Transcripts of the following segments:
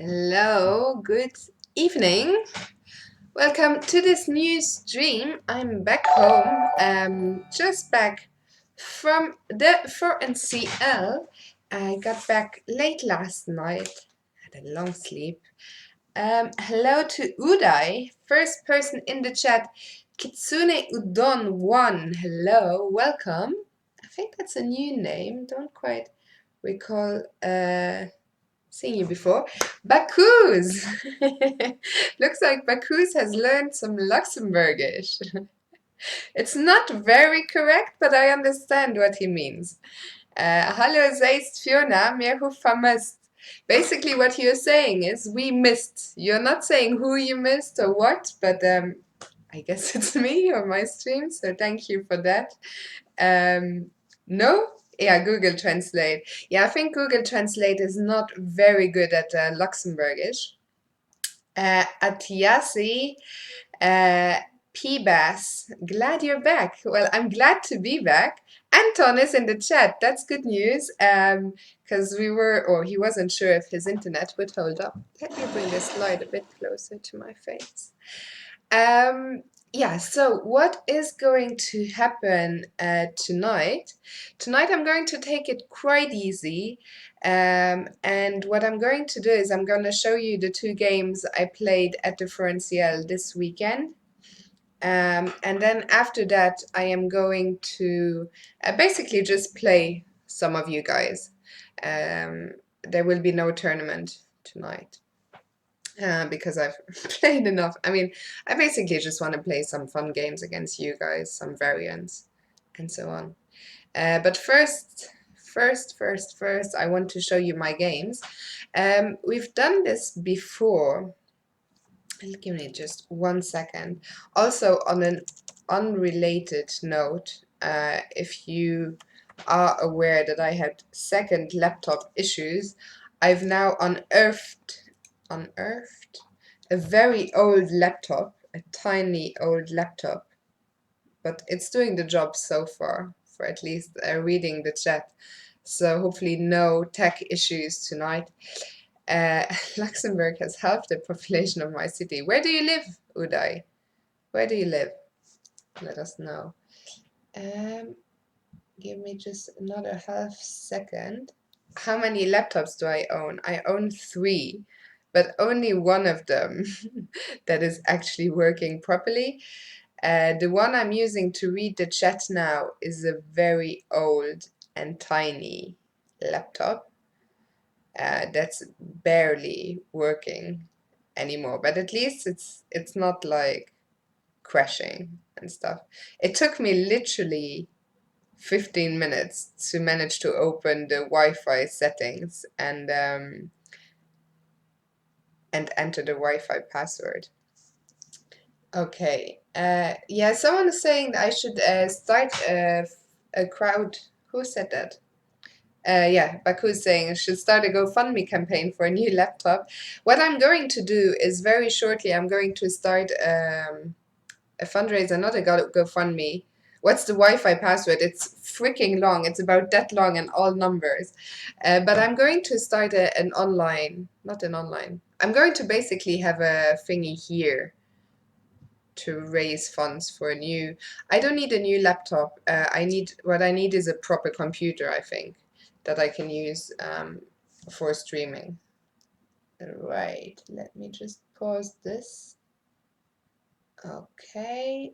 Hello, good evening. Welcome to this new stream. I'm back home, just back from the 4NCL. I got back late last night, had a long sleep. Hello to Uday, first person in the chat. Kitsune Udon 1, hello, welcome. I think that's a new name, don't quite recall seen you before. Bakuz! Looks like Bakuz has learned some Luxembourgish. It's not very correct, but I understand what he means. Hallo zeist Fiona, meer hoe vermisst. Basically what you're saying is we missed. You're not saying who you missed or what, but I guess it's me or my stream, so thank you for that. No? Yeah, Google Translate. Yeah, I think Google Translate is not very good at Luxembourgish. Atiasi, P-Bass, glad you're back. Well, I'm glad to be back. Anton is in the chat. That's good news. Because he wasn't sure if his internet would hold up. Let me bring this slide a bit closer to my face. Yeah, so what is going to happen tonight? Tonight I'm going to take it quite easy. And what I'm going to do is I'm going to show you the two games I played at the Differential this weekend. And then after that, I am going to basically just play some of you guys. There will be no tournament tonight. Because I've played enough. I mean, I basically just want to play some fun games against you guys, some variants, and so on. But first, I want to show you my games. We've done this before. Give me just 1 second. Also, on an unrelated note, if you are aware that I had second laptop issues, I've now unearthed a very old laptop, a tiny old laptop, but it's doing the job so far, for at least reading the chat. So hopefully no tech issues tonight. Luxembourg has half the population of my city. Where do you live, Uday? Where do you live? Let us know. Give me just another half second. How many laptops do I own? I own 3, but only one of them that is actually working properly. The one I'm using to read the chat now is a very old and tiny laptop that's barely working anymore, but at least it's not like crashing and stuff. It took me literally 15 minutes to manage to open the Wi-Fi settings and enter the Wi-Fi password. Okay. Yeah, someone is saying I should start a crowd. Who said that? Yeah, Baku's saying I should start a GoFundMe campaign for a new laptop. What I'm going to do is very shortly, I'm going to start a fundraiser, not a GoFundMe. What's the Wi-Fi password? It's freaking long. It's about that long and all numbers. But I'm going to start an online, not an online. I'm going to basically have a thingy here to raise funds for a new. I don't need a new laptop. What I need is a proper computer, I think, that I can use for streaming. Right, let me just pause this. Okay,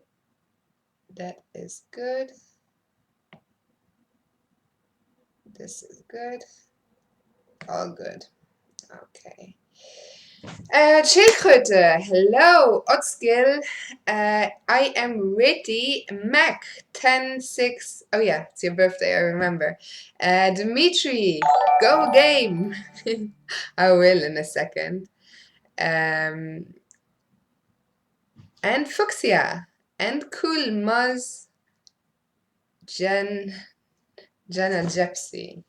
that is good. This is good. All good. Okay. Schildkröte, hello. Otskill, I am ready. Mac 10-6. Oh yeah, it's your birthday, I remember. Dimitri, go game. I will in a second. And Fuchsia. And Cool Muzz. Jana Jepsy.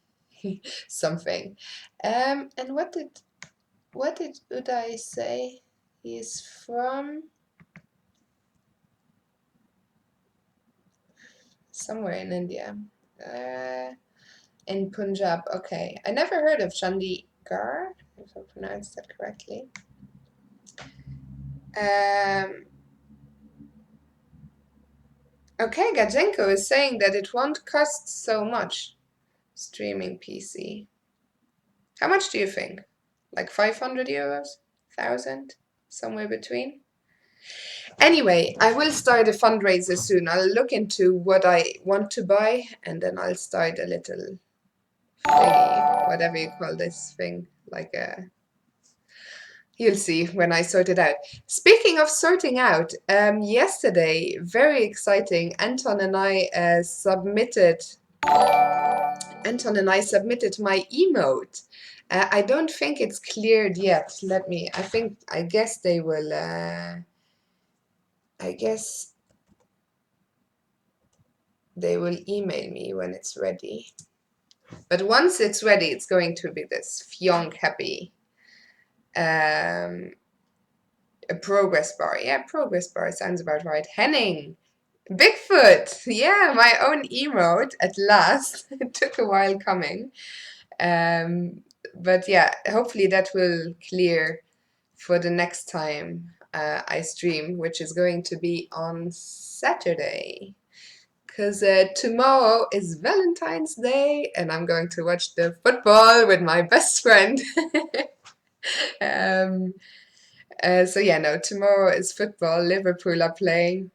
Something. And what did Uday say? He's from somewhere in India. In Punjab. Okay. I never heard of Chandigarh. if I pronounced that correctly. Um, okay, Gajenko is saying that it won't cost so much. Streaming PC. How much do you think? Like 500 euros? 1,000? Somewhere between? Anyway, I will start a fundraiser soon. I'll look into what I want to buy and then I'll start a little thingy, whatever you call this thing, like a. You'll see when I sort it out. Speaking of sorting out, yesterday, very exciting, Anton and I submitted my emote. I don't think it's cleared yet. I guess they will, I guess they will email me when it's ready. But once it's ready, it's going to be this Fyong happy um, a progress bar. Yeah, progress bar sounds about right. Henning, Bigfoot. Yeah, my own emote at last. It took a while coming. But yeah, hopefully that will clear for the next time I stream, which is going to be on Saturday. Because tomorrow is Valentine's Day and I'm going to watch the football with my best friend. um, so yeah, no, tomorrow is football. Liverpool are playing.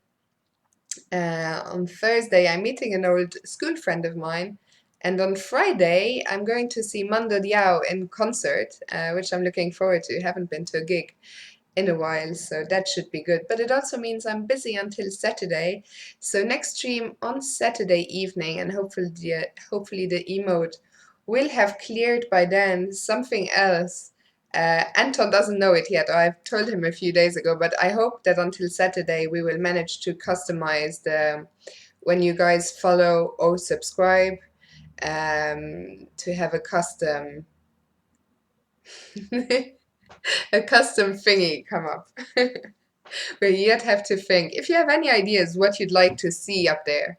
On Thursday, I'm meeting an old school friend of mine. And on Friday, I'm going to see Mando Diao in concert, which I'm looking forward to. Haven't been to a gig in a while, so that should be good. But it also means I'm busy until Saturday. So next stream on Saturday evening, and hopefully the emote will have cleared by then. Something else. Anton doesn't know it yet, or I've told him a few days ago, but I hope that until Saturday we will manage to customize the when you guys follow or subscribe to have a custom a custom thingy come up. Where you yet have to think. If you have any ideas what you'd like to see up there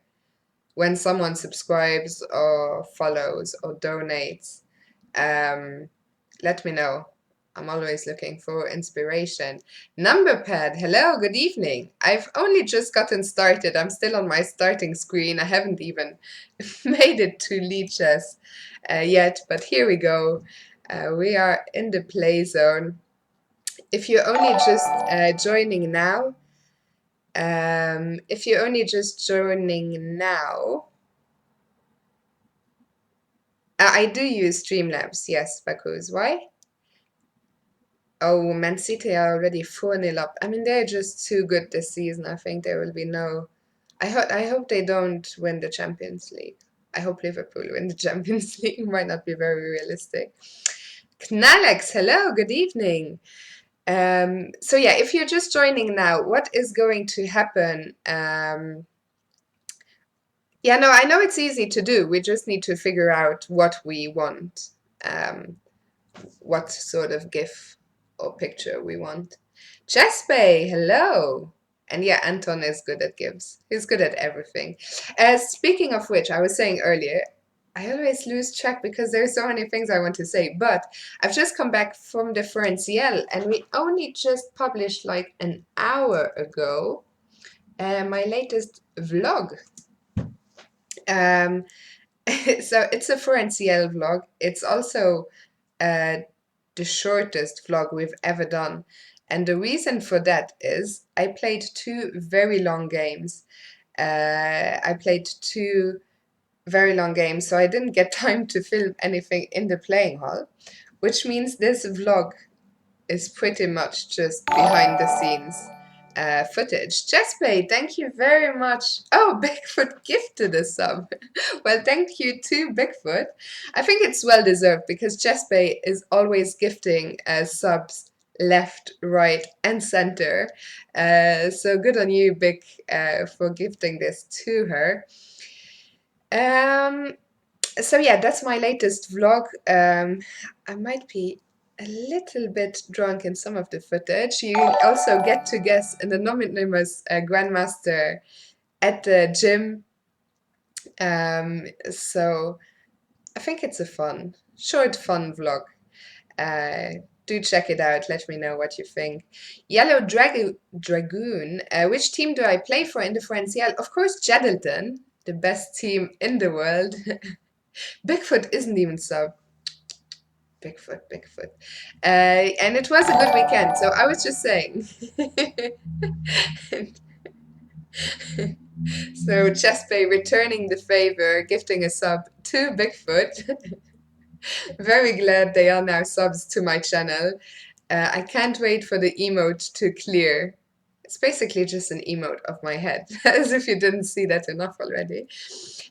when someone subscribes or follows or donates, let me know. I'm always looking for inspiration. Number pad, hello, good evening. I've only just gotten started. I'm still on my starting screen. I haven't even made it to lead chess yet, but here we go. We are in the play zone. If you're only just joining now, if you're only just joining now, I do use Streamlabs, yes, Bakuz. Why? Oh, Man City are already 4-0 up. I mean, they're just too good this season. I think there will be no. I hope they don't win the Champions League. I hope Liverpool win the Champions League. Might not be very realistic. Knalex, hello, good evening. So yeah, if you're just joining now, what is going to happen? Yeah, no, I know it's easy to do. We just need to figure out what we want, what sort of GIF or picture we want. Chespe, hello. And yeah, Anton is good at GIFs. He's good at everything. Speaking of which, I was saying earlier, I always lose track because there's so many things I want to say. But I've just come back from the Differentiel and we only just published like an hour ago my latest vlog. Um, so it's a Differentiel vlog. It's also the shortest vlog we've ever done. And the reason for that is I played two very long games. I played two very long games, so I didn't get time to film anything in the playing hall, which means this vlog is pretty much just behind the scenes footage. Chessplay, thank you very much. Oh, Bigfoot gifted a sub. Well, thank you to Bigfoot. I think it's well deserved because Chessplay is always gifting subs left, right, and center. So good on you, Big, for gifting this to her. So yeah, that's my latest vlog. I might be a little bit drunk in some of the footage. You also get to guess an anonymous grandmaster at the gym. So I think it's a short, fun vlog. Do check it out. Let me know what you think. Yellow Dragoon. Which team do I play for in differential? Of course, Jeddleton, the best team in the world. Bigfoot isn't even sub. Bigfoot. And it was a good weekend, so I was just saying. So Chespe returning the favor, gifting a sub to Bigfoot. Very glad they are now subs to my channel. I can't wait for the emote to clear. It's basically just an emote of my head, as if you didn't see that enough already.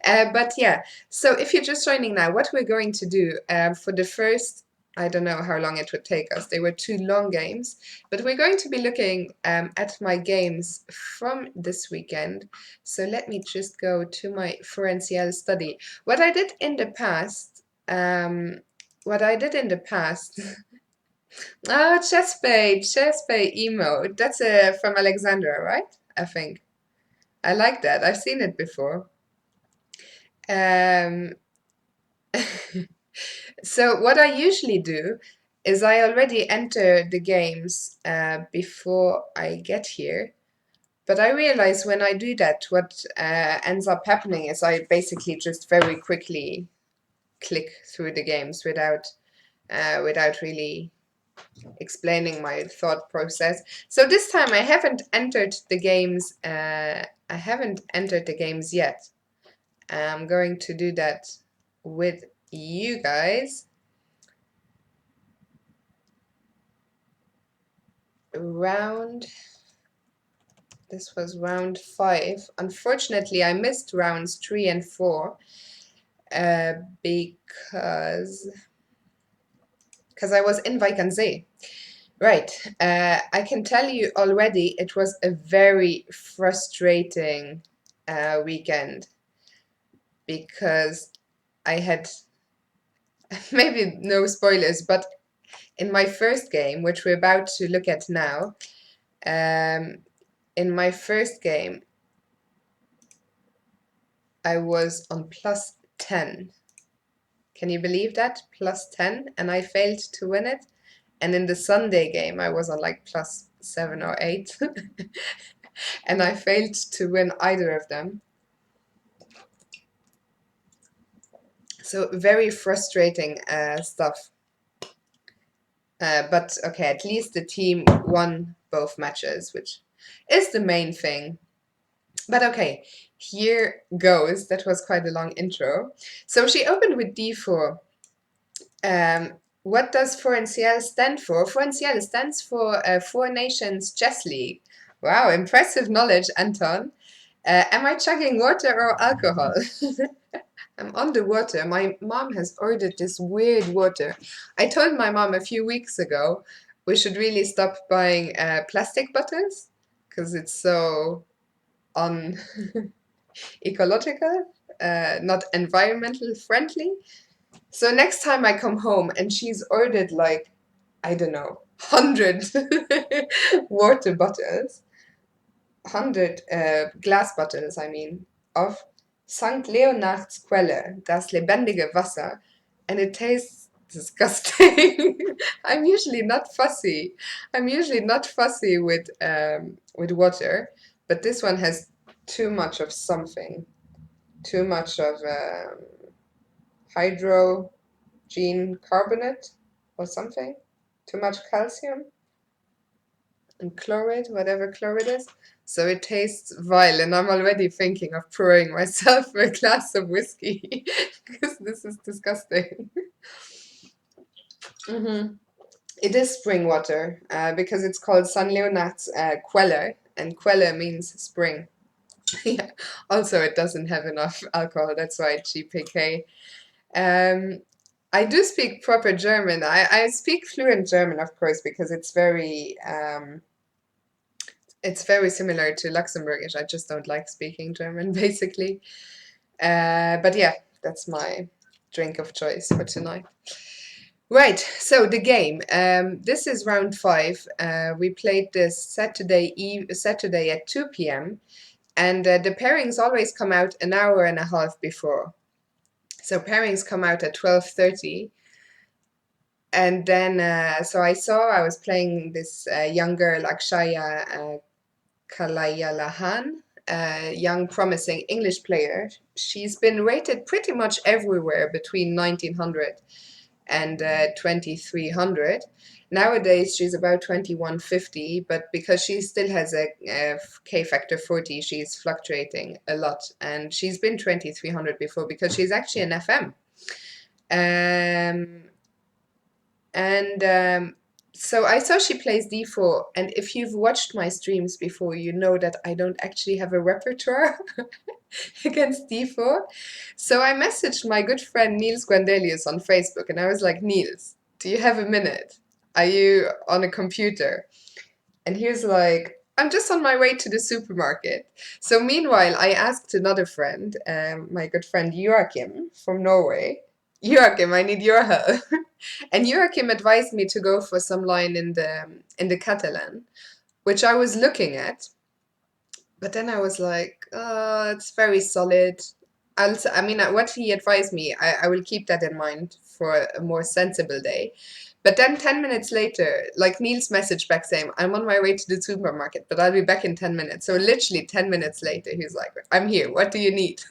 But yeah, so if you're just joining now, what we're going to do for the first, I don't know how long it would take us. They were 2 long games, but we're going to be looking at my games from this weekend. So let me just go to my Forencial study. What I did in the past, oh, Chespe emote. That's from Alexandra, right? I think. I like that. I've seen it before. Um, so what I usually do is I already enter the games before I get here. But I realize when I do that, what ends up happening is I basically just very quickly click through the games without really explaining my thought process. So this time I haven't entered the games. I haven't entered the games yet. I'm going to do that with you guys. This was round 5. Unfortunately, I missed rounds 3 and 4 because I was in Weikanzee. Right. I can tell you already it was a very frustrating weekend because I had maybe no spoilers, but in my first game, which we're about to look at now, in my first game, I was on plus 10. Can you believe that? Plus 10, and I failed to win it. And in the Sunday game, I was on like plus 7 or 8, and I failed to win either of them. So very frustrating stuff. But okay, at least the team won both matches, which is the main thing. But okay, here goes. That was quite a long intro. So she opened with d4. What does Forencial stand for? Forencial stands for Four Nations Chess League. Wow, impressive knowledge, Anton. Am I chugging water or alcohol? I'm on the water. My mom has ordered this weird water. I told my mom a few weeks ago we should really stop buying plastic bottles because it's so ecological, not environmental friendly. So next time I come home and she's ordered like, I don't know, 100 water bottles, 100 glass bottles, I mean, of St. Leonards Quelle, das lebendige Wasser, and it tastes disgusting. I'm usually not fussy. I'm usually not fussy with water, but this one has too much of something, too much of hydrogen carbonate or something, too much calcium and chloride, whatever chloride is. So it tastes vile, and I'm already thinking of pouring myself a glass of whiskey because this is disgusting. It is spring water because it's called San Leonard's Quelle, and Quelle means spring. Yeah. Also, it doesn't have enough alcohol, that's why GPK. I do speak proper German. I speak fluent German, of course, because it's very similar to Luxembourgish. I just don't like speaking German, basically. But yeah, that's my drink of choice for tonight. Right, so the game. This is round 5. We played this Saturday at 2 p.m. And the pairings always come out an hour and a half before. So pairings come out at 12:30. And then, so I was playing this young girl, Akshaya Kalayalahan, a young promising English player. She's been rated pretty much everywhere between 1900 and 2300. Nowadays, she's about 2150, but because she still has a K factor 40, she's fluctuating a lot. And she's been 2300 before because she's actually an FM. Um, and so I saw she plays d4, and if you've watched my streams before, you know that I don't actually have a repertoire against d4. So I messaged my good friend Niels Guandelius on Facebook, and I was like, Niels, do you have a minute? Are you on a computer? And he was like, I'm just on my way to the supermarket. So meanwhile, I asked another friend, my good friend Joachim from Norway, Joachim, I need your help. And Joachim advised me to go for some line in the Catalan, which I was looking at, but then I was like, it's very solid. I mean, what he advised me, I will keep that in mind for a more sensible day. But then 10 minutes later, like Niels messaged back saying, I'm on my way to the supermarket, but I'll be back in 10 minutes. So literally 10 minutes later, he's like, I'm here. What do you need?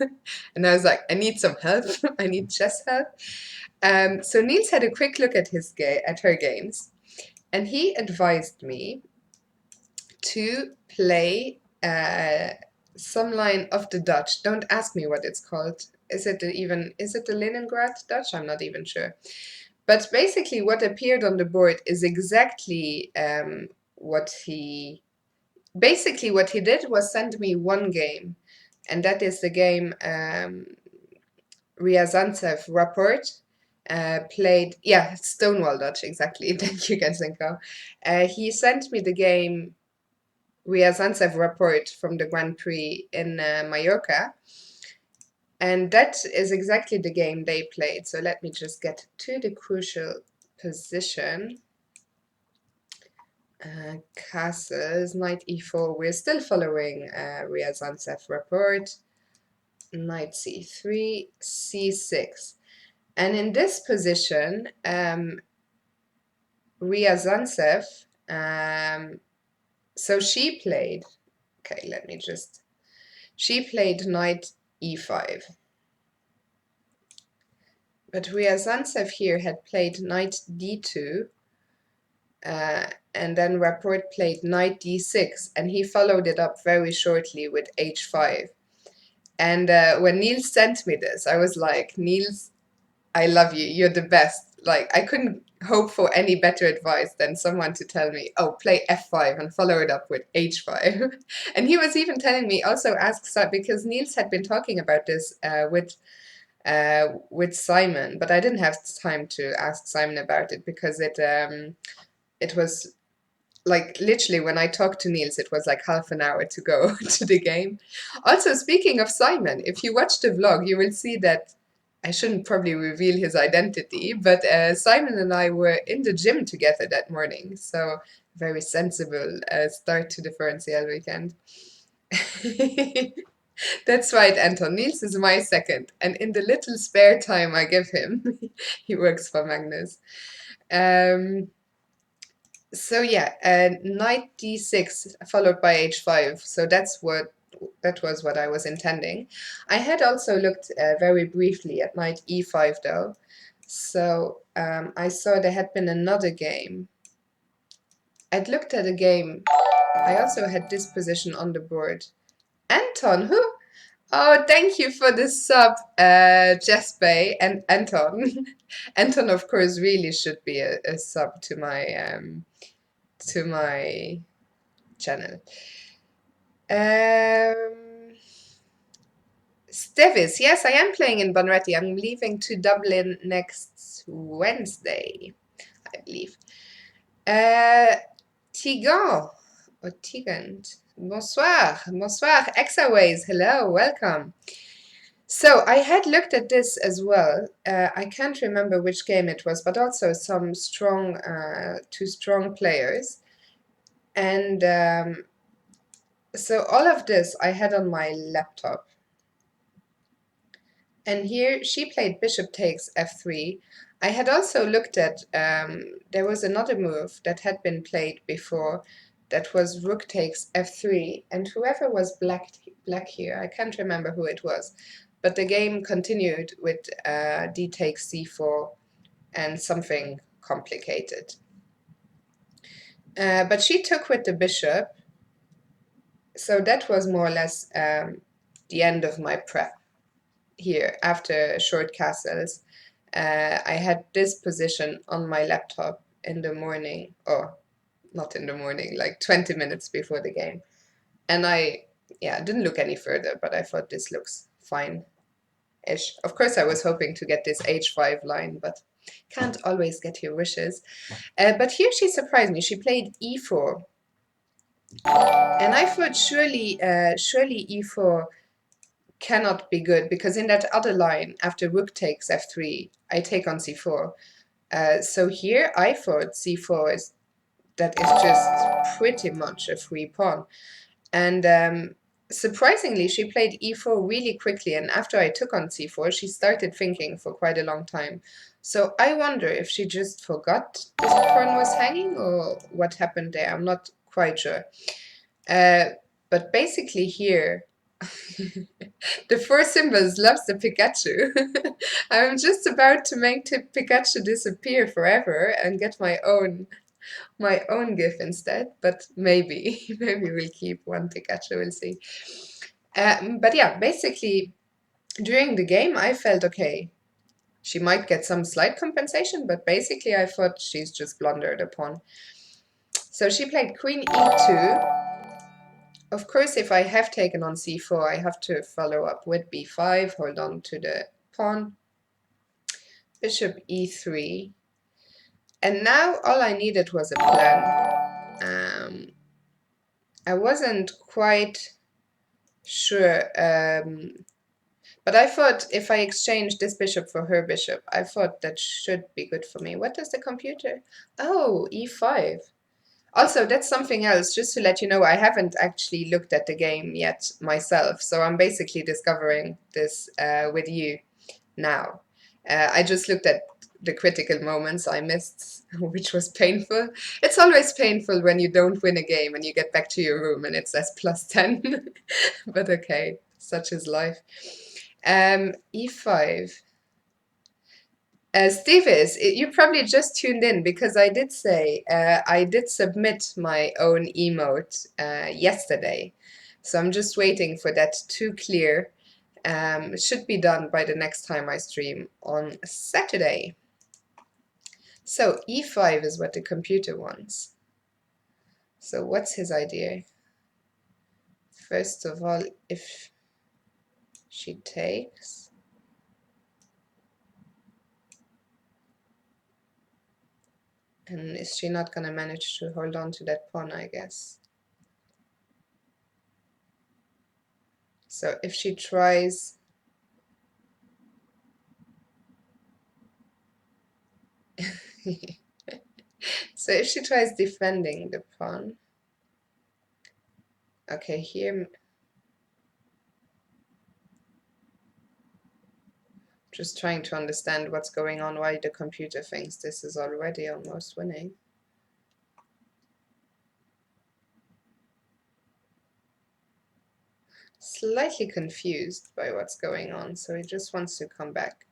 And I was like, I need some help. I need chess help. So Niels had a quick look at at her games, and he advised me to play some line of the Dutch. Don't ask me what it's called. Is it the Leningrad Dutch? I'm not even sure. But basically, what appeared on the board is exactly what he. Basically, what he did was send me one game, and that is the game Ryazantsev Rapport. Played, yeah, Stonewall Dutch, exactly. Thank you, Gensenko. He sent me the game Ryazantsev Rapport from the Grand Prix in Mallorca. And that is exactly the game they played. So let me just get to the crucial position. Castles, knight e4. We're still following Ryazantsev Rapport. Knight c3, c6. And in this position, Ryazantsev, so she played, okay, she played knight e5. But Ryazantsev here had played knight d2, and then Rapport played knight d6, and he followed it up very shortly with h5. And when Niels sent me this, I was like, Niels, I love you. You're the best. Like, I couldn't hope for any better advice than someone to tell me, oh, play f5 and follow it up with h5. And he was even telling me, also ask, because Niels had been talking about this with Simon, but I didn't have time to ask Simon about it because it was like literally when I talked to Niels, it was like half an hour to go to the game. Also, speaking of Simon, if you watch the vlog, you will see that I shouldn't probably reveal his identity, but Simon and I were in the gym together that morning. So very sensible start to the Ferencial weekend. That's right, Anton. Niels is my second, and in the little spare time I give him, he works for Magnus. So yeah, knight d6 followed by h5. So that was what I was intending. I had also looked very briefly at knight e5 though. So I saw there had been another game. I'd looked at a game. I also had this position on the board. Anton, who? Oh, thank you for the sub, Jess Bay and Anton. Anton, of course, really should be a sub to my channel. Stevis, yes, I am playing in Bunratty. I'm leaving to Dublin next Wednesday, I believe. Tigan, or Tigant. Bonsoir, bonsoir. Exaways, hello, welcome. So I had looked at this as well. I can't remember which game it was, but also some two strong players. And so all of this I had on my laptop. And here she played bishop takes f3. I had also looked at, there was another move that had been played before that was rook takes f3, and whoever was black here, I can't remember who it was, but the game continued with d takes c4 and something complicated. But she took with the bishop, so that was more or less the end of my prep here after short castles. I had this position on my laptop in the morning, or not in the morning, like 20 minutes before the game. And I didn't look any further, but I thought this looks fine-ish. Of course, I was hoping to get this h5 line, but can't always get your wishes. But here she surprised me. She played e4. And I thought surely e4 cannot be good, because in that other line, after rook takes f3, I take on c4. So here I thought c4 is just pretty much a free pawn. And surprisingly, she played e4 really quickly, and after I took on c4, she started thinking for quite a long time. So I wonder if she just forgot this pawn was hanging, or what happened there. I'm not quite sure. But basically here, the four symbols loves the Pikachu. I'm just about to make the Pikachu disappear forever and get my own GIF instead, but maybe we'll keep one Pikachu, we'll see. But yeah, basically during the game I felt okay. She might get some slight compensation, but basically I thought she's just blundered a pawn. So she played queen e2. Of course, if I have taken on c4, I have to follow up with b5, hold on to the pawn, bishop e3. And now all I needed was a plan. I wasn't quite sure, but I thought if I exchanged this bishop for her bishop, I thought that should be good for me. What does the computer? Oh, e5. Also, that's something else, just to let you know, I haven't actually looked at the game yet myself, so I'm basically discovering this with you now. I just looked at the critical moments I missed, which was painful. It's always painful when you don't win a game and you get back to your room and it says +10. But okay, such is life. E5. Steve, you probably just tuned in because I did say I did submit my own emote yesterday. So I'm just waiting for that to clear. It should be done by the next time I stream on Saturday. So e5 is what the computer wants. So what's his idea? First of all, if she takes, and is she not going to manage to hold on to that pawn, I guess? So if she tries, so if she tries defending the pawn, okay, here, just trying to understand what's going on, why the computer thinks this is already almost winning. Slightly confused by what's going on, so he just wants to come back.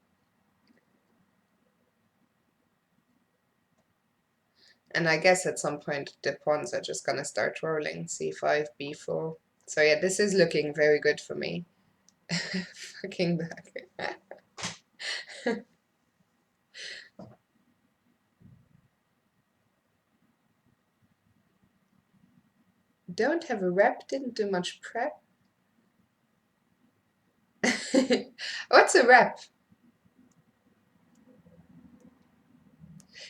And I guess at some point the pawns are just gonna start rolling, c5, b4. So yeah, this is looking very good for me. Fucking back. Don't have a rep, didn't do much prep. What's a rep?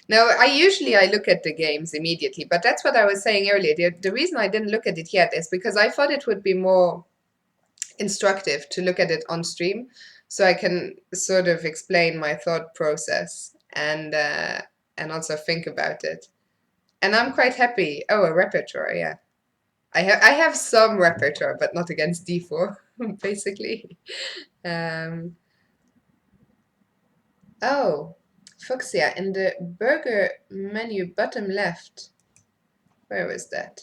No, I look at the games immediately, but that's what I was saying earlier. The reason I didn't look at it yet is because I thought it would be more instructive to look at it on stream, so I can sort of explain my thought process and also think about it. And I'm quite happy. Oh, a repertoire, yeah. I have some repertoire, but not against d4, basically. Oh, Fuchsia, in the burger menu bottom left. Where is that?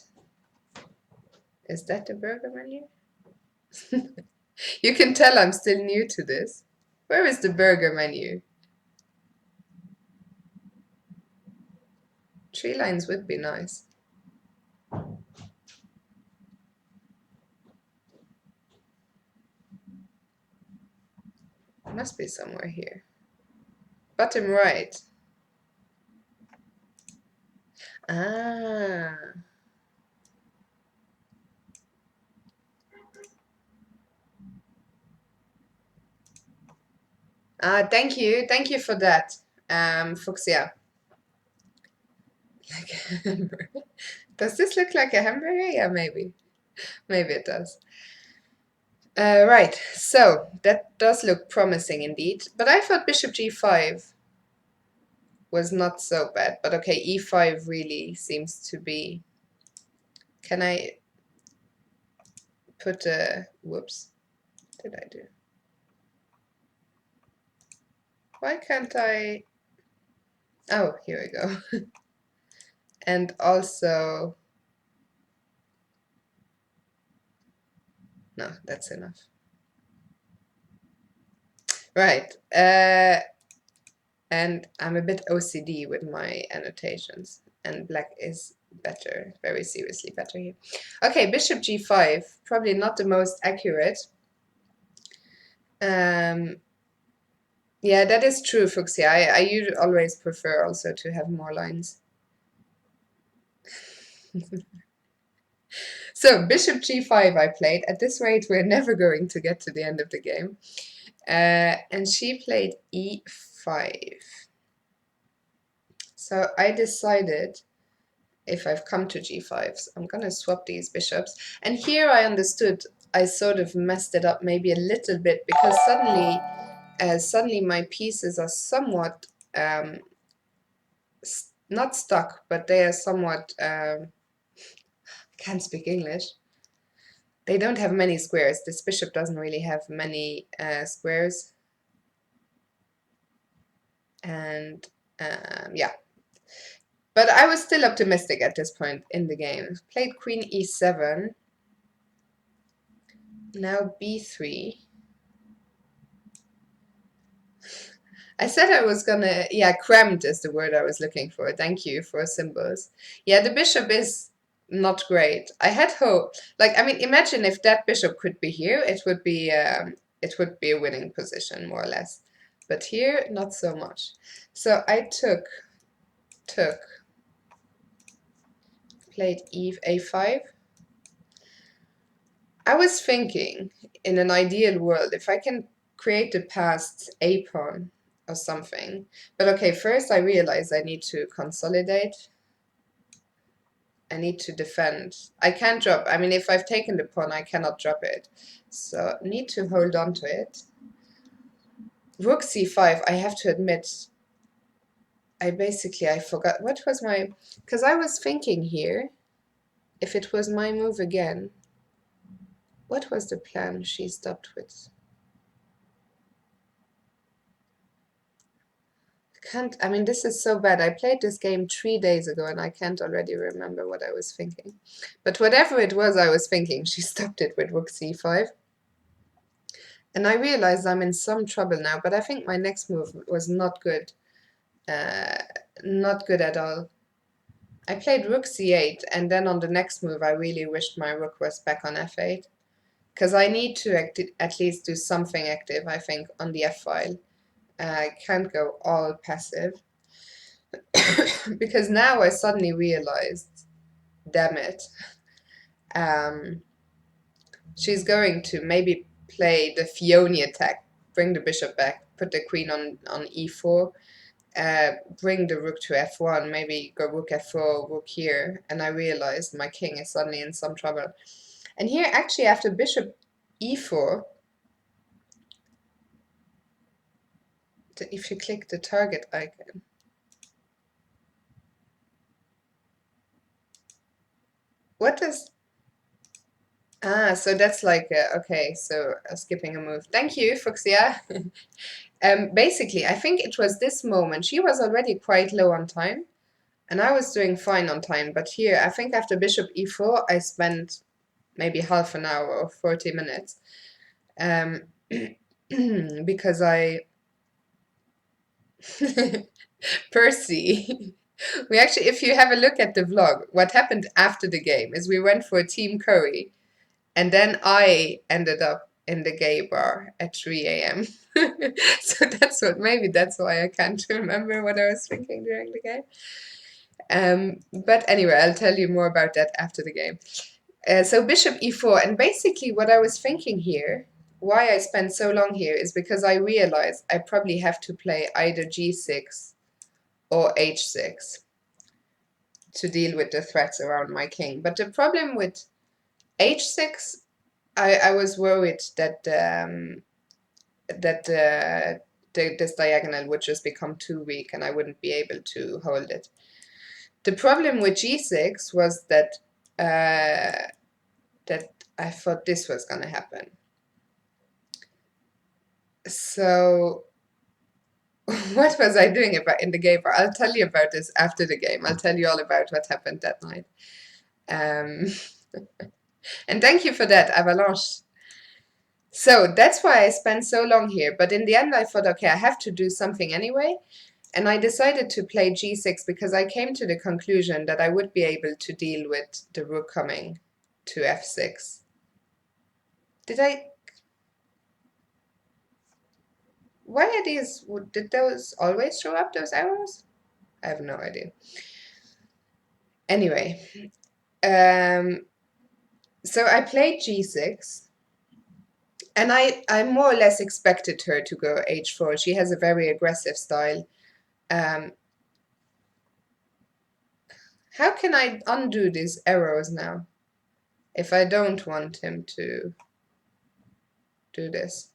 Is that the burger menu? You can tell I'm still new to this. Where is the burger menu? 3 lines would be nice. It must be somewhere here. Bottom right. Ah. Thank you. Thank you for that, Fuchsia. Like a hamburger. Does this look like a hamburger? Yeah, maybe. Maybe it does. Right, so that does look promising indeed. But I thought bishop g5 was not so bad. But okay, e5 really seems to be... Can I put a... Whoops. What did I do? Why can't I... Oh, here we go. And also... No, that's enough. Right. And I'm a bit OCD with my annotations. And black is better, very seriously better here. Okay, bishop g5, probably not the most accurate. Yeah, that is true, Fuchsia. I usually always prefer also to have more lines. So bishop g5 I played. At this rate, we're never going to get to the end of the game. And she played e5. So I decided, if I've come to g5s, I'm gonna swap these bishops. And here I understood I sort of messed it up maybe a little bit, because suddenly my pieces are somewhat not stuck, but they are somewhat can't speak English. They don't have many squares. This bishop doesn't really have many squares. And yeah. But I was still optimistic at this point in the game. Played queen e7. Now b3. I said I was gonna, yeah, crammed is the word I was looking for. Thank you for symbols. Yeah, the bishop is not great. I had hope. Like, I mean, imagine if that bishop could be here, it would be a winning position, more or less. But here, not so much. So I played eve a5. I was thinking, in an ideal world, if I can create a passed a pawn or something. But okay, first I realize I need to consolidate. I need to defend. I can't drop. I mean, if I've taken the pawn, I cannot drop it. So need to hold on to it. Rook c5, I have to admit, I forgot. What was my... Because I was thinking here, if it was my move again, what was the plan she stopped with? I mean, this is so bad. I played this game 3 days ago and I can't already remember what I was thinking. But whatever it was I was thinking, she stopped it with rook c5. And I realized I'm in some trouble now, but I think my next move was not good. Not good at all. I played rook c8, and then on the next move I really wished my rook was back on f8. Because I need to at least do something active, I think, on the f-file. I can't go all passive. Because now I suddenly realized, damn it, she's going to maybe play the Fione attack, bring the bishop back, put the queen on e4, bring the rook to f1, maybe go rook f4, rook here, and I realized my king is suddenly in some trouble. And here, actually, after bishop e4, if you click the target icon, what does... Ah, so that's like, okay, so skipping a move. Thank you, Fuchsia. Basically, I think it was this moment. She was already quite low on time, and I was doing fine on time. But here, I think after bishop e4, I spent maybe half an hour or 40 minutes. Because Percy, we actually, if you have a look at the vlog, what happened after the game is we went for a team curry, and then I ended up in the gay bar at 3 a.m. So maybe that's why I can't remember what I was thinking during the game. But anyway, I'll tell you more about that after the game. So bishop e4, and basically what I was thinking here, why I spent so long here, is because I realized I probably have to play either g6 or h6 to deal with the threats around my king. But the problem with h6, I was worried that this diagonal would just become too weak and I wouldn't be able to hold it. The problem with g6 was that I thought this was gonna happen. So what was I doing in the game? I'll tell you about this after the game. I'll tell you all about what happened that night. Um, and thank you for that, Avalanche. So that's why I spent so long here. But in the end, I thought, okay, I have to do something anyway. And I decided to play g6 because I came to the conclusion that I would be able to deal with the rook coming to f6. Why are these, did those always show up, those arrows? I have no idea. Anyway, so I played g6, and I more or less expected her to go h4. She has a very aggressive style. How can I undo these arrows now if I don't want him to do this?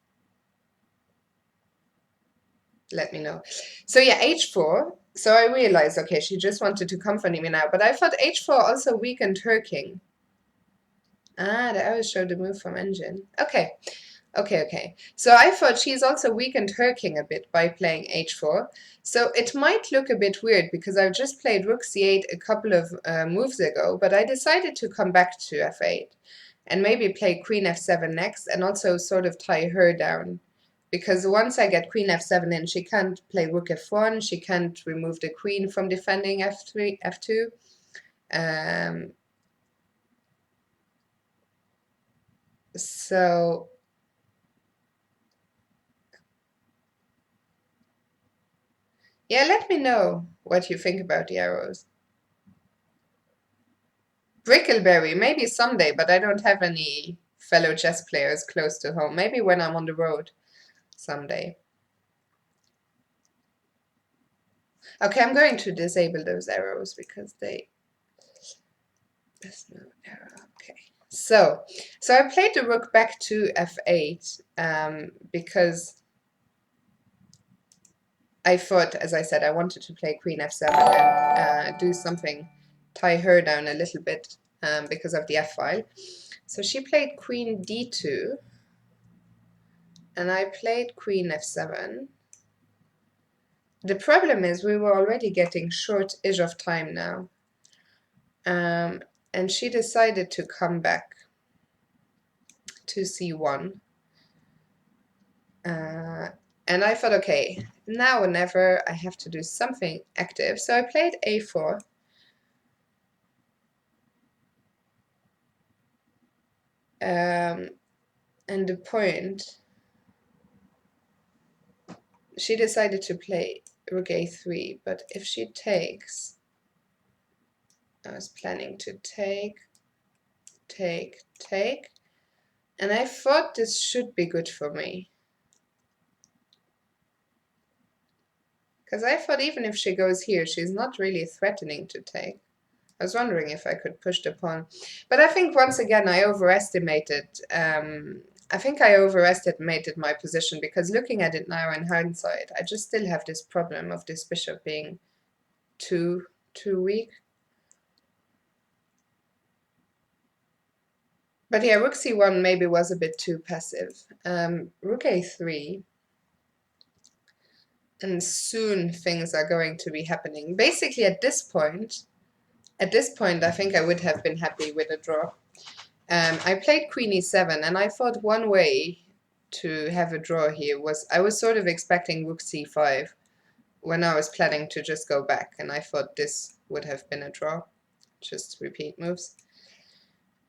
Let me know. So yeah, h4. So I realized, okay, she just wanted to comfort me now, but I thought h4 also weakened her king. Ah, the arrows show the move from engine. Okay. Okay. So I thought she's also weakened her king a bit by playing h4. So it might look a bit weird because I've just played rook c8 a couple of moves ago, but I decided to come back to f8 and maybe play queen f7 next and also sort of tie her down. Because once I get queen f7 in, she can't play rook f1, she can't remove the queen from defending f3, f2. So yeah, let me know what you think about the arrows. Brickleberry, maybe someday, but I don't have any fellow chess players close to home. Maybe when I'm on the road someday. Okay, I'm going to disable those arrows because there's no arrow. Okay. So I played the rook back to f8 because I thought, as I said, I wanted to play queen f7 and do something, tie her down a little bit because of the f-file. So she played queen d2, and I played queen f7. The problem is we were already getting short-ish of time now. And she decided to come back to c1. And I thought, okay, now or never, I have to do something active. So I played a4. And the point, she decided to play rook a3, but if she takes, I was planning to take, and I thought this should be good for me. Because I thought even if she goes here, she's not really threatening to take. I was wondering if I could push the pawn. But I think once again I overestimated my position, because looking at it now in hindsight, I just still have this problem of this bishop being too weak. But yeah, rook c1 maybe was a bit too passive. Rook a3. And soon things are going to be happening. Basically, at this point, I think I would have been happy with a draw. I played Queen e7, and I thought one way to have a draw here was I was sort of expecting Rook c5 when I was planning to just go back, and I thought this would have been a draw. Just repeat moves.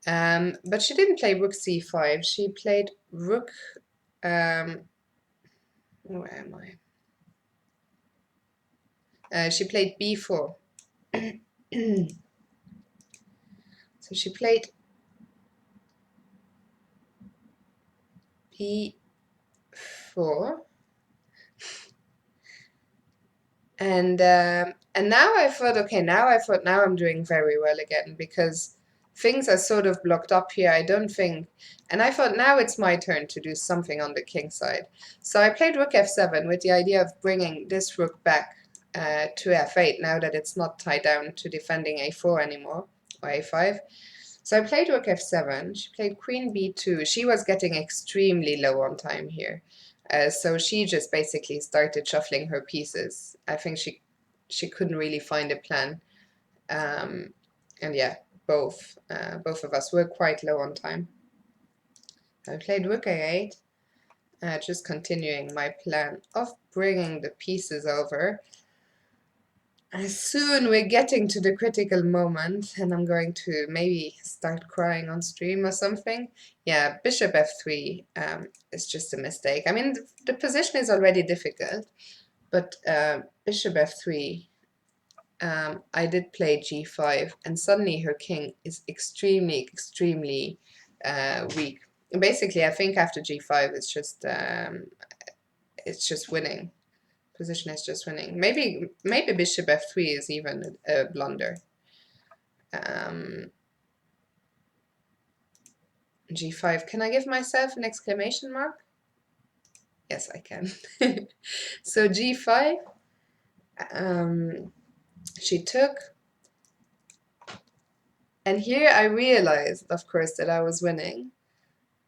But she didn't play Rook c5. She played Rook. Where am I? She played b4. So she played b4, and now I thought, okay, now I'm doing very well again because things are sort of blocked up here. I don't think, and I thought now it's my turn to do something on the king side. So I played Rook f7 with the idea of bringing this rook back to f8 now that it's not tied down to defending a4 anymore, or a5. So I played Rook f7. She played Queen b2. She was getting extremely low on time here. So she just basically started shuffling her pieces. I think she couldn't really find a plan. And yeah, both of us were quite low on time. I played Rook a8, just continuing my plan of bringing the pieces over. Soon we're getting to the critical moment, and I'm going to maybe start crying on stream or something. Yeah, bishop f3 is just a mistake. I mean, the position is already difficult, but bishop f3, I did play g5, and suddenly her king is extremely, extremely weak. Basically, I think after g5, it's just winning. Position is just winning. Maybe bishop f3 is even a blunder. G5. Can I give myself an exclamation mark? Yes, I can. So g5. She took. And here I realized, of course, that I was winning.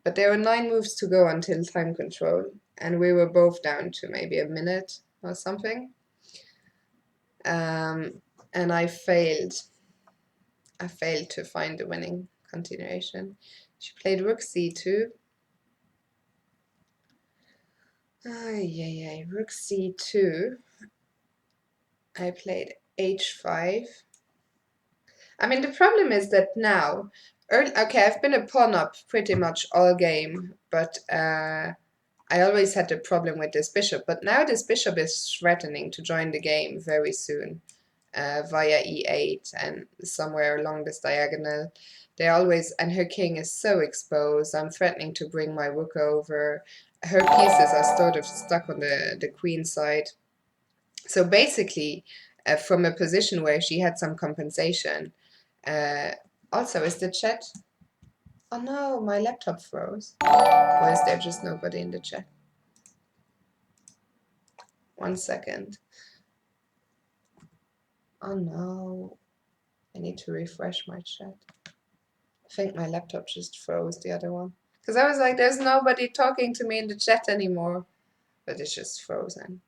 But there were 9 moves to go until time control. And we were both down to maybe a minute or something. And I failed. I failed to find the winning continuation. She played Rook c2. Rook c2. I played h5. I mean, the problem is that now, okay, I've been a pawn up pretty much all game, but I always had a problem with this bishop. But now this bishop is threatening to join the game very soon. Via e8 and somewhere along this diagonal. And her king is so exposed. I'm threatening to bring my rook over. Her pieces are sort of stuck on the queen side. So basically, from a position where she had some compensation, also, is the chat? Oh no, my laptop froze. Or is there just nobody in the chat? 1 second. Oh no, I need to refresh my chat. I think my laptop just froze, the other one. Because I was like, there's nobody talking to me in the chat anymore. But it's just frozen.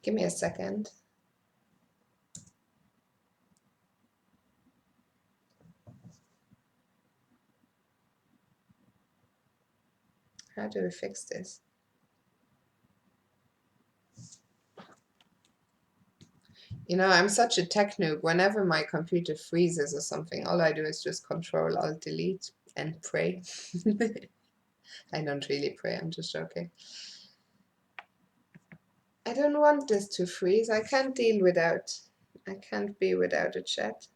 Give me a second. How do we fix this? You know, I'm such a tech noob. Whenever my computer freezes or something, all I do is just Control Alt Delete and pray. I don't really pray, I'm just joking. I don't want this to freeze. I can't be without a chat.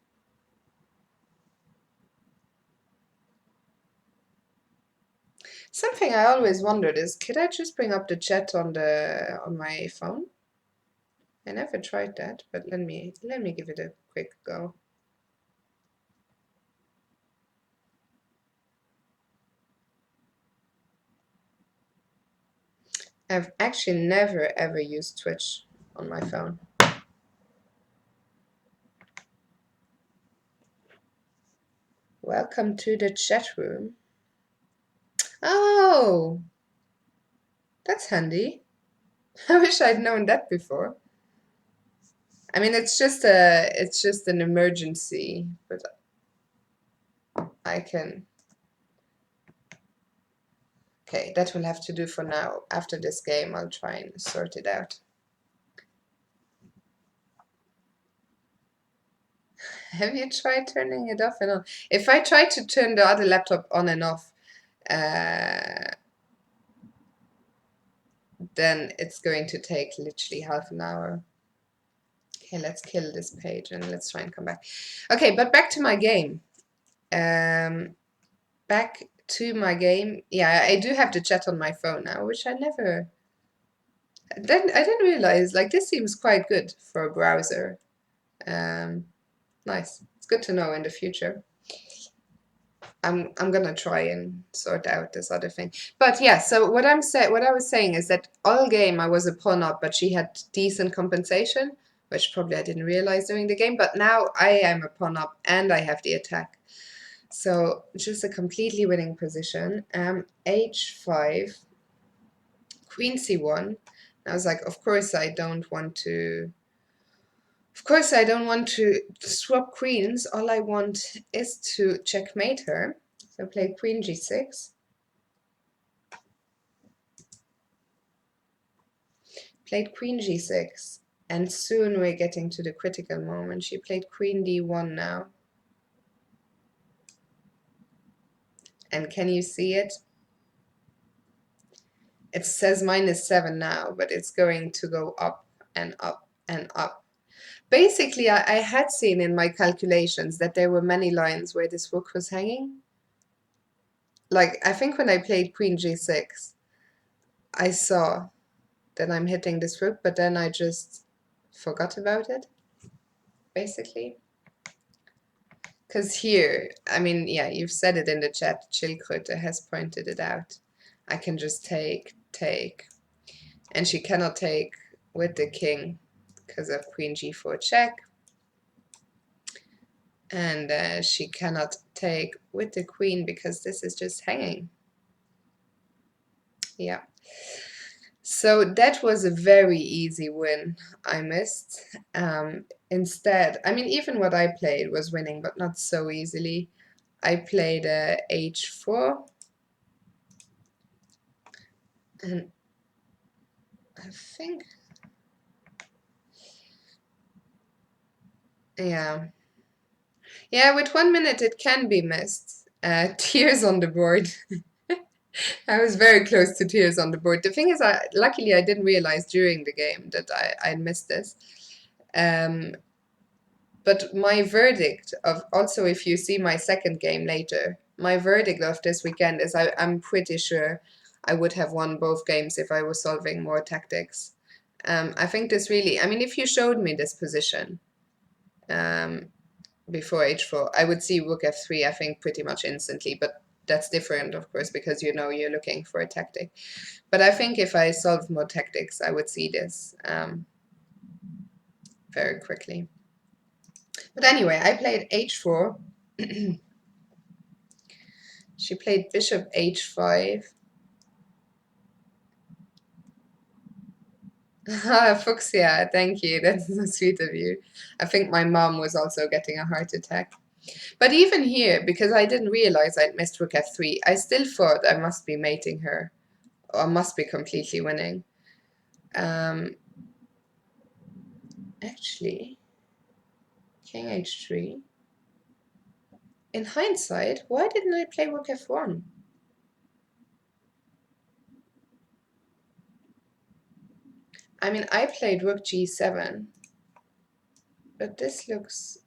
Something I always wondered is, could I just bring up the chat on my phone? I never tried that, but let me give it a quick go. I've actually never ever used Twitch on my phone. Welcome to the chat room. Oh, that's handy. I wish I'd known that before. I mean, it's just an emergency, but I can. Okay, that will have to do for now. After this game, I'll try and sort it out. Have you tried turning it off and on? If I try to turn the other laptop on and off, uh, then it's going to take literally half an hour. Okay, let's kill this page and let's try and come back. Okay, but back to my game. Back to my game. Yeah, I do have the chat on my phone now, which I never. Then I didn't realize. Like this seems quite good for a browser. Nice. It's good to know in the future. I'm gonna try and sort out this other thing. But yeah, so what I was saying is that all game I was a pawn up, but she had decent compensation, which probably I didn't realize during the game. But now I am a pawn up and I have the attack. So just a completely winning position. H5, Queen C1. I was like, of course I don't want to. Of course I don't want to swap queens. All I want is to checkmate her. So play Queen G6. Played Queen G6. And soon we're getting to the critical moment. She played Queen D1 now. And can you see it? It says -7 now, but it's going to go up and up and up. Basically, I had seen in my calculations that there were many lines where this rook was hanging. Like, I think when I played Queen G6, I saw that I'm hitting this rook, but then I just forgot about it, basically. Because here, I mean, yeah, you've said it in the chat, Chilkröte has pointed it out. I can just take. And she cannot take with the king because of Queen G4 check. And she cannot take with the queen because this is just hanging. Yeah. So that was a very easy win I missed. Instead, I mean, even what I played was winning, but not so easily. I played H4. And I think, yeah. Yeah, with 1 minute it can be missed. Tears on the board. I was very close to tears on the board. The thing is, luckily I didn't realize during the game that I missed this. But my verdict of also, if you see my second game later, my verdict of this weekend is I'm pretty sure I would have won both games if I was solving more tactics. I think this really, I mean, if you showed me this position before h4, I would see rook f3, I think, pretty much instantly. But that's different, of course, because you know you're looking for a tactic. But I think if I solve more tactics, I would see this very quickly. But anyway, I played h4. She played bishop h5. Fuchsia, thank you. That's so sweet of you. I think my mom was also getting a heart attack. But even here, because I didn't realize I'd missed rook f3, I still thought I must be mating her, or must be completely winning. Actually, king h3. In hindsight, why didn't I play rook f1? I mean, I played rook g7, but this looks...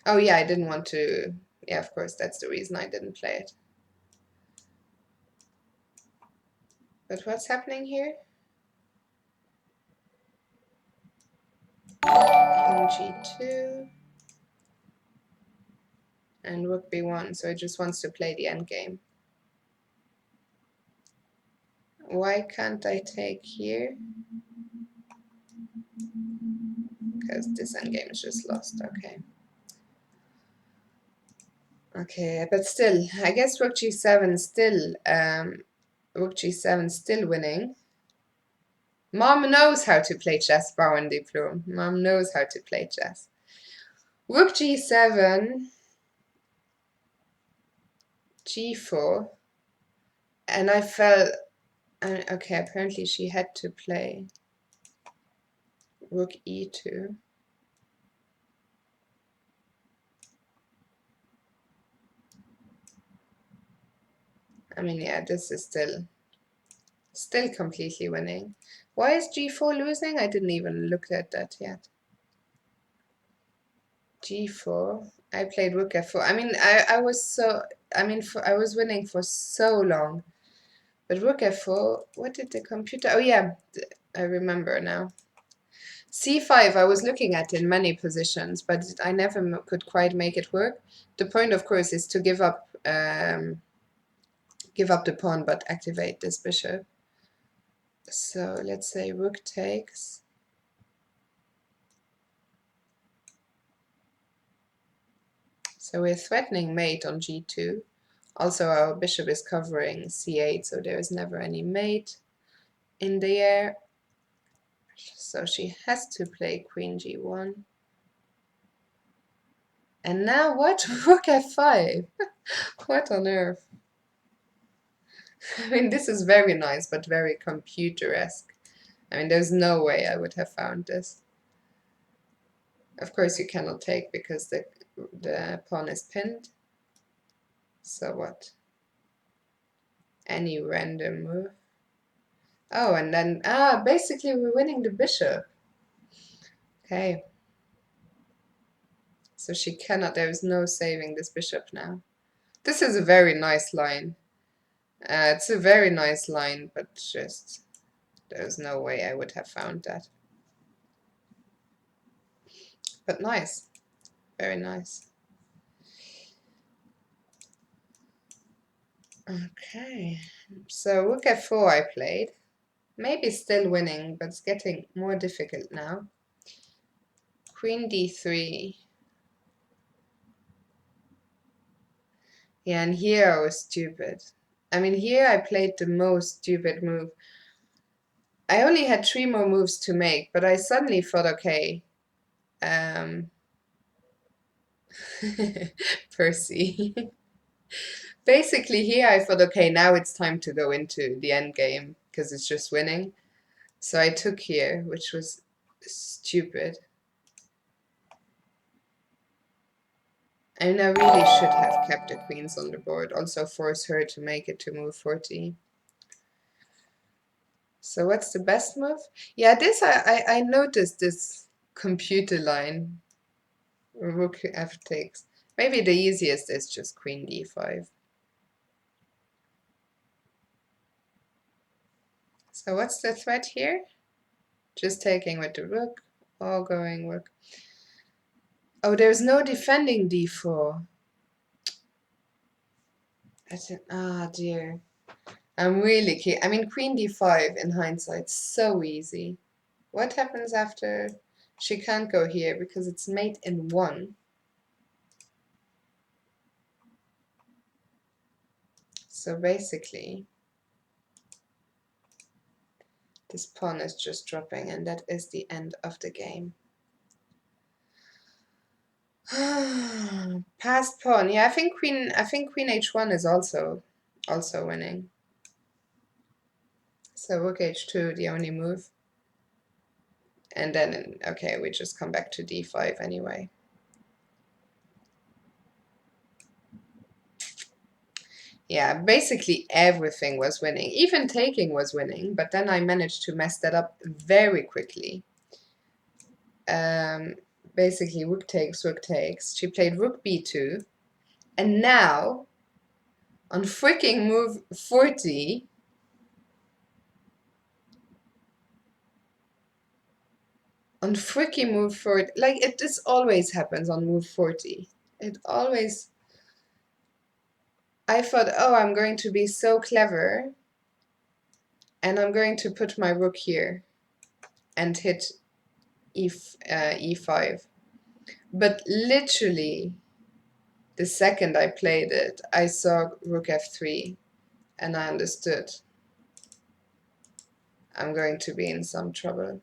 Oh yeah, I didn't want to... Yeah, of course, that's the reason I didn't play it. But what's happening here? King g2. And rook b1, so it just wants to play the endgame. Why can't I take here? Because this endgame is just lost, okay. Okay, but still, I guess rook g7 still Rook g7, still winning. Mom knows how to play chess, Baron Diplom. Mom knows how to play chess. Rook g7, g4, and I felt, okay, apparently she had to play rook e2. I mean, yeah, this is still completely winning. Why is g4 losing? I didn't even look at that yet. g4. I played rook f4. I mean, I was so, I mean, I was winning for so long. But rook f4, what did the computer, oh yeah, I remember now. c5 I was looking at in many positions, but I never could quite make it work. The point, of course, is to give up the pawn but activate this bishop. So let's say rook takes. So we're threatening mate on g2. Also, our bishop is covering c8, so there is never any mate in the air. So she has to play queen g1. And now what? Rook f5. What on earth? I mean, this is very nice, but very computer-esque. I mean, there's no way I would have found this. Of course, you cannot take because the pawn is pinned. So what? Any random move. Oh, and then, basically we're winning the bishop. Okay. So she cannot, there is no saving this bishop now. This is a very nice line. It's a very nice line, but just, there's no way I would have found that. But nice. Very nice. Okay. So rook f4 I played. Maybe still winning, but it's getting more difficult now. Queen d3. Yeah, and here I was stupid. I mean, here I played the most stupid move. I only had 3 more moves to make, but I suddenly thought, okay, Percy. Basically here I thought, okay, now it's time to go into the end game, because it's just winning. So I took here, which was stupid. And I really should have kept the queens on the board, also force her to make it to move 40. So what's the best move? Yeah, this I noticed this computer line. Rook f takes. Maybe the easiest is just queen d5. So what's the threat here? Just taking with the rook, or going rook. Oh, there's no defending d4. Dear. I'm really keen. I mean, queen d5 in hindsight, so easy. What happens after? She can't go here because it's mate in 1. So basically, this pawn is just dropping, and that is the end of the game. Passed pawn. Yeah, I think queen h1 is also winning. So rook h2, the only move. And then, okay, we just come back to d5 anyway. Yeah, basically everything was winning. Even taking was winning, but then I managed to mess that up very quickly. Basically, rook takes, rook takes. She played rook b2. And now, on freaking move 40, on freaking move 40, like this always happens on move 40. It always, I thought, oh, I'm going to be so clever, and I'm going to put my rook here and hit e5. But literally, the second I played it, I saw rook f3, and I understood. I'm going to be in some trouble.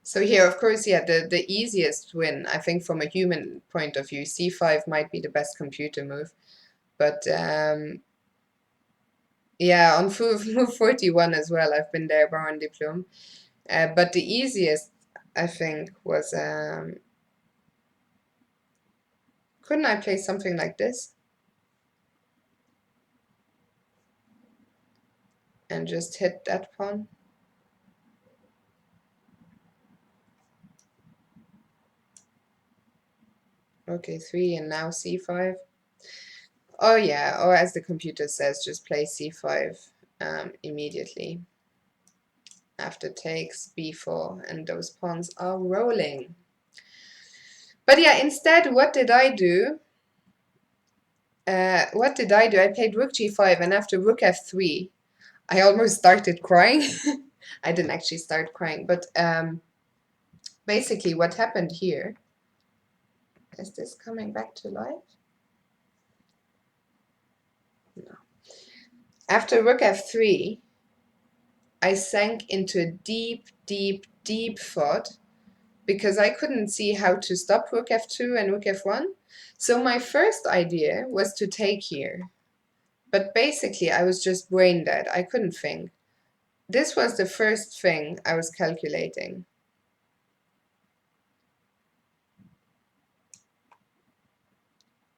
So here, of course, yeah, the easiest win, I think from a human point of view, c5 might be the best computer move. But yeah, on move 41 as well, I've been there, Baron Diplom. But the easiest, I think, was, couldn't I play something like this? And just hit that pawn? Okay, 3 and now c5. Oh yeah, or as the computer says, just play c5 immediately. After takes b4, and those pawns are rolling. But yeah, instead, what did I do? I played rook g5, and after rook f3, I almost started crying. I didn't actually start crying, but basically what happened here, is this coming back to life? No. After rook f3, I sank into a deep, deep, deep thought because I couldn't see how to stop rook f2 and rook f1. So my first idea was to take here. But basically, I was just brain dead. I couldn't think. This was the first thing I was calculating.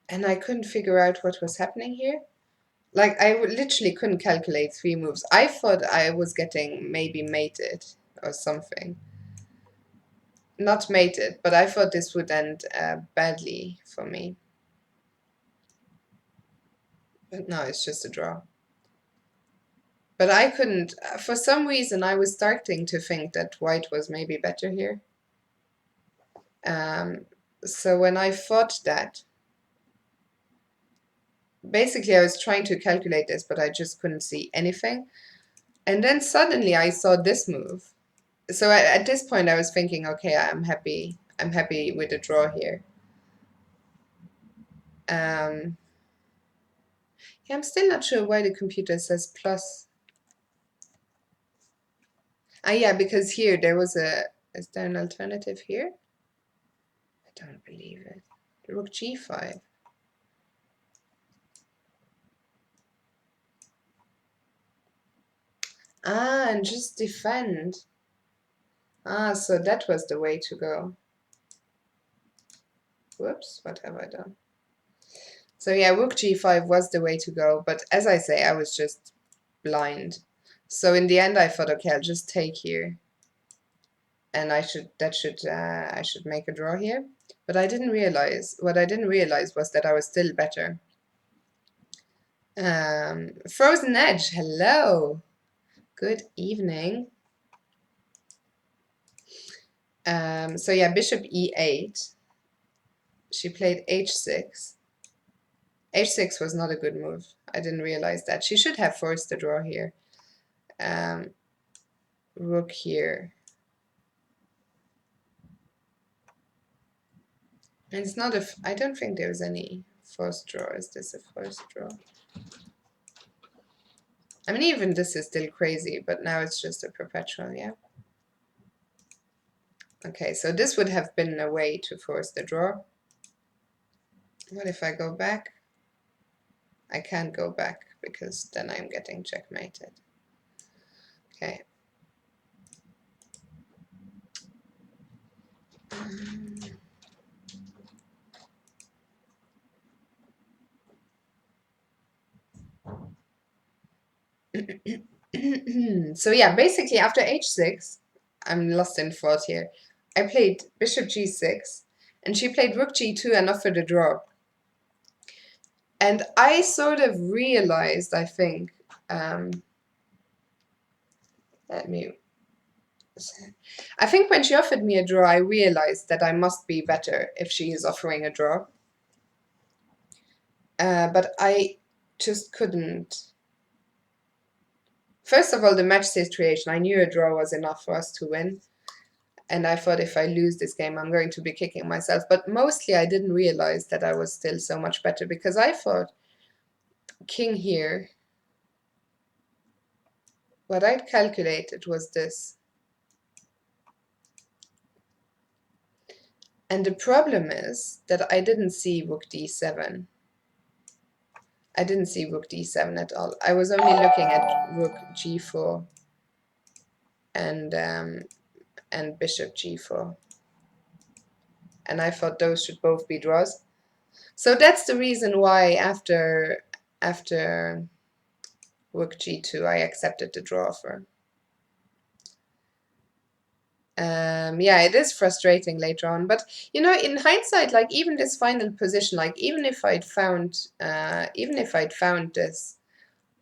And I couldn't figure out what was happening here. Like, I literally couldn't calculate 3 moves. I thought I was getting maybe mated or something. Not mated, but I thought this would end badly for me. But no, it's just a draw. But I couldn't, for some reason, I was starting to think that white was maybe better here. So when I thought that, basically I was trying to calculate this, but I just couldn't see anything. And then suddenly I saw this move. So at this point I was thinking, okay, I'm happy with the draw here. Yeah, I'm still not sure why the computer says plus. Ah, yeah, because here there was is there an alternative here? I don't believe it. Rook g5. Ah, and just defend. Ah, so that was the way to go. Whoops, what have I done? So yeah, rook g5 was the way to go, but as I say, I was just blind. So in the end, I thought, okay, I'll just take here, and I should make a draw here. But I didn't realize, what I didn't realize was that I was still better. Frozen Edge, hello, good evening. So yeah, bishop e8. She played h6. h6 was not a good move. I didn't realize that. She should have forced the draw here. Rook here. And it's not I don't think there's any forced draw. Is this a forced draw? I mean, even this is still crazy, but now it's just a perpetual, yeah? Okay, so this would have been a way to force the draw. What if I go back? I can't go back because then I'm getting checkmated. Okay. So yeah, basically after h6, I'm lost in thought here. I played bishop g6, and she played rook g2 and offered a draw. And I sort of realized, I think, I think when she offered me a draw, I realized that I must be better if she is offering a draw. But I just couldn't. First of all, the match situation, I knew a draw was enough for us to win. And I thought if I lose this game, I'm going to be kicking myself. But mostly I didn't realize that I was still so much better because I thought king here what I'd calculated was this. And the problem is that I didn't see rook d7. I didn't see rook d7 at all. I was only looking at rook g4 and bishop g4. And I thought those should both be draws. So that's the reason why after rook g2 I accepted the draw offer. Yeah, it is frustrating later on, but you know, in hindsight, like even this final position, like even if I'd found this,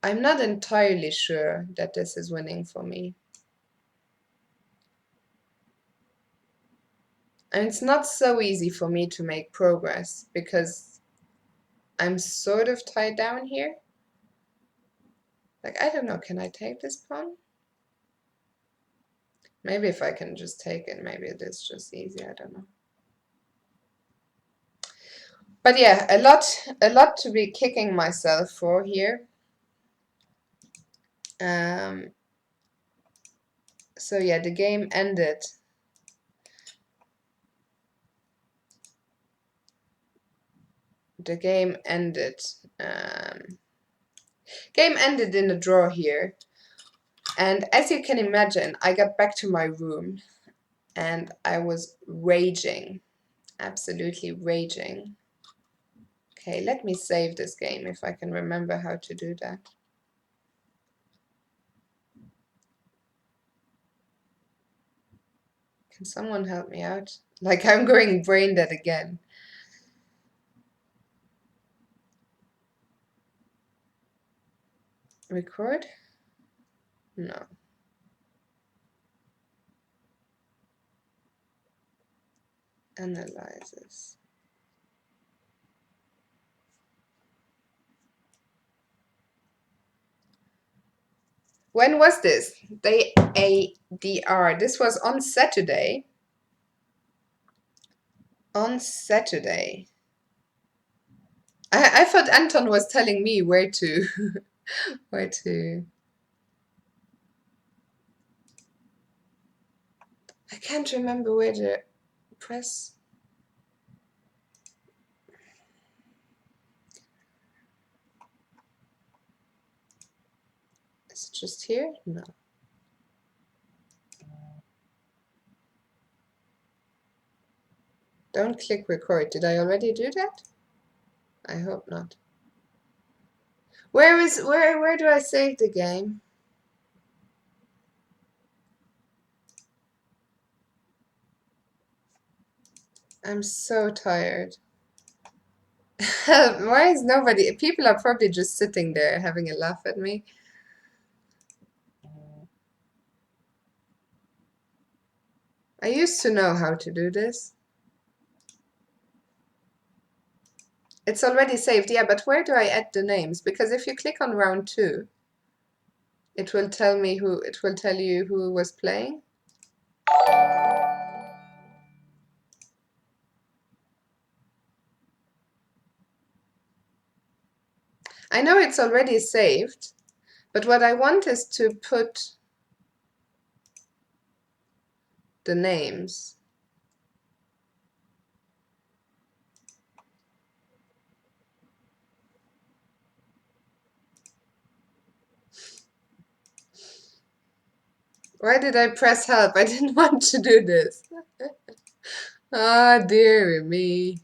I'm not entirely sure that this is winning for me. And it's not so easy for me to make progress because I'm sort of tied down here. Like, I don't know, can I take this pawn? Maybe if I can just take it, maybe it is just easy, I don't know. But yeah, a lot to be kicking myself for here. So yeah, the game ended. Game ended in a draw here. And as you can imagine, I got back to my room and I was raging, absolutely raging. Okay, let me save this game if I can remember how to do that. Can someone help me out? Like, I'm going brain dead again. Record? No. Analyzes. When was this? The ADR. This was on Saturday. On Saturday. I thought Anton was telling me where to where to. I can't remember where to press. Is it just here? No. Don't click record. Did I already do that? I hope not. Where do I save the game? I'm so tired. Why is nobody? People are probably just sitting there having a laugh at me. I used to know how to do this. It's already saved, yeah, but where do I add the names? Because if you click on round 2, it will tell me it will tell you who was playing. I know it's already saved, but what I want is to put the names. Why did I press help? I didn't want to do this. Ah, dear me.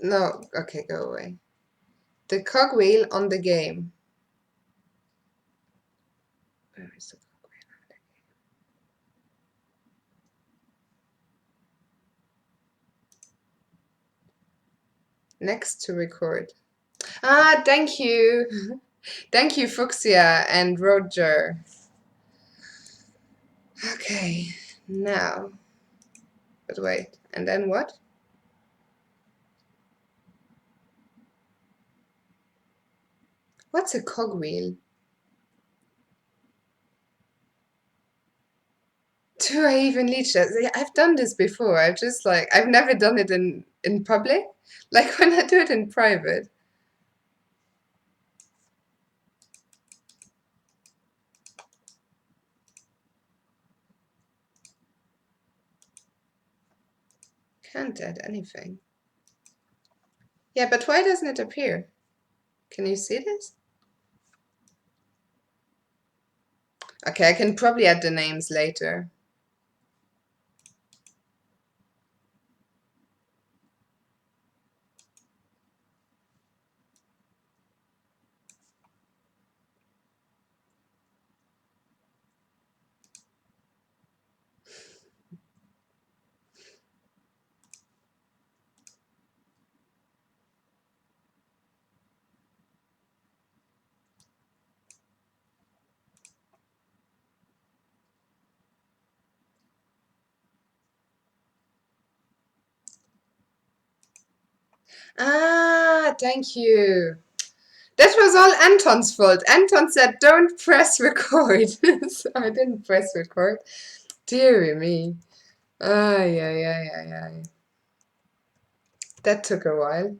No, okay, go away. The cogwheel on the game. Where is the cogwheel on the game? Next to record. Ah, thank you. Thank you, Fuchsia and Roger. Okay, now. But wait, and then what? What's a cogwheel? Do I even leech that? Yeah, I've done this before. I've never done it in public. Like when I do it in private. Can't add anything. Yeah, but why doesn't it appear? Can you see this? Okay, I can probably add the names later. Ah, thank you. That was all Anton's fault. Anton said, don't press record. So I didn't press record. Dear me. Ay, ay, ay, ay, ay. That took a while.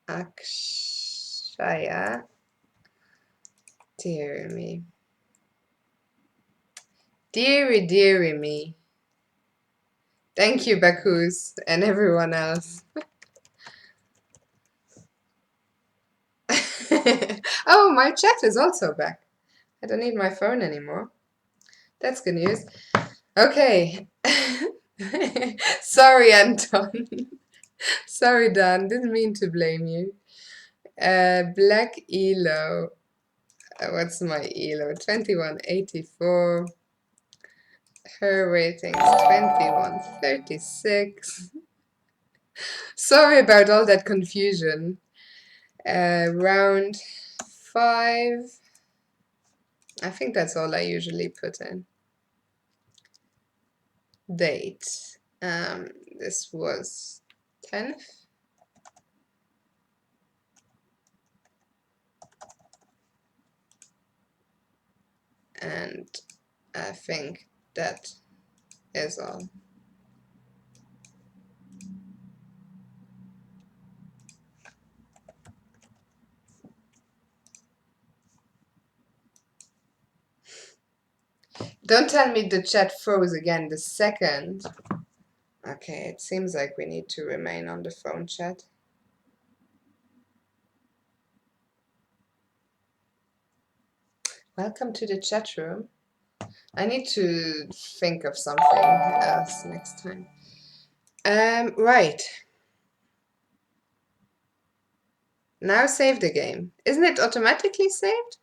Akshaya. Dear me. Deary, deary me. Thank you, Bakus, and everyone else. Oh, my chat is also back. I don't need my phone anymore. That's good news. Okay. Sorry, Anton. Sorry, Dan. Didn't mean to blame you. Black Elo. What's my Elo? 2184. Her rating's 2136. Sorry about all that confusion. Round 5. I think that's all I usually put in. Date. This was 10th. And I think that is all. Don't tell me the chat froze again the second. Okay, it seems like we need to remain on the phone chat. Welcome to the chat room. I need to think of something else next time. Right. Now save the game. Isn't it automatically saved?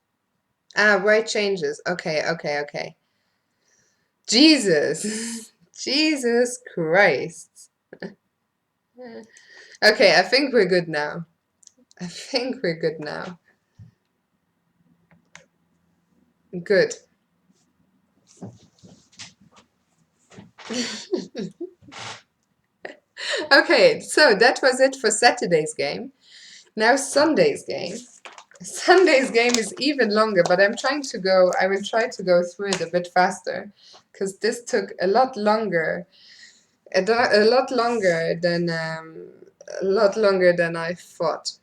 Ah, right changes. Okay, okay, okay. Jesus. Jesus Christ. Okay, I think we're good now. I think we're good now. Good. Okay, so that was it for Saturday's game. Now Sunday's game. Sunday's game is even longer, but I will try to go through it a bit faster because this took a lot longer, a lot longer than I thought.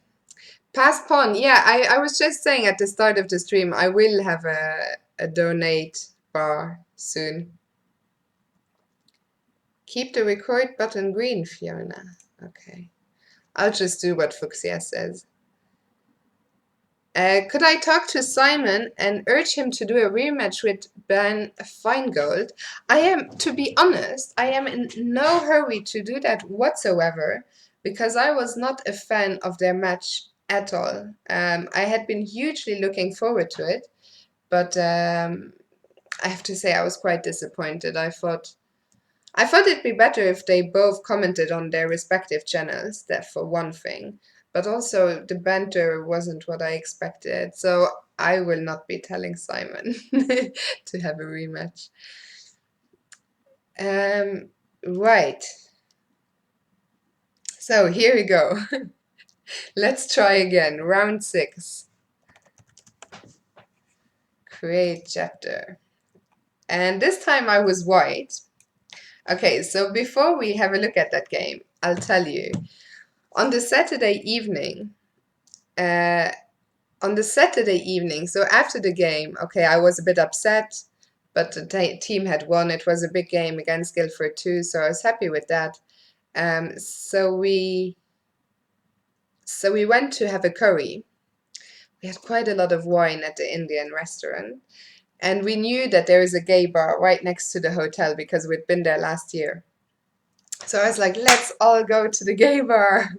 Pass pawn, yeah, I was just saying at the start of the stream, I will have a donate bar soon. Keep the record button green, Fiona. Okay. I'll just do what Fuchsia says. Could I talk to Simon and urge him to do a rematch with Ben Feingold? To be honest, I am in no hurry to do that whatsoever because I was not a fan of their match at all. I had been hugely looking forward to it, but I have to say I was quite disappointed. I thought it'd be better if they both commented on their respective channels, that for one thing. But also, the banter wasn't what I expected, so I will not be telling Simon to have a rematch. Right. So here we go. Let's try again. Round 6. Create chapter. And this time I was white. Okay, so before we have a look at that game, I'll tell you. On the Saturday evening, so after the game, okay, I was a bit upset but the team had won. It was a big game against Guildford too, so I was happy with that. Um, so we so we went to have a curry. We had quite a lot of wine at the Indian restaurant, and we knew that there is a gay bar right next to the hotel because we'd been there last year. So I was like, let's all go to the gay bar.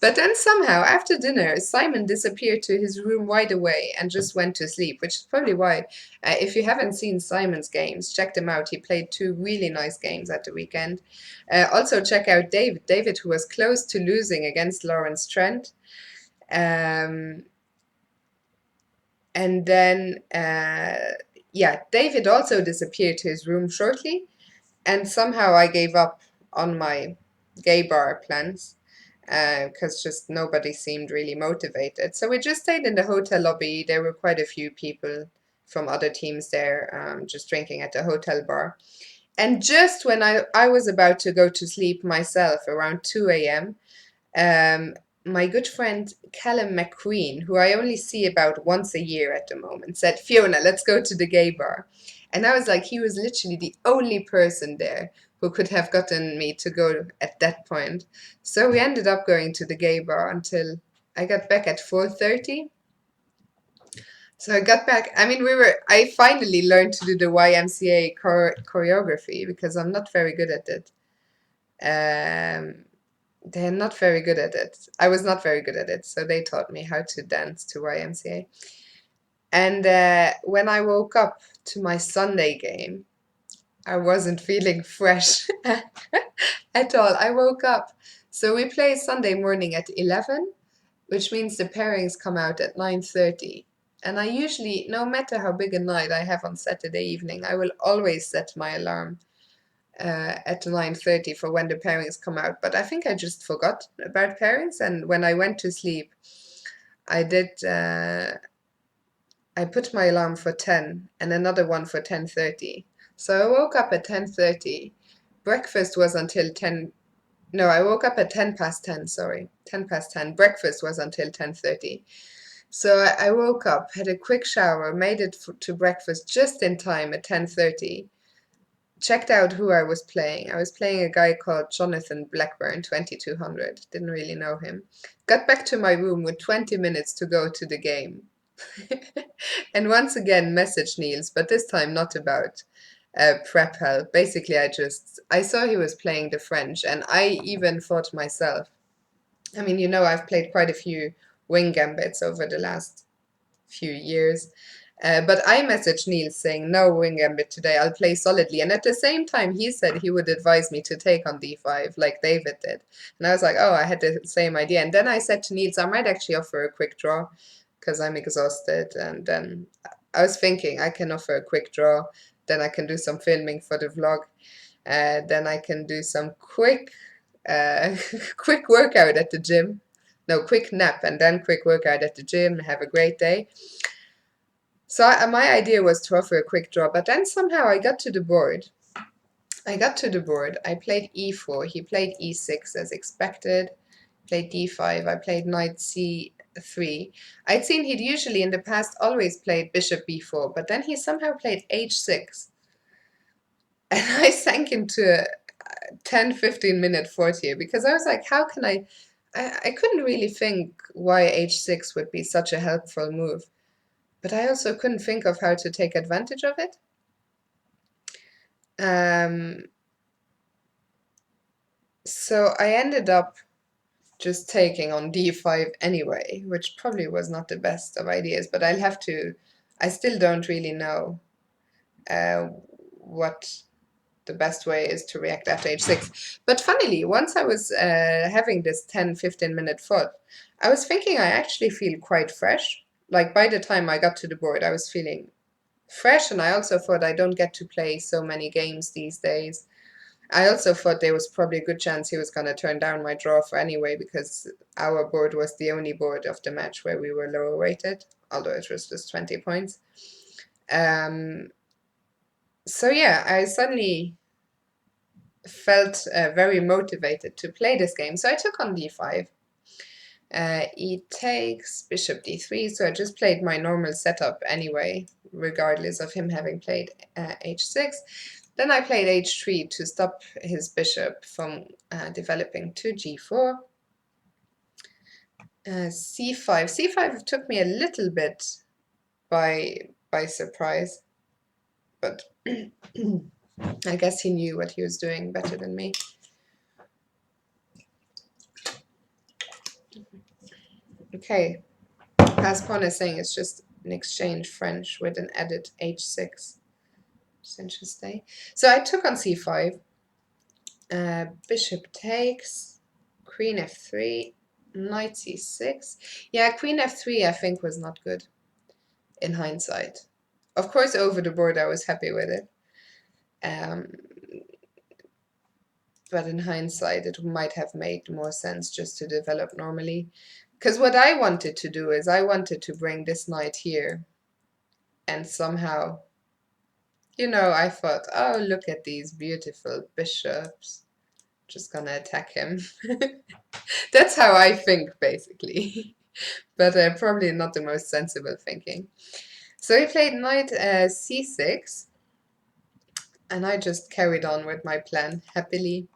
But then somehow, after dinner, Simon disappeared to his room wide away and just went to sleep, which is probably why, if you haven't seen Simon's games, check them out. He played two really nice games at the weekend. Also, check out David, who was close to losing against Lawrence Trent. Um, and then, yeah, David also disappeared to his room shortly, and somehow I gave up on my gay bar plans because just nobody seemed really motivated. So we just stayed in the hotel lobby. There were quite a few people from other teams there just drinking at the hotel bar. And just when I was about to go to sleep myself around 2 a.m., um, my good friend Callum McQueen, who I only see about once a year at the moment, said, Fiona, let's go to the gay bar. And I was like, he was literally the only person there who could have gotten me to go at that point. So we ended up going to the gay bar until I got back at 4:30. So I got back. I mean, I finally learned to do the YMCA choreography because I'm not very good at it. Um, they're not very good at it. I was not very good at it, so they taught me how to dance to YMCA. And when I woke up to my Sunday game, I wasn't feeling fresh at all. I woke up. So we play Sunday morning at 11, which means the pairings come out at 9:30. And I usually, no matter how big a night I have on Saturday evening, I will always set my alarm at 9:30 for when the pairings come out. But I think I just forgot about pairings, and when I went to sleep, I did. I put my alarm for 10 and another one for 10:30. So I woke up at 10:30. Breakfast was until 10. No, I woke up at 10 past 10. Sorry, 10 past 10. Breakfast was until 10:30. So I woke up, had a quick shower, made it to breakfast just in time at 10:30. Checked out who I was playing. I was playing a guy called Jonathan Blackburn, 2200. Didn't really know him. Got back to my room with 20 minutes to go to the game. And once again, messaged Niels, but this time not about prep help. Basically, I saw he was playing the French, and I even thought myself, I mean, I've played quite a few wing gambits over the last few years. But I messaged Niels saying, no wing gambit today, I'll play solidly. And at the same time, he said he would advise me to take on d5 like David did. And I was like, oh, I had the same idea. And then I said to Niels, I might actually offer a quick draw because I'm exhausted. And then I was thinking I can offer a quick draw. Then I can do some filming for the vlog. Then I can do some quick quick workout at the gym. No, quick nap and then quick workout at the gym. Have a great day. So my idea was to offer a quick draw, but then somehow I got to the board. I played e4. He played e6 as expected. Played d5. I played knight c3. I'd seen he'd usually in the past always played bishop b4, but then he somehow played h6. And I sank into a 10-15 minute fort here because I was like, how can I couldn't really think why h6 would be such a helpful move. But I also couldn't think of how to take advantage of it. So I ended up just taking on d5 anyway, which probably was not the best of ideas, but I still don't really know what the best way is to react after h6. But funnily, once I was having this 10-15 minute fought, I was thinking I actually feel quite fresh. Like by the time I got to the board, I was feeling fresh, and I also thought I don't get to play so many games these days. I also thought there was probably a good chance he was going to turn down my draw for anyway, because our board was the only board of the match where we were lower weighted, although it was just 20 points. So yeah, I suddenly felt very motivated to play this game. So I took on d5. E takes, bishop d3, so I just played my normal setup anyway, regardless of him having played h6. Then I played h3 to stop his bishop from developing to g4. c5. c5 took me a little bit by surprise, but I guess he knew what he was doing better than me. Okay, as pawn is saying, it's just an exchange French with an added h6. It's interesting. So I took on c5. Bishop takes, queen f3, knight c6. Yeah, queen f3 I think was not good in hindsight. Of course, over the board I was happy with it. But in hindsight it might have made more sense just to develop normally. Because what I wanted to do is I wanted to bring this knight here and somehow, you know, I thought, oh, look at these beautiful bishops. Just gonna attack him. That's how I think, basically. But probably not the most sensible thinking. So he played knight c6, and I just carried on with my plan happily.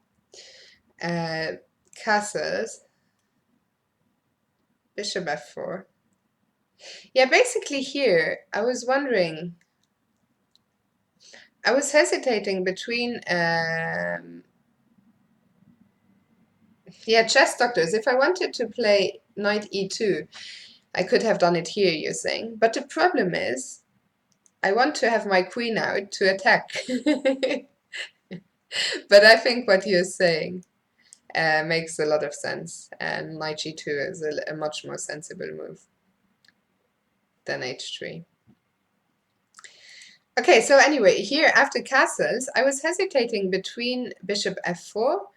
Castles, bishop f4. Yeah, basically here, I was wondering, I was hesitating between, yeah, chess doctors. If I wanted to play knight e2, I could have done it here, you're saying. But the problem is, I want to have my queen out to attack. But I think what you're saying makes a lot of sense. And knight g2 is a much more sensible move than h3. Okay, so anyway, here after castles, I was hesitating between bishop f4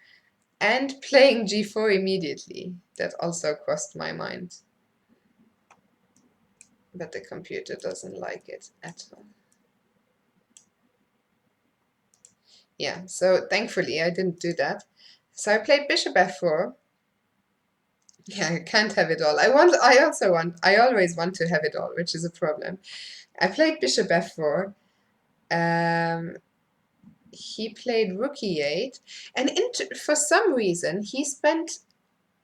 and playing g4 immediately. That also crossed my mind. But the computer doesn't like it at all. Yeah, so thankfully I didn't do that. So I played bishop f4. Yeah, I can't have it all. I always want to have it all, which is a problem. I played bishop f4. He played rook e8, and for some reason he spent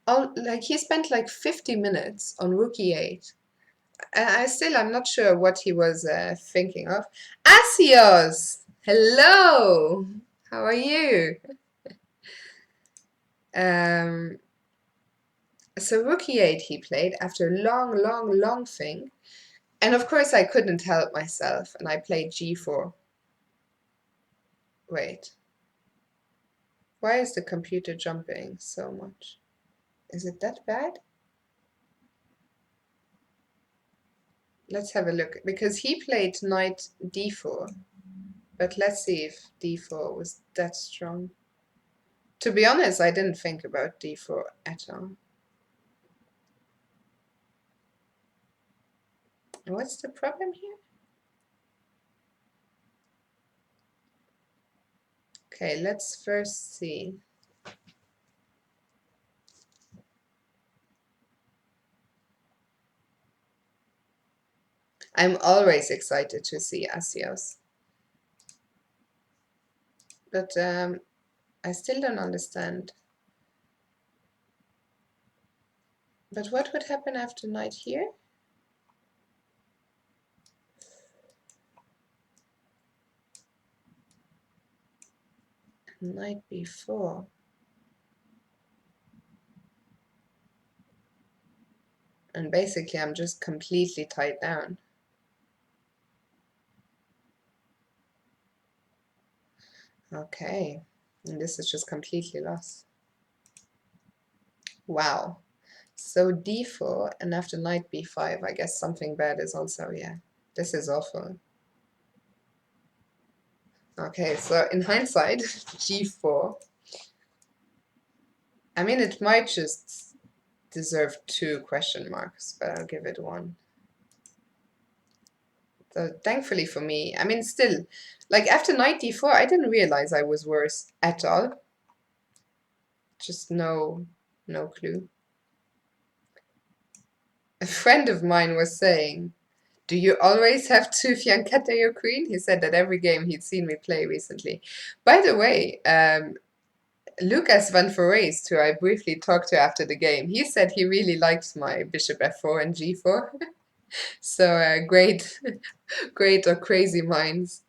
like 50 minutes on rook e8. I'm not sure what he was thinking of. Asios, hello, how are you? So rook e8 he played after a long thing, and of course I couldn't help myself, and I played g4. Wait, why is the computer jumping so much? Is it that bad? Let's have a look, because he played knight d4, but let's see if d4 was that strong. To be honest, I didn't think about d4 at all. What's the problem here? Okay, let's first see. I'm always excited to see Asios. But I still don't understand. But what would happen after knight here? Knight b4. And basically I'm just completely tied down. Okay, and this is just completely lost. Wow. So d4, and after knight b5, I guess something bad is also, yeah. This is awful. Okay, so in hindsight, g4. I mean, it might just deserve 2 question marks, but I'll give it 1. So thankfully for me, I mean, still, like after knight d4, I didn't realize I was worse at all. Just no clue. A friend of mine was saying, Do you always have to fianchetto your queen? He said that every game he'd seen me play recently. By the way, Lucas van Foreest, who I briefly talked to after the game, he said he really liked my bishop f4 and g4. So great, great or crazy minds.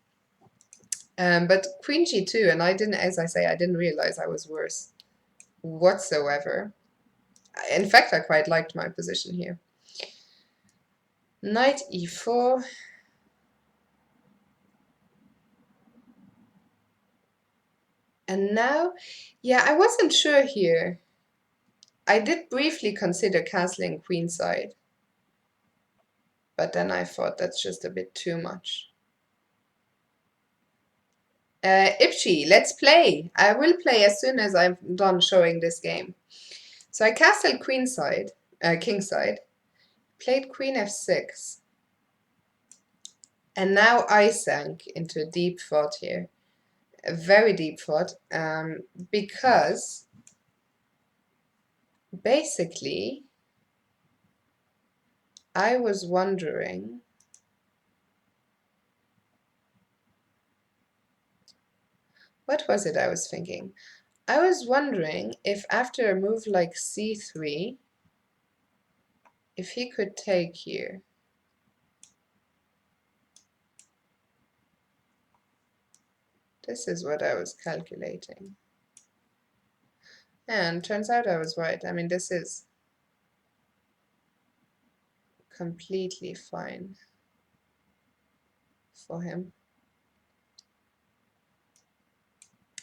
But queen g2, and I didn't, as I say, I didn't realize I was worse whatsoever. In fact, I quite liked my position here. Knight e4. And now, yeah, I wasn't sure here. I did briefly consider castling queenside, but then I thought that's just a bit too much. Ipchi, let's play. I will play as soon as I'm done showing this game. So I castled queenside, kingside, played queen f6, and now I sank into a deep thought here, a very deep thought, because basically I was wondering what was it I was thinking? I was wondering if after a move like c3, if he could take here. This is what I was calculating. And turns out I was right. I mean, this is completely fine for him.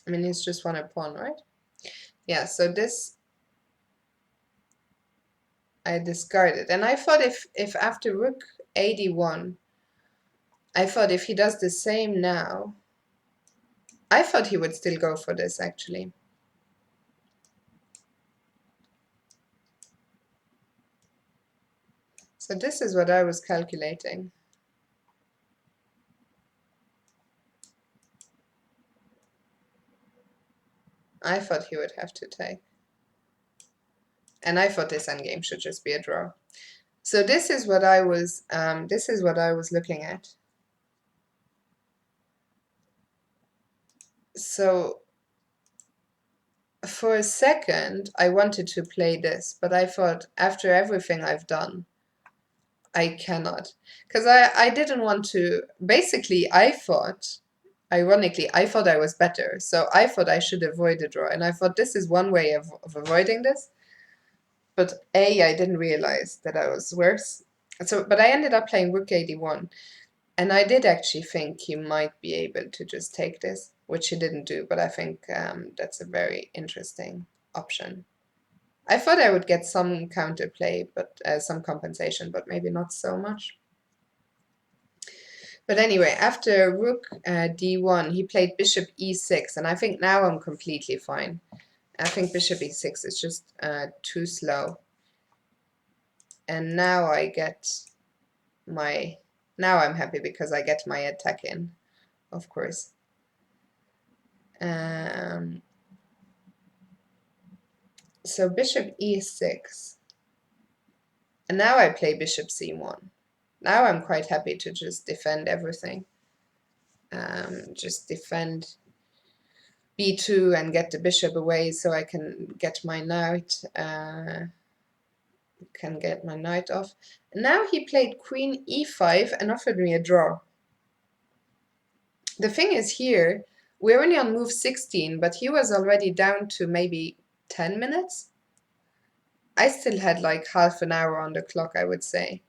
I mean, he's just won a pawn, right? Yeah, so this I discarded. And I thought if after rook ad1, I thought if he does the same now, I thought he would still go for this, actually. So this is what I was calculating. I thought he would have to take. And I thought this endgame should just be a draw. So this is what I was looking at. So for a second, I wanted to play this, but I thought after everything I've done, I cannot. Because I didn't want to, basically I thought, ironically, I thought I was better. So I thought I should avoid a draw. And I thought this is one way of avoiding this. But I didn't realize that I was worse. So, but I ended up playing rook ad1. And I did actually think he might be able to just take this, which he didn't do, but I think that's a very interesting option. I thought I would get some counterplay, but some compensation, but maybe not so much. But anyway, after rook d1, he played bishop e6, and I think now I'm completely fine. I think bishop e6 is just too slow. And now I get my... Now I'm happy because I get my attack in, of course. So bishop e6. And now I play bishop c1. Now I'm quite happy to just defend everything. Just defend b2 and get the bishop away so I can get my knight off. And now he played queen e5 and offered me a draw. The thing is here, we're only on move 16, but he was already down to maybe 10 minutes. I still had like half an hour on the clock, I would say.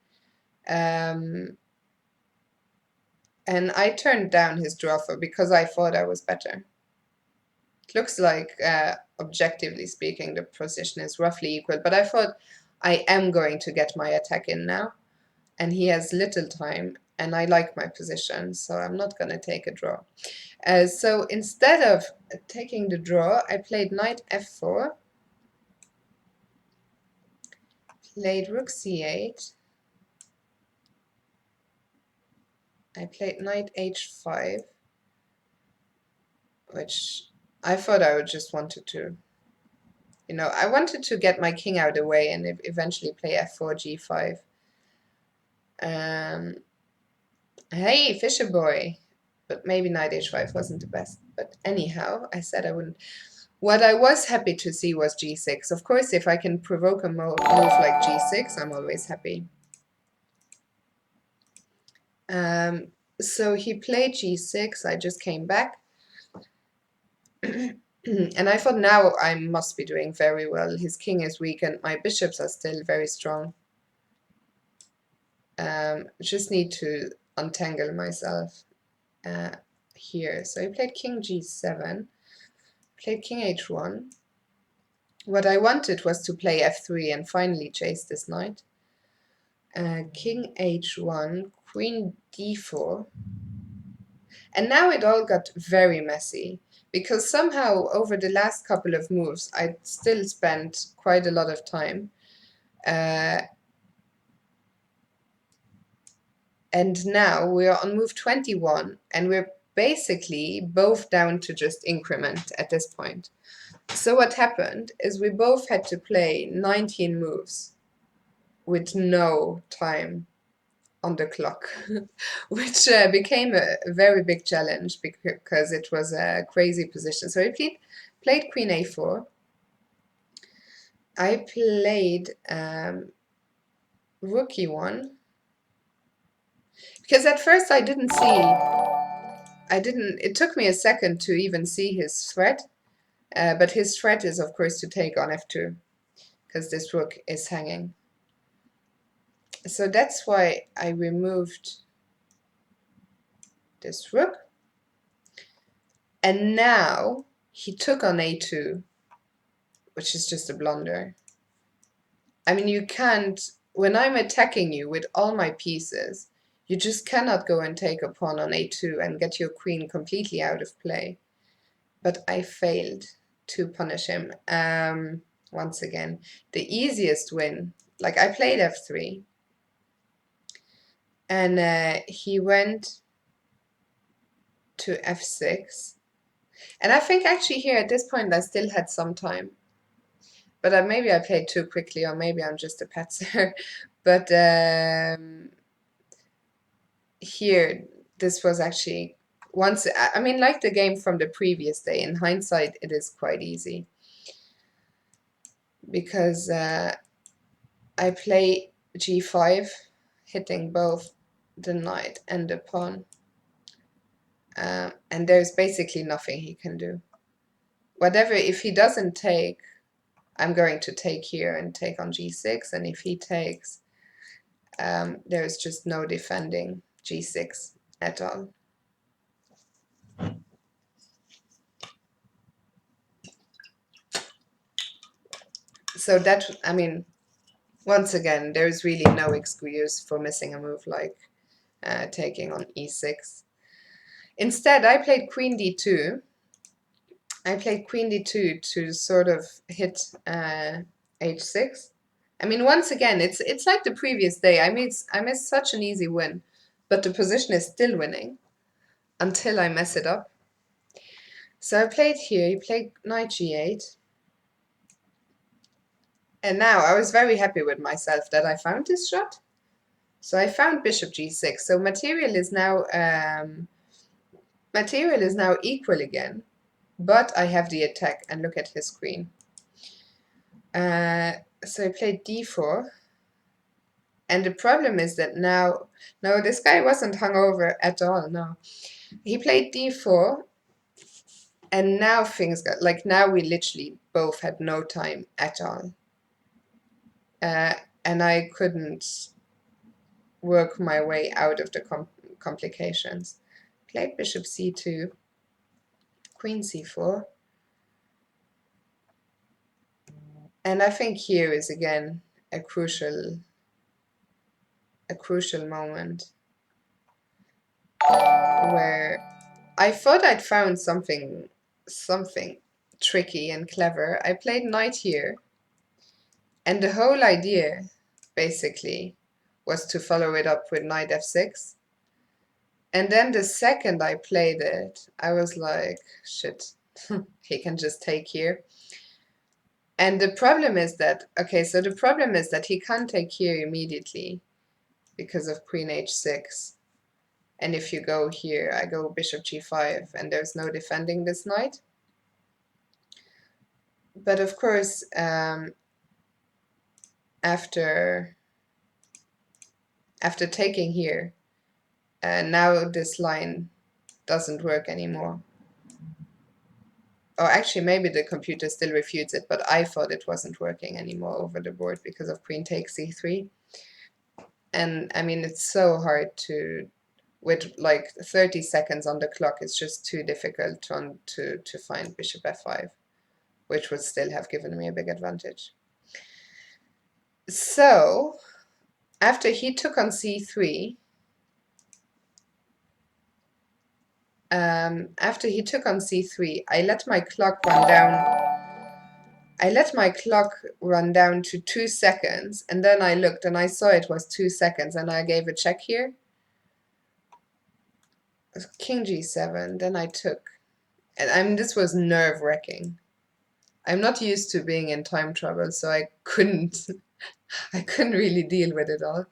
And I turned down his draw offer because I thought I was better. It looks like, objectively speaking, the position is roughly equal, but I thought I am going to get my attack in now, and he has little time, and I like my position, so I'm not going to take a draw. So instead of taking the draw, I played knight f4, played rook c8, I played knight h5, which I thought I would just wanted to, I wanted to get my king out of the way and eventually play f4, g5. Hey, Fisher boy. But maybe knight h5 wasn't the best. But anyhow, I said I wouldn't. What I was happy to see was g6. Of course, if I can provoke a move like g6, I'm always happy. So he played g6. I just came back. And I thought now I must be doing very well. His king is weak and my bishops are still very strong. Just need to untangle myself here. So he played king g7, played king h1. What I wanted was to play f3 and finally chase this knight. King h1, queen d4. And now it all got very messy because somehow over the last couple of moves I still spent quite a lot of time. And now we are on move 21 and we're basically both down to just increment at this point. So what happened is we both had to play 19 moves with no time on the clock, which became a very big challenge because it was a crazy position. So I played queen a4. I played rook e1 because at first it took me a second to even see his threat, but his threat is of course to take on f2 because this rook is hanging. So that's why I removed this rook. And now he took on a2, which is just a blunder. I mean, you can't, when I'm attacking you with all my pieces, you just cannot go and take a pawn on a2 and get your queen completely out of play. But I failed to punish him. Once again, the easiest win, like I played f3, and he went to f6. And I think actually here at this point I still had some time. But maybe I played too quickly, or maybe I'm just a petzer. But here, this was actually once. I mean, like the game from the previous day. In hindsight, it is quite easy because I play g5, hitting both the knight and the pawn, and there's basically nothing he can do. Whatever, if he doesn't take, I'm going to take here and take on g6, and if he takes, there's just no defending g6 at all. So that, I mean, once again, there's really no excuse for missing a move like taking on e6. Instead, I played queen d2. I played queen d2 to sort of hit h6. I mean, once again, it's like the previous day. I missed such an easy win, but the position is still winning until I mess it up. So I played here. He played knight g8. And now I was very happy with myself that I found this shot. So I found bishop g6. So material is now equal again, but I have the attack. And look at his queen. So I played d4. And the problem is that now, no, this guy wasn't hungover at all. No, he played d4, and now things got like now we literally both had no time at all, and I couldn't work my way out of the complications. Played bishop c2, queen c4, and I think here is again a crucial moment where I thought I'd found something tricky and clever. I played knight here, and the whole idea basically was to follow it up with knight f6. And then the second I played it, I was like, shit, he can just take here. And the problem is that, okay, so the problem is that he can't take here immediately because of queen h6. And if you go here, I go bishop g5, and there's no defending this knight. But of course, after taking here, now this line doesn't work anymore. Oh, actually, maybe the computer still refutes it, but I thought it wasn't working anymore over the board because of queen takes c3. And I mean, it's so hard to, with like 30 seconds on the clock, it's just too difficult to find bishop f5, which would still have given me a big advantage. So, after he took on c3, I let my clock run down. I let my clock run down to 2 seconds, and then I looked and I saw it was 2 seconds, and I gave a check here. King g7, then I took. And I mean, this was nerve-wracking. I'm not used to being in time trouble, so I couldn't really deal with it all.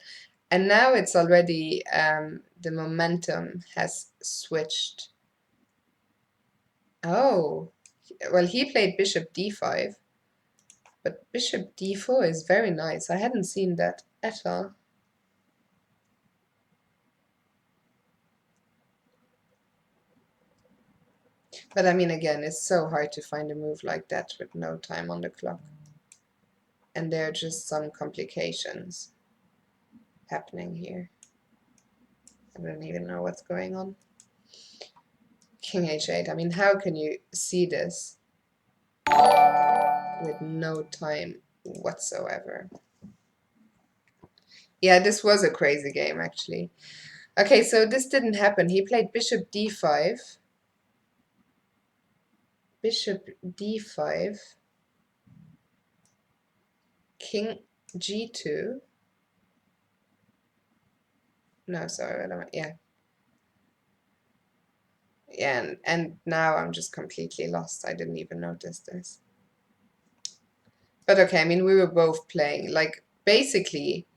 And now it's already, the momentum has switched. Oh, well, he played bishop d5, but bishop d4 is very nice. I hadn't seen that at all. But I mean, again, it's so hard to find a move like that with no time on the clock. And there are just some complications happening here. I don't even know what's going on. King h8. I mean, how can you see this with no time whatsoever? Yeah, this was a crazy game, actually. Okay, so this didn't happen. He played bishop d5. Bishop d5. King g2. No, sorry, yeah. Yeah, and now I'm just completely lost. I didn't even notice this. But okay, I mean, we were both playing, like, basically,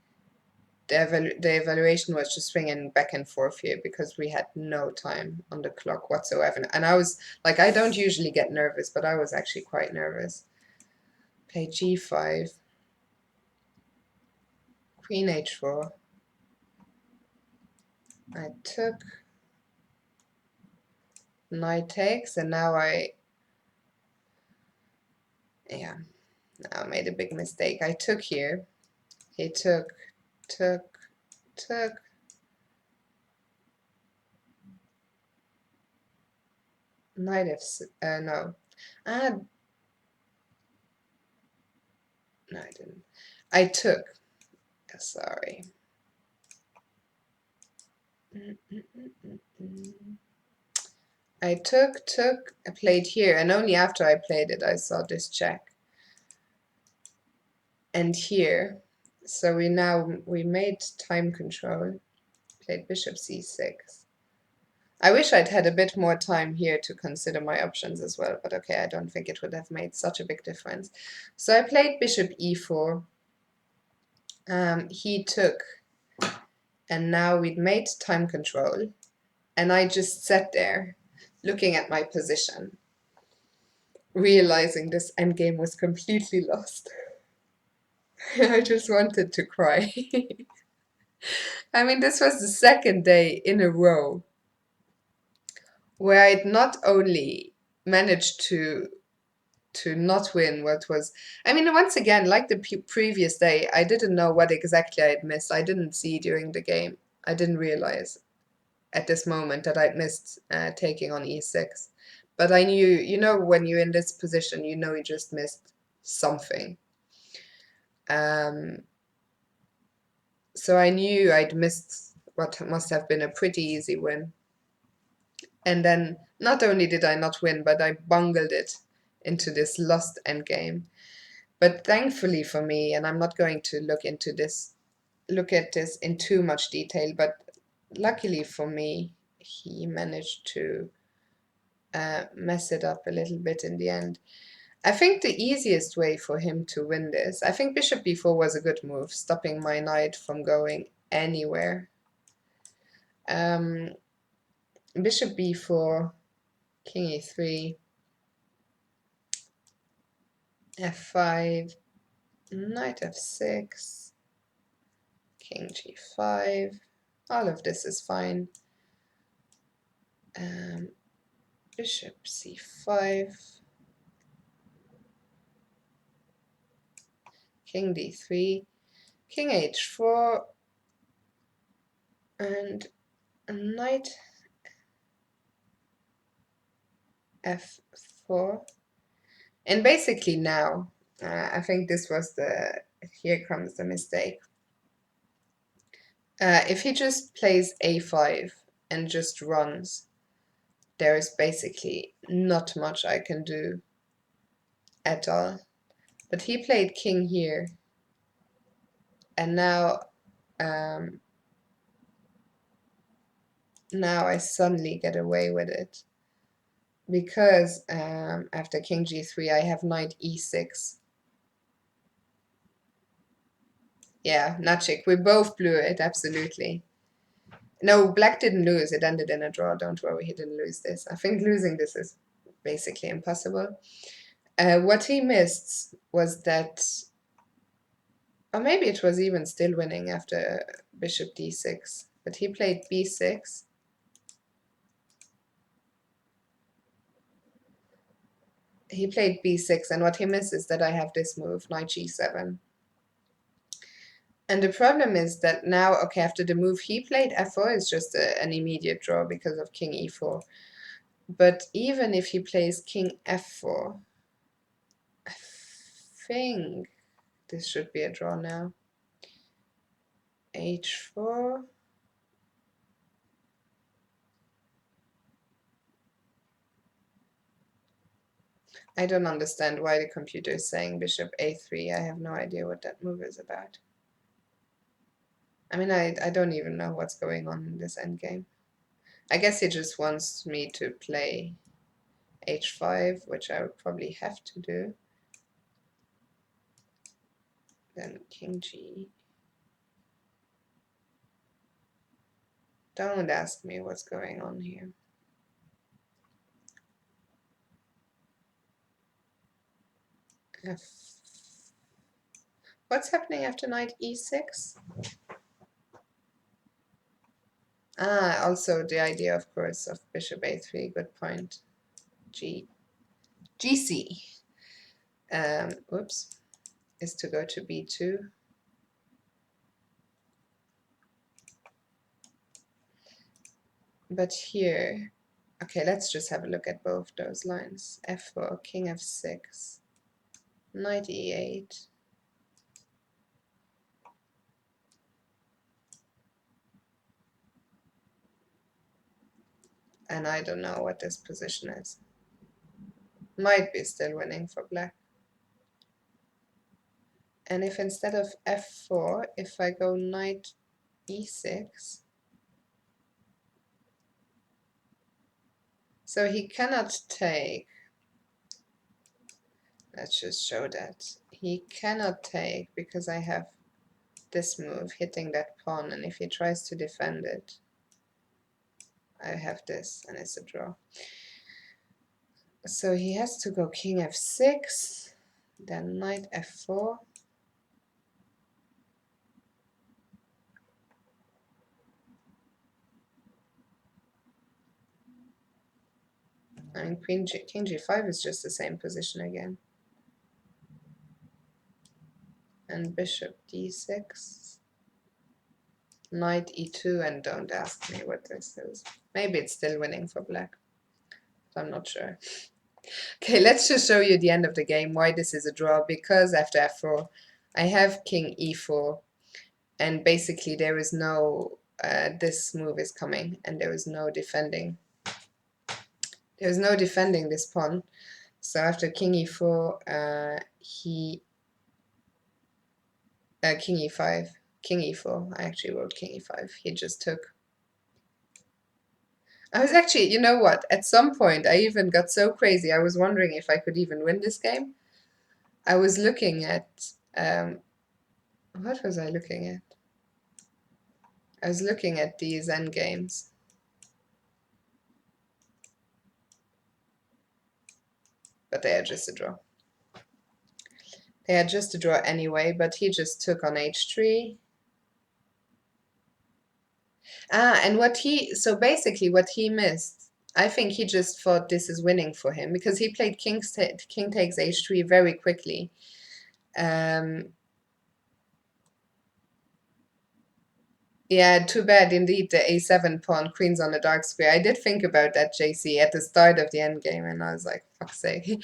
the evaluation was just swinging back and forth here because we had no time on the clock whatsoever. And I was, like, I don't usually get nervous, but I was actually quite nervous. Play g5. Queen h4. I took. Knight takes, and now yeah, now I made a big mistake. I took here. He took. Knight f, no. No, I didn't. I took. Sorry. I took, I played here, and only after I played it I saw this check. And here, so we made time control, played bishop c6. I wish I'd had a bit more time here to consider my options as well, but okay, I don't think it would have made such a big difference. So I played bishop e4. He took, and now we'd made time control, and I just sat there looking at my position, realizing this endgame was completely lost. I just wanted to cry. I mean, this was the second day in a row where I'd not only managed to not win what was, I mean, once again, like the previous day, I didn't know what exactly I'd missed. I didn't see during the game. I didn't realize at this moment that I'd missed taking on e6. But I knew, you know, when you're in this position, you know you just missed something. So I knew I'd missed what must have been a pretty easy win. And then not only did I not win, but I bungled it into this lost endgame. But thankfully for me, and I'm not going to look at this in too much detail, but luckily for me, he managed to mess it up a little bit in the end. I think the easiest way for him to win this, I think bishop b4 was a good move, stopping my knight from going anywhere. bishop b4, king e3, f5, knight f6, king g5. All of this is fine. Bishop c5, king d3, king h4, and knight f4. And basically now, I think this was here comes the mistake. If he just plays a5 and just runs, there is basically not much I can do at all. But he played king here, and now now I suddenly get away with it. Because after king g3 I have knight e6. Yeah, Nachik, we both blew it, absolutely. No, black didn't lose, it ended in a draw, don't worry, he didn't lose this. I think losing this is basically impossible. What he missed was that, or maybe it was even still winning after bishop d6, but he played b6. He played b6, and what he missed is that I have this move, knight g7. And the problem is that now, okay, after the move he played, f4 is just an immediate draw because of king e4. But even if he plays king f4, I think this should be a draw now. h4. I don't understand why the computer is saying bishop a3. I have no idea what that move is about. I mean, I don't even know what's going on in this endgame. I guess he just wants me to play h5, which I would probably have to do. Then king g. Don't ask me what's going on here. What's happening after knight e6? Ah, also the idea, of course, of bishop a3. Good point. GC. Oops. Is to go to b2. But here, okay, let's just have a look at both those lines. f4, king f6, knight e8. And I don't know what this position is. Might be still winning for black. And if instead of f4, if I go knight e6, so he cannot take, let's just show that. He cannot take because I have this move hitting that pawn, and if he tries to defend it, I have this, and it's a draw. So he has to go king f6, then knight f4. I mean, king g5 is just the same position again. And bishop d6, knight e2, and don't ask me what this is. Maybe it's still winning for black, but I'm not sure. Okay, let's just show you the end of the game, why this is a draw, because after f4, I have king e4, and basically there is no, this move is coming, and there is no defending. There's no defending this pawn. So after king e4, king e5, king e4. I actually wrote king e5. He just took. I was actually, you know what? At some point, I even got so crazy. I was wondering if I could even win this game. I was looking at, what was I looking at? I was looking at these endgames. but they had just a draw. They had just a draw anyway, but he just took on h3. And so basically what he missed, I think he just thought this is winning for him because he played king takes h3 very quickly. Yeah, too bad indeed the a7 pawn, queen's on the dark square. I did think about that, JC, at the start of the endgame, and I was like, fuck's sake.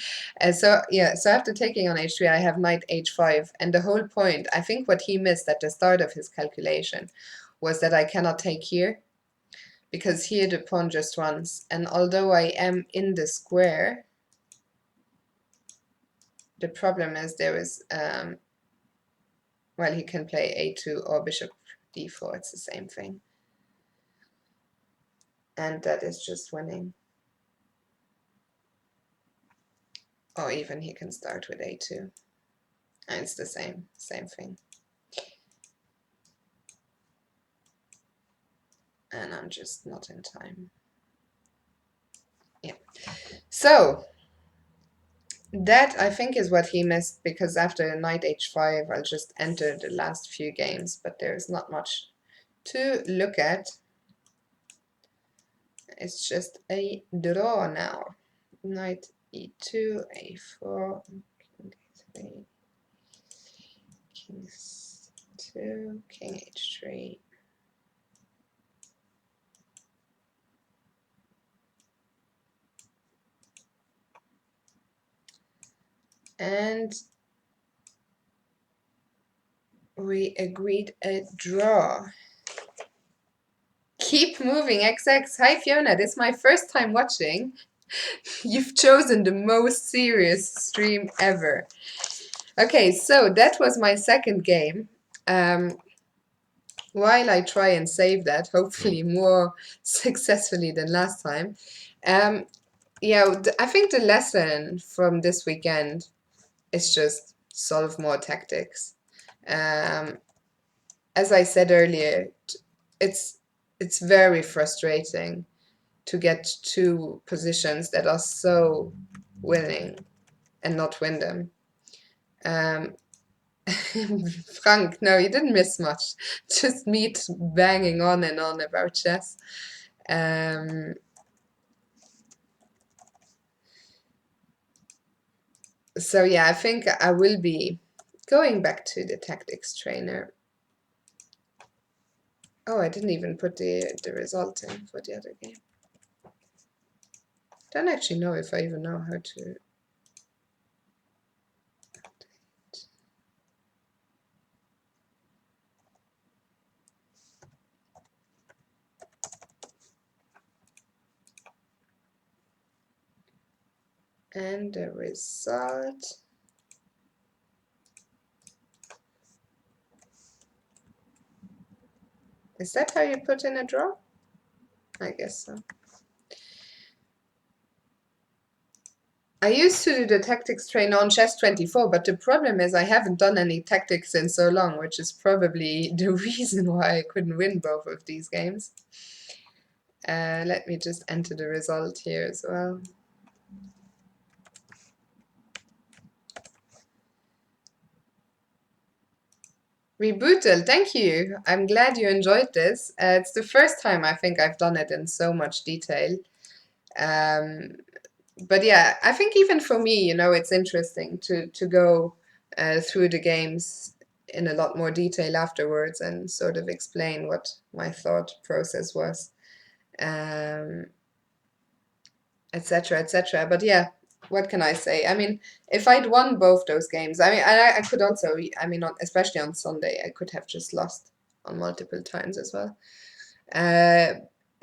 So after taking on h3, I have knight h5, and the whole point, I think what he missed at the start of his calculation was that I cannot take here, because here the pawn just runs, and although I am in the square, the problem is there is, well, he can play a2 or bishop d4, it's the same thing. And that is just winning. Or even he can start with a2. And it's the same thing. And I'm just not in time. Yeah. So that I think is what he missed, because after knight h5 I'll just enter the last few games, but there's not much to look at. It's just a draw now. Knight e2, a4, king d3, king c2, king h3. And we agreed a draw. Keep moving, XX. Hi Fiona, this is my first time watching. You've chosen the most serious stream ever. Okay, so that was my second game. While I try and save that, hopefully more successfully than last time. Yeah, I think the lesson from this weekend is just solve more tactics. As I said earlier, it's very frustrating to get two positions that are so winning and not win them. Frank, no, you didn't miss much. Just me banging on and on about chess. So yeah, I think I will be going back to the tactics trainer. Oh, I didn't even put the result in for the other game. Don't actually know if I even know how to update. And the result. Is that how you put in a draw? I guess so. I used to do the tactics train on Chess24, but the problem is I haven't done any tactics in so long, which is probably the reason why I couldn't win both of these games. Let me just enter the result here as well. Rebootal, thank you. I'm glad you enjoyed this. It's the first time I think I've done it in so much detail. But yeah, I think even for me, you know, it's interesting to go through the games in a lot more detail afterwards and sort of explain what my thought process was, etc., etc. But yeah, what can I say? I mean, if I'd won both those games, I mean, I could also, I mean, especially on Sunday, I could have just lost on multiple times as well.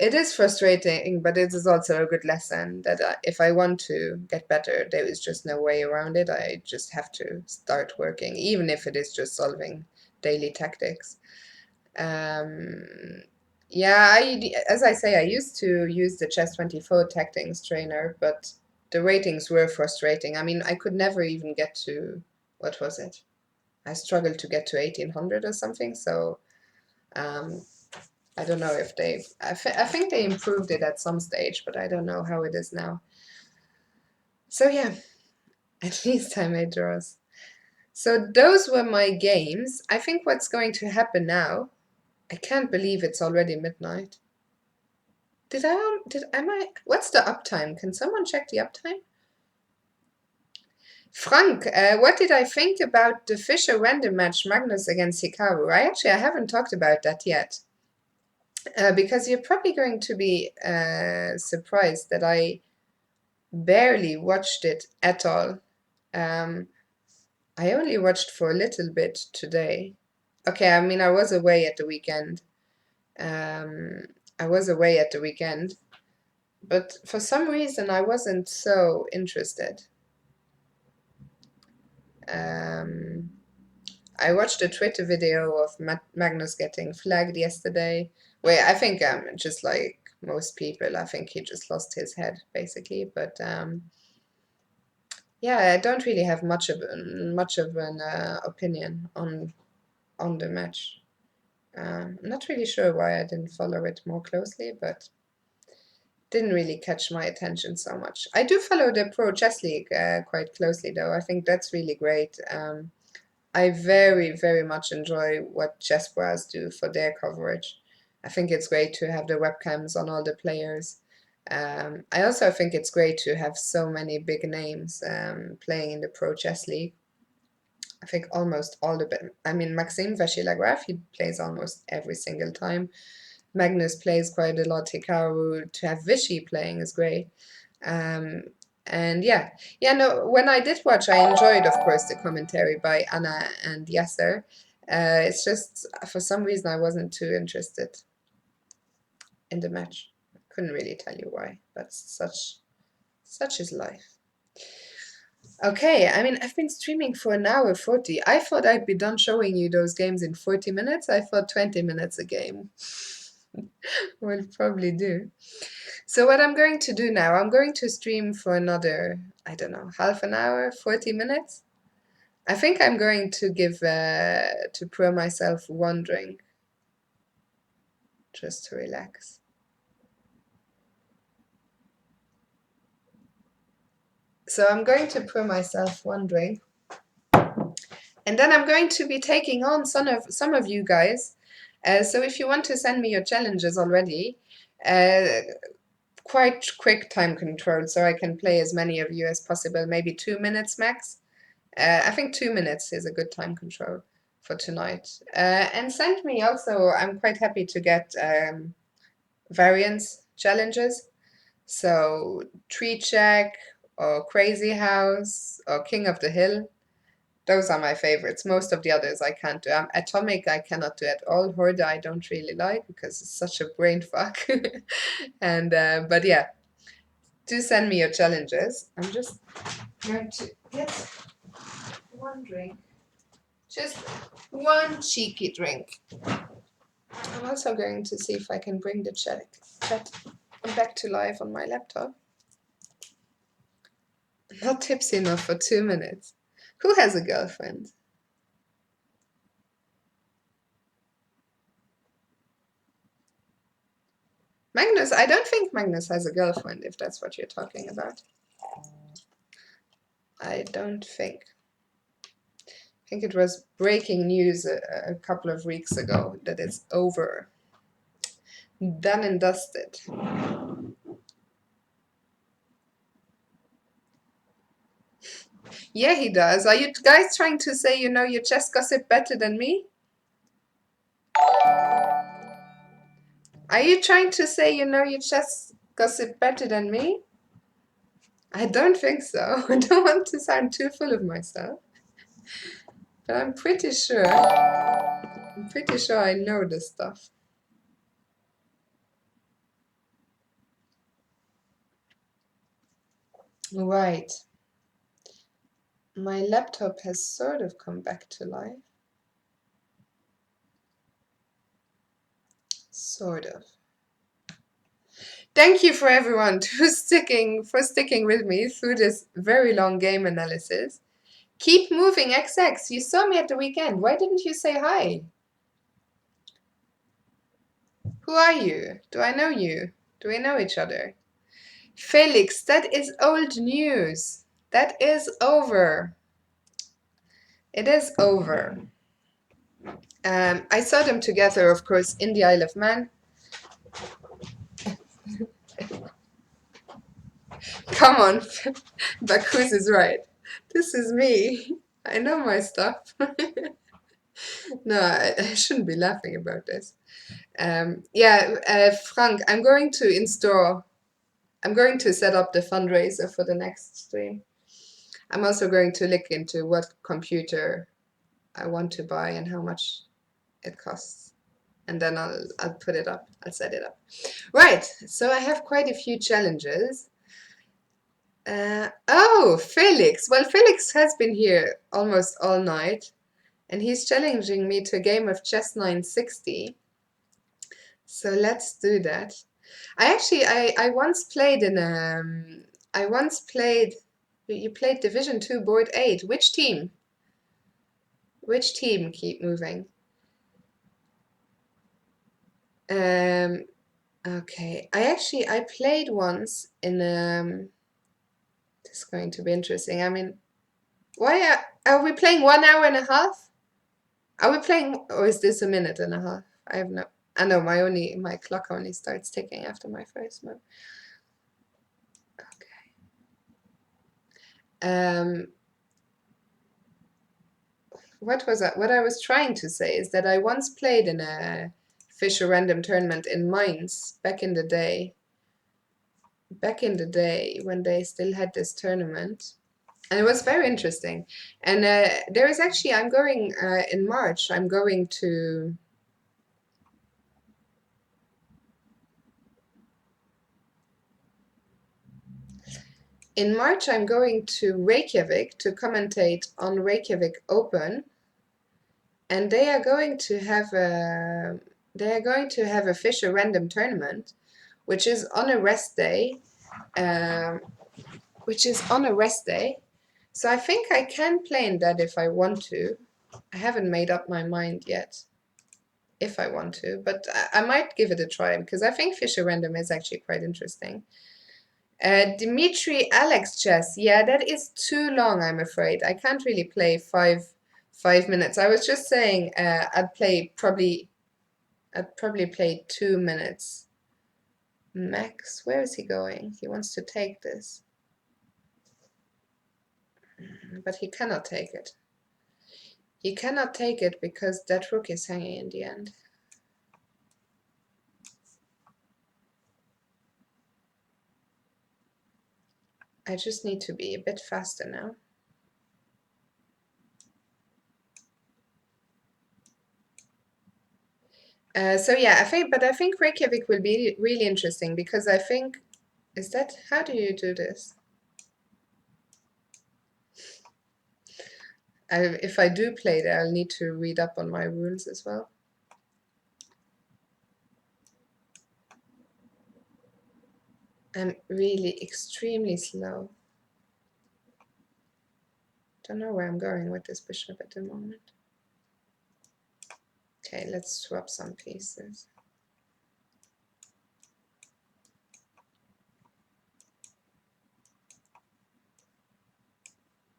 It is frustrating, but it is also a good lesson that if I want to get better, there is just no way around it. I just have to start working, even if it is just solving daily tactics. Yeah, as I say, I used to use the Chess24 tactics trainer, but the ratings were frustrating. I mean, I could never even get to, what was it? I struggled to get to 1800 or something, so I don't know if they've, I think they improved it at some stage, but I don't know how it is now. So yeah, At least I made draws. So those were my games. I think what's going to happen now, I can't believe it's already midnight. What's the uptime? Can someone check the uptime? Frank, what did I think about the Fischer random match Magnus against Hikaru? I haven't talked about that yet. Because you're probably going to be surprised that I barely watched it at all. I only watched for a little bit today. Okay, I mean, I was away at the weekend. Um, I was away at the weekend, but for some reason I wasn't so interested. Um, I watched a Twitter video of Magnus getting flagged yesterday, where I think just like most people, I think he just lost his head basically. But yeah, I don't really have much of an opinion on the match. I'm not really sure why I didn't follow it more closely, but didn't really catch my attention so much. I do follow the Pro Chess League quite closely, though. I think that's really great. I very, very much enjoy what Chess Bras do for their coverage. I think it's great to have the webcams on all the players. I also think it's great to have so many big names playing in the Pro Chess League. I think almost all I mean, Maxime Vachier-Lagrave, he plays almost every single time. Magnus plays quite a lot. Hikaru, to have Vichy playing is great. Um, and no, when I did watch, I enjoyed, of course, the commentary by Anna and Yasser. It's just, for some reason, I wasn't too interested in the match. I couldn't really tell you why, but such is life. Okay, I mean, I've been streaming for an hour 40. I thought I'd be done showing you those games in 40 minutes. I thought 20 minutes a game will probably do. So what I'm going to do now, I'm going to stream for another, I don't know, half an hour, 40 minutes. I think I'm going to give to Pro myself one drink, just to relax. So I'm going to pour myself one drink, and then I'm going to be taking on some of you guys. So if you want to send me your challenges already, quite quick time control, so I can play as many of you as possible, maybe 2 minutes max. I think 2 minutes is a good time control for tonight. And send me also, I'm quite happy to get variance challenges. So Tree Check or Crazy House or King of the Hill. Those are my favorites. Most of the others I can't do. Atomic I cannot do at all. Horda I don't really like because it's such a brain fuck. And but yeah, do send me your challenges. I'm just going to get one drink. Just one cheeky drink. I'm also going to see if I can bring the chat back to life on my laptop. Not tipsy enough for 2 minutes. Who has a girlfriend? Magnus, I don't think Magnus has a girlfriend, if that's what you're talking about. I don't think. I think it was breaking news a couple of weeks ago that it's over. Done and dusted. Yeah, he does. Are you guys trying to say you know your chess gossip better than me? Are you trying to say you know your chess gossip better than me? I don't think so. I don't want to sound too full of myself. But I'm pretty sure I know this stuff. Right. My laptop has sort of come back to life. Sort of. Thank you for everyone for sticking with me through this very long game analysis. Keep moving, XX. You saw me at the weekend. Why didn't you say hi? Who are you? Do I know you? Do we know each other? Felix, that is old news. That is over. It is over. I saw them together, of course, in the Isle of Man. Come on, Bacchus is right. This is me. I know my stuff. No, I shouldn't be laughing about this. Yeah, Frank, I'm going to set up the fundraiser for the next stream. I'm also going to look into what computer I want to buy and how much it costs. And then I'll put it up. I'll set it up. Right, so I have quite a few challenges. Oh, Felix. Well, Felix has been here almost all night, and he's challenging me to a game of chess 960. So let's do that. I once played in I once played you played Division 2 Board 8. Which team? Which team? Keep moving. Um okay. I played once in this is going to be interesting. I mean, are we playing 1 hour and a half? Are we playing, or is this a minute and a half? I have no. I know my clock only starts ticking after my first move. Okay. What I was trying to say is that I once played in a Fisher random tournament in Mainz back in the day. Back in the day when they still had this tournament. And it was very interesting. And there is actually, I'm going in March, I'm going to. In March, I'm going to Reykjavik to commentate on Reykjavik Open, and they are going to have a Fisher random tournament, which is on a rest day, um, So I think I can play in that if I want to. I haven't made up my mind yet if I want to, but I might give it a try because I think Fisher random is actually quite interesting. Dimitri Alex chess. Yeah, that is too long, I'm afraid. I can't really play 5 minutes. I was just saying I'd probably play 2 minutes. Max, where is he going? He wants to take this. But he cannot take it. He cannot take it because that rook is hanging in the end. I just need to be a bit faster now. So yeah, I think Reykjavik will be really interesting because I think, how do you do this? If I do play there, I'll need to read up on my rules as well. I'm really extremely slow. Don't know where I'm going with this bishop at the moment. Okay, let's swap some pieces.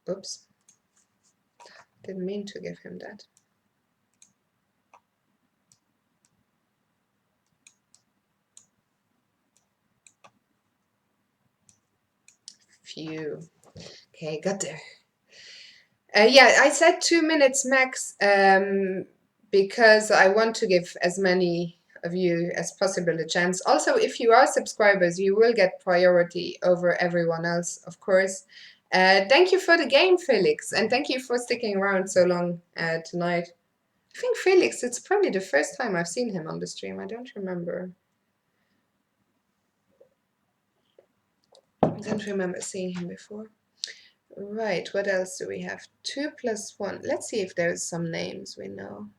Oops. Didn't mean to give him that. Phew. Okay, got there. Yeah, I said 2 minutes max because I want to give as many of you as possible a chance. Also, if you are subscribers, you will get priority over everyone else, of course. Thank you for the game, Felix, and thank you for sticking around so long tonight. I think Felix, it's probably the first time I've seen him on the stream. I don't remember. I don't remember seeing him before. Right, what else do we have? 2 + 1. Let's see if there's some names we know.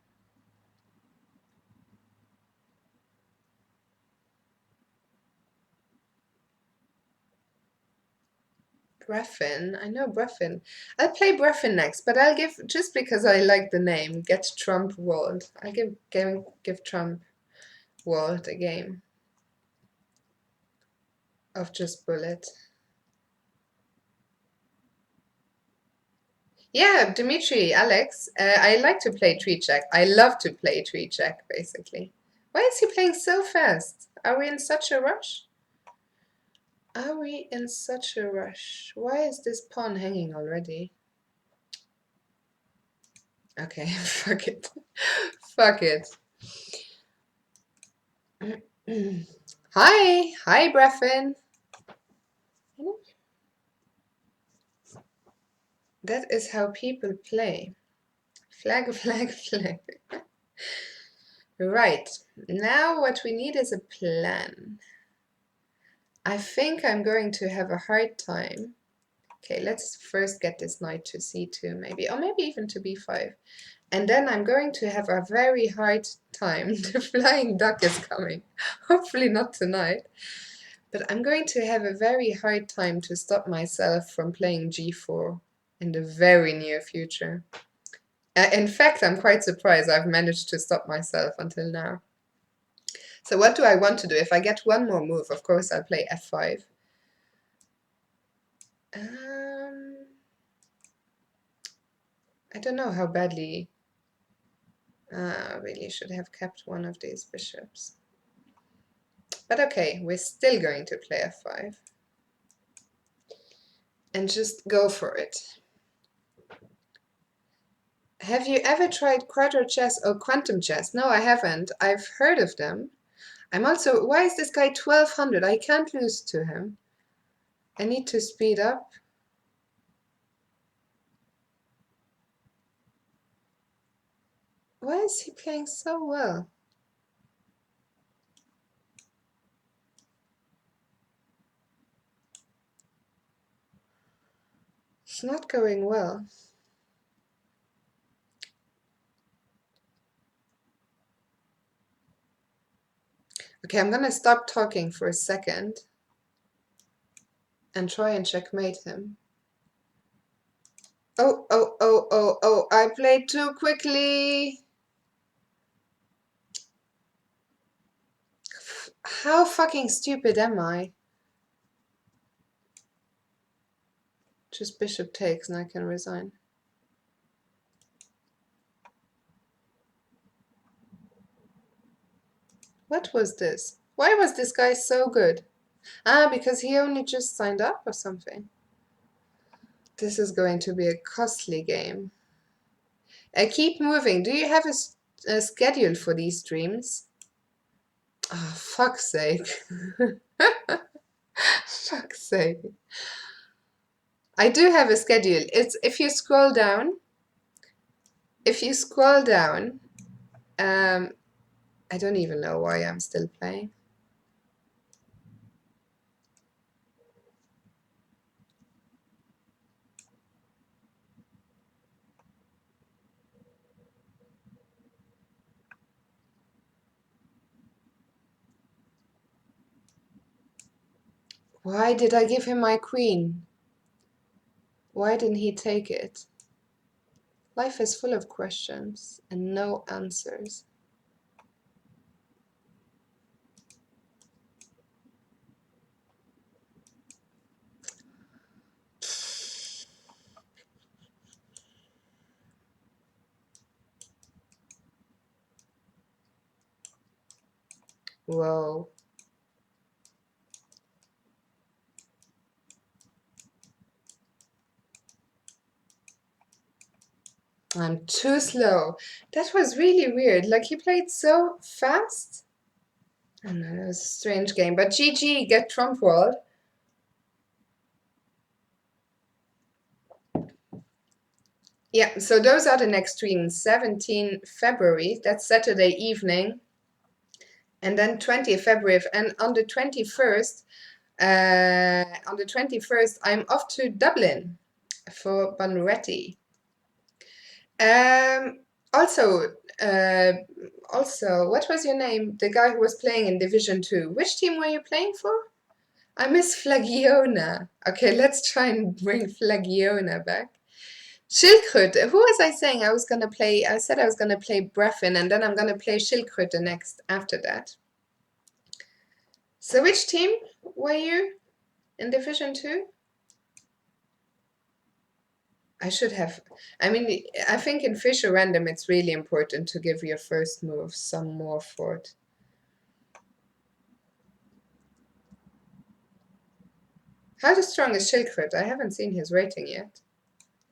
Breffin. I know Breffin. I'll play Breffin next, but I'll give, just because I like the name, Get Trump World. I'll give Trump World a game of just bullet. Yeah, Dimitri, Alex, I like to play tree check. I love to play tree check, basically. Why is he playing so fast? Are we in such a rush? Are we in such a rush? Why is this pawn hanging already? Okay, fuck it. Fuck it. Hi, Breffin. That is how people play. Flag, flag, flag. Right, now what we need is a plan. I think I'm going to have a hard time. Okay, let's first get this knight to c2 maybe, or maybe even to b5. And then I'm going to have a very hard time. The flying duck is coming. Hopefully not tonight. But I'm going to have a very hard time to stop myself from playing g4 in the very near future. In fact, I'm quite surprised I've managed to stop myself until now. So what do I want to do? If I get one more move, of course I'll play f5. I don't know how badly I really should have kept one of these bishops. But okay, we're still going to play f5. And just go for it. Have you ever tried quadro chess or quantum chess? No, I haven't. I've heard of them. I'm also... Why is this guy 1200? I can't lose to him. I need to speed up. Why is he playing so well? It's not going well. Okay, I'm gonna stop talking for a second and try and checkmate him. Oh, I played too quickly. How fucking stupid am I? Just bishop takes and I can resign. What was this? Why was this guy so good? Ah, because he only just signed up or something. This is going to be a costly game. Keep moving. Do you have a schedule for these streams? Oh, fuck's sake. Fuck's sake. I do have a schedule. It's if you scroll down. If you scroll down, I don't even know why I'm still playing. Why did I give him my queen? Why didn't he take it? Life is full of questions and no answers. Whoa. I'm too slow. That was really weird. Like, he played so fast. I don't know, it was a strange game. But GG, get Trump walled. Yeah, so those are the next streams. 17 February, that's Saturday evening. And then 20th February. And on the 21st, I'm off to Dublin for Banretti. Also, what was your name? The guy who was playing in Division 2. Which team were you playing for? I miss Flagiona. Okay, let's try and bring Flagiona back. Schildkröte. Who was I saying I was gonna play? I said I was gonna play Breffin, and then I'm gonna play Schildkröte next after that. So which team were you in Division 2? I should have. I mean, I think in Fisher Random it's really important to give your first move some more thought. How strong is Schildkröte? I haven't seen his rating yet.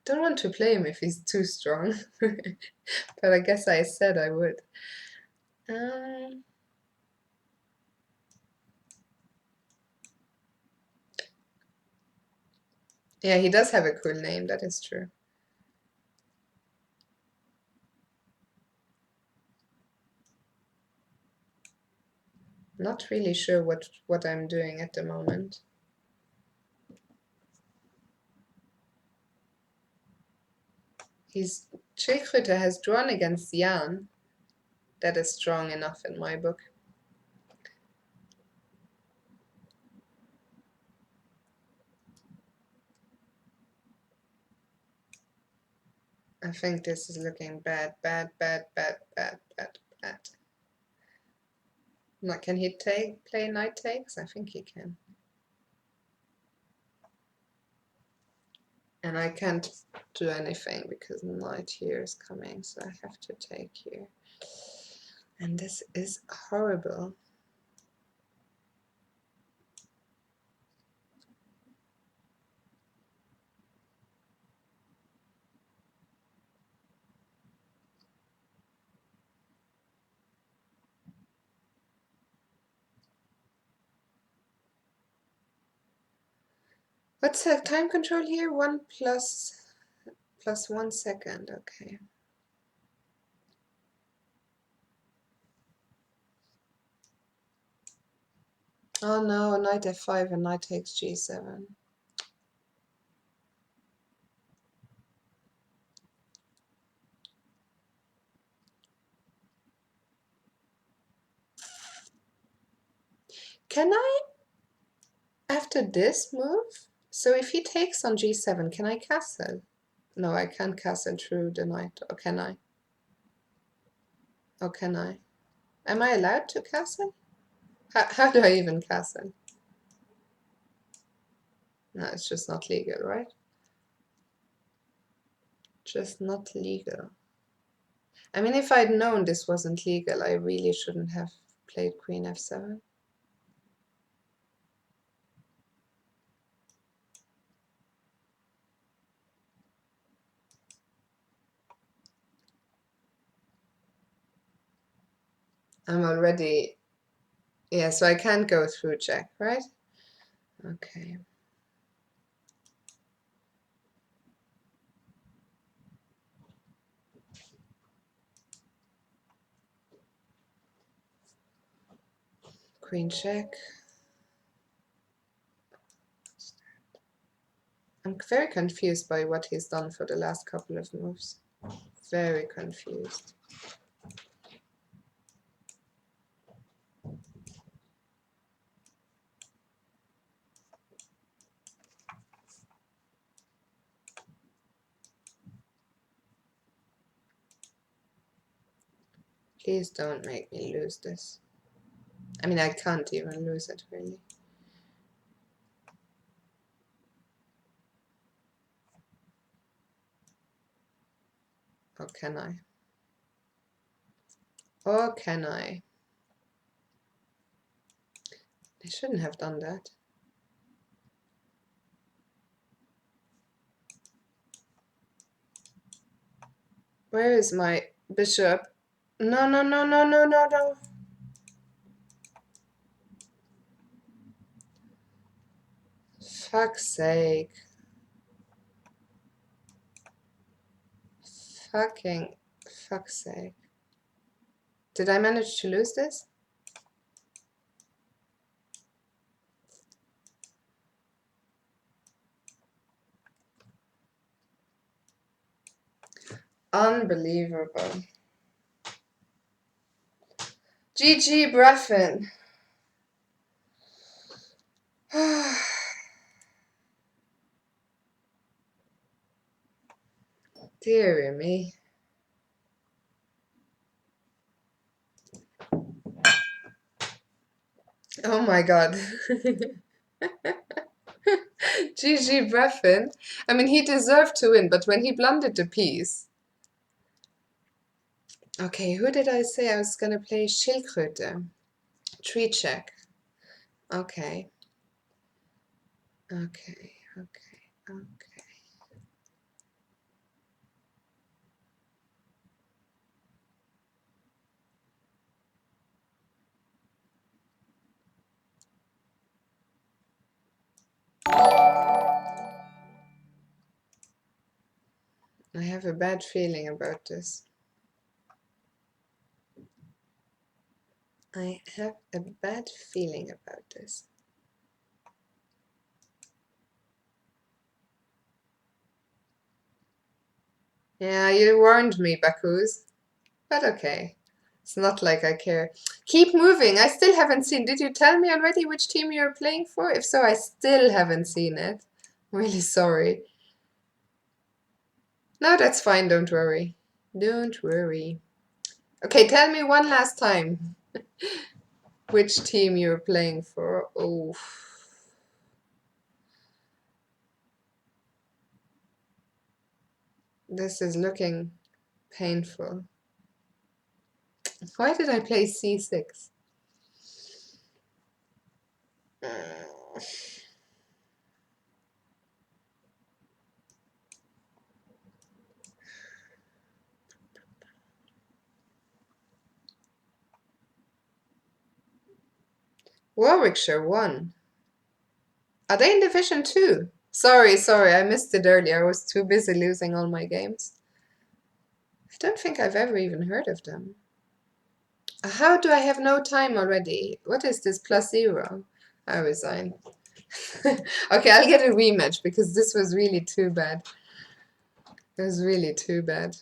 Don't want to play him if he's too strong. But I guess I said I would. Um, yeah, he does have a cool name, that is true. Not really sure what I'm doing at the moment. Schildkröte has drawn against Jan. That is strong enough in my book. I think this is looking bad, bad, bad, bad, bad, bad, bad. Not, can he play knight takes? I think he can. And I can't do anything because knight here is coming, so I have to take here. And this is horrible. What's the time control here? 1 plus 1 second. Okay. Oh no, knight f5 and knight takes g7. Can I, after this move, so if he takes on g7, can I castle? No, I can't castle through the knight, or can I? Or can I? Am I allowed to castle? How do I even castle? No, it's just not legal, right? Just not legal. I mean, if I'd known this wasn't legal, I really shouldn't have played queen f7. I'm already, yeah, so I can't go through check, right? Okay. Queen check. I'm very confused by what he's done for the last couple of moves. Very confused. Please don't make me lose this. I mean, I can't even lose it, really. Or can I? Or can I? I shouldn't have done that. Where is my bishop? No, no, no, no, no, no, no. Fuck's sake. Fuck's sake. Did I manage to lose this? Unbelievable. GG, Bruffin. Dear me. Oh my god. GG Breffen. I mean, he deserved to win, but when he blundered the piece. Okay, who did I say I was gonna play? Schildkröte. Tree check. Okay. Okay. I have a bad feeling about this. I have a bad feeling about this. Yeah, you warned me, Bakuz. But okay. It's not like I care. Keep moving. I still haven't seen. Did you tell me already which team you're playing for? If so, I still haven't seen it. I'm really sorry. No, that's fine. Don't worry. Don't worry. Okay, tell me one last time which team you're playing for. Oh. This is looking painful. Why did I play c6? Warwickshire won. Are they in Division 2? Sorry, I missed it earlier. I was too busy losing all my games. I don't think I've ever even heard of them. How do I have no time already? What is this +0? I resign. Okay, I'll get a rematch because this was really too bad. It was really too bad.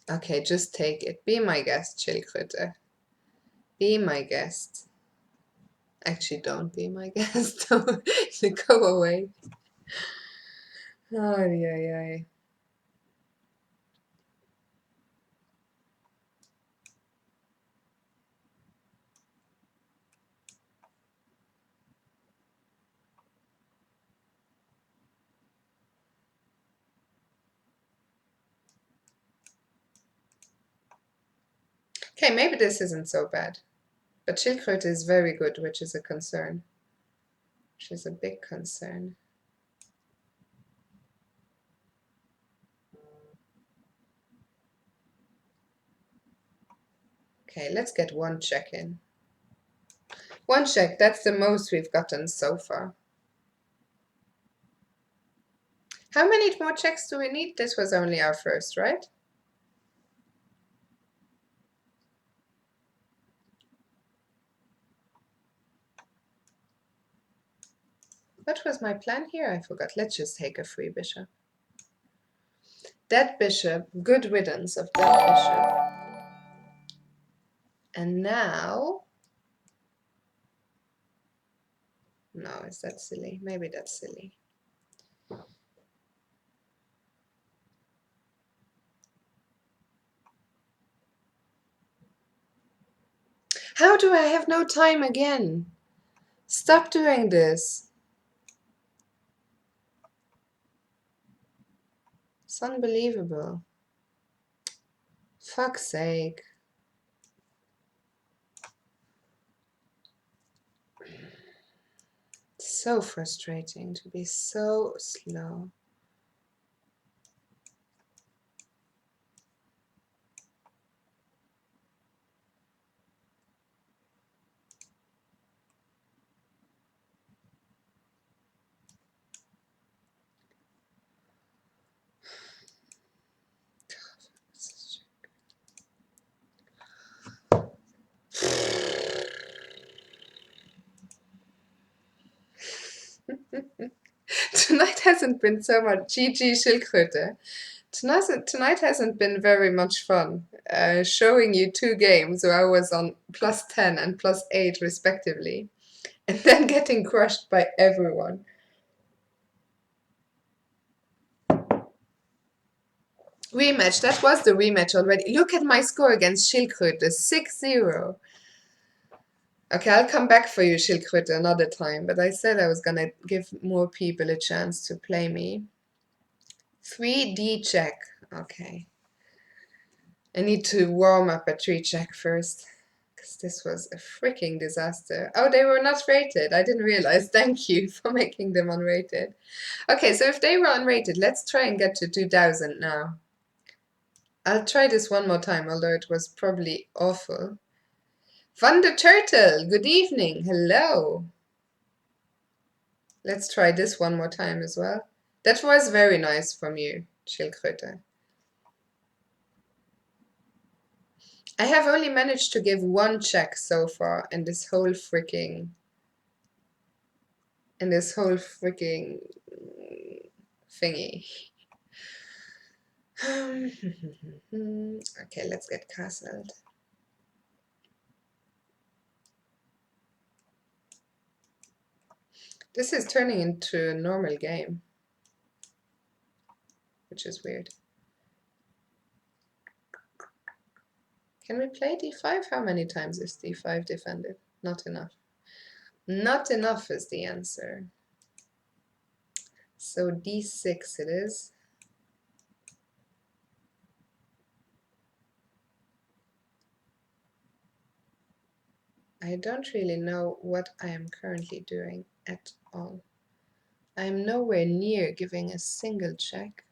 Okay, just take it. Be my guest, Schildkröte. Be my guest. Actually, don't be my guest. Go away. Ay, ay, ay. Okay, maybe this isn't so bad. But Schildkröte is very good, which is a concern. Which is a big concern. Okay, let's get one check in. One check, that's the most we've gotten so far. How many more checks do we need? This was only our first, right? What was my plan here? I forgot. Let's just take a free bishop. Dead bishop, good riddance of dead bishop. And now... No, is that silly? Maybe that's silly. How do I have no time again? Stop doing this. It's unbelievable. Fuck's sake. It's so frustrating to be so slow. Tonight hasn't been so much. GG Schildkröte. Tonight hasn't been very much fun. Showing you two games where I was on +10 and +8 respectively, and then getting crushed by everyone. Rematch. That was the rematch already. Look at my score against Schildkröte. 6-0. Okay, I'll come back for you, Schildkröte, another time. But I said I was gonna give more people a chance to play me. 3D check. Okay. I need to warm up a 3 check first. Because this was a freaking disaster. Oh, they were not rated. I didn't realize. Thank you for making them unrated. Okay, so if they were unrated, let's try and get to 2000 now. I'll try this one more time, although it was probably awful. Van the Turtle, good evening. Hello. Let's try this one more time as well. That was very nice from you, Schildkröte. I have only managed to give 1 check so far in this whole freaking thingy. Okay, let's get castled. This is turning into a normal game, which is weird. Can we play d5? How many times is d5 defended? Not enough. Not enough is the answer. So d6 it is. I don't really know what I am currently doing at all. I am nowhere near giving a single check.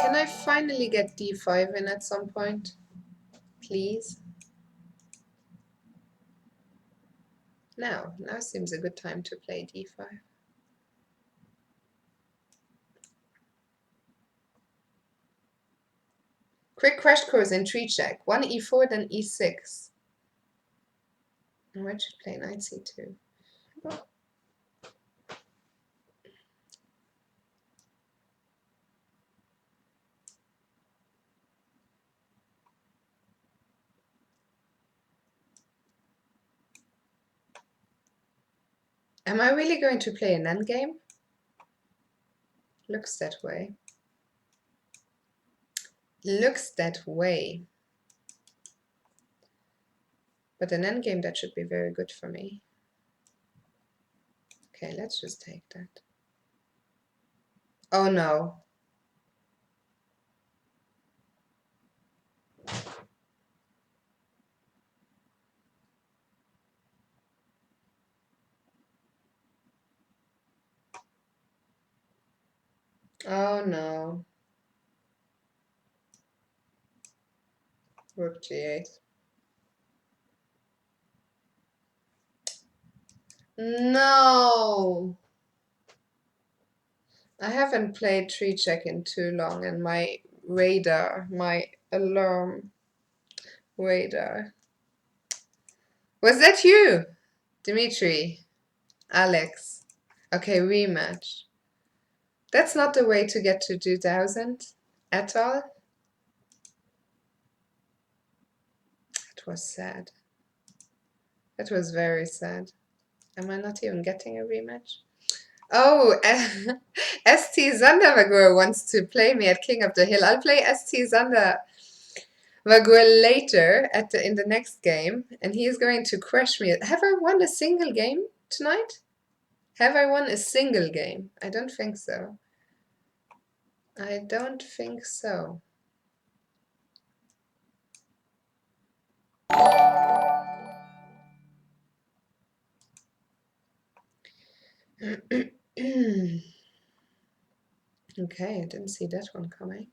Can I finally get d5 in at some point? Please? Now seems a good time to play d5. Quick crash course in 3 check. 1 e4, then e6. I should play knight c2. Am I really going to play an endgame? Looks that way. Looks that way. But an endgame, that should be very good for me. Okay, let's just take that. Oh no. Oh no. Rook g8. No! I haven't played 3 check in too long, and my radar, my alarm radar. Was that you? Dimitri? Alex? Okay, rematch. That's not the way to get to 2000 at all. It was sad. That was very sad. Am I not even getting a rematch? Oh, ST Zandervagur wants to play me at King of the Hill. I'll play ST Zandervagur later in the next game, and he is going to crush me. Have I won a single game tonight? Have I won a single game? I don't think so. I don't think so. Okay, I didn't see that one coming.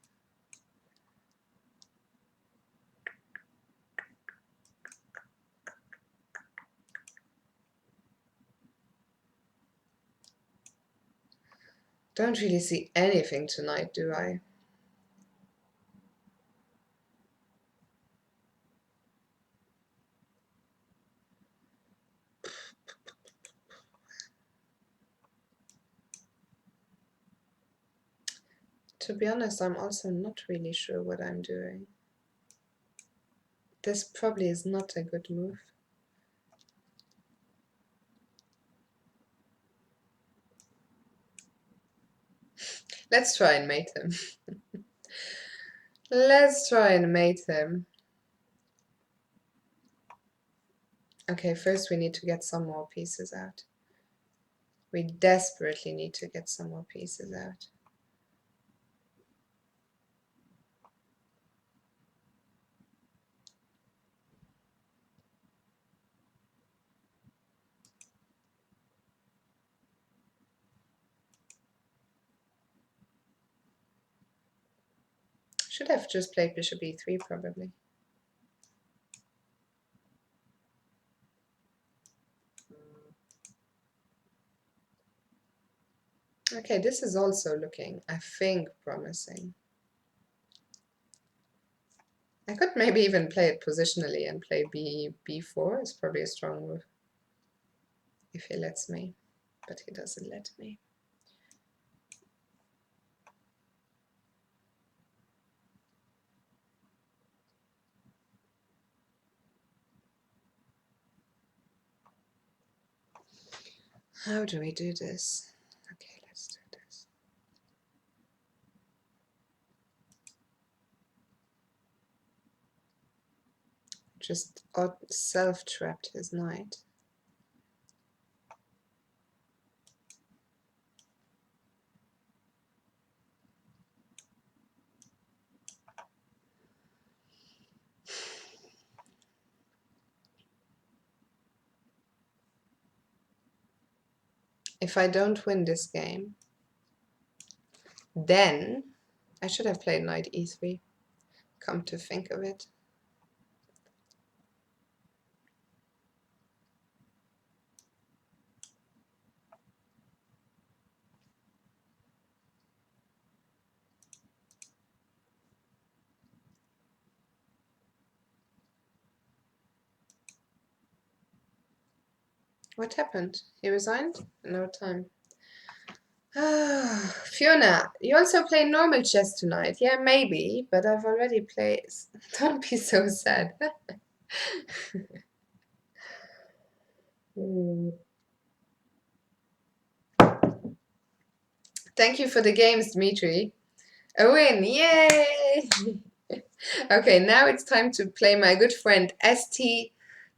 Don't really see anything tonight, do I? To be honest, I'm also not really sure what I'm doing. This probably is not a good move. Let's try and mate him. Let's try and mate him. Okay, first we need to get some more pieces out. We desperately need to get some more pieces out. Should have just played bishop e3 probably. Okay, this is also looking, I think, promising. I could maybe even play it positionally and play b4 is probably a strong move. If he lets me, but he doesn't let me. How do we do this? Okay, let's do this. Just self-trapped his knight. If I don't win this game, then I should have played knight e3, come to think of it. What happened? He resigned? No time. Fiona, you also play normal chess tonight? Yeah, maybe, but I've already played. Don't be so sad. Thank you for the games, Dmitry. A win, yay! Okay, now it's time to play my good friend St.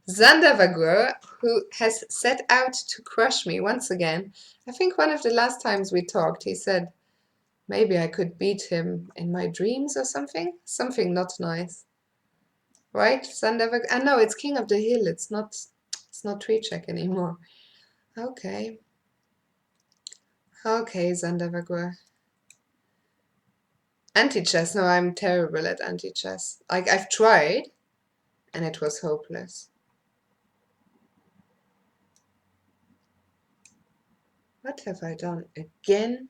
Zandavagur, who has set out to crush me once again. I think one of the last times we talked, he said maybe I could beat him in my dreams or something. Something not nice. Right, Zandavagur? Ah, no, it's King of the Hill. It's not tree check anymore. Okay. Okay, Zandavagur. Anti-chess. No, I'm terrible at anti-chess. I've tried, and it was hopeless. What have I done again?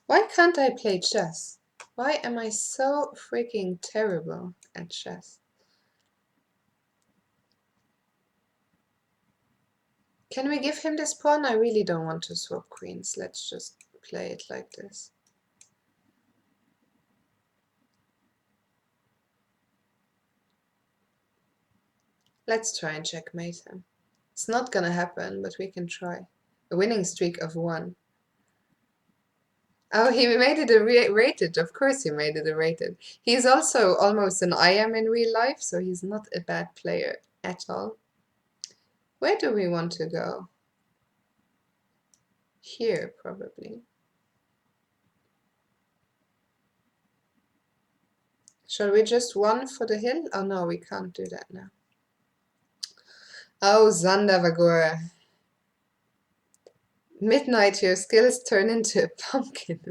Why can't I play chess? Why am I so freaking terrible at chess? Can we give him this pawn? I really don't want to swap queens. Let's just play it like this. Let's try and checkmate him. It's not gonna happen, but we can try. A winning streak of 1. Oh, he made it a rated. Of course he made it a rated. He's also almost an I am in real life, so he's not a bad player at all. Where do we want to go? Here, probably. Shall we just 1 for the hill? Oh no, we can't do that now. Oh, Zandavagur. Midnight, your skills turn into a pumpkin.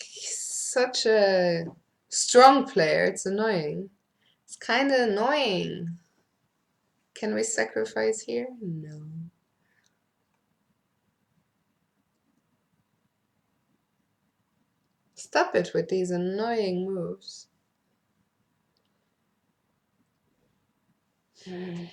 He's such a strong player, it's annoying. It's kind of annoying. Can we sacrifice here? No. Stop it with these annoying moves. I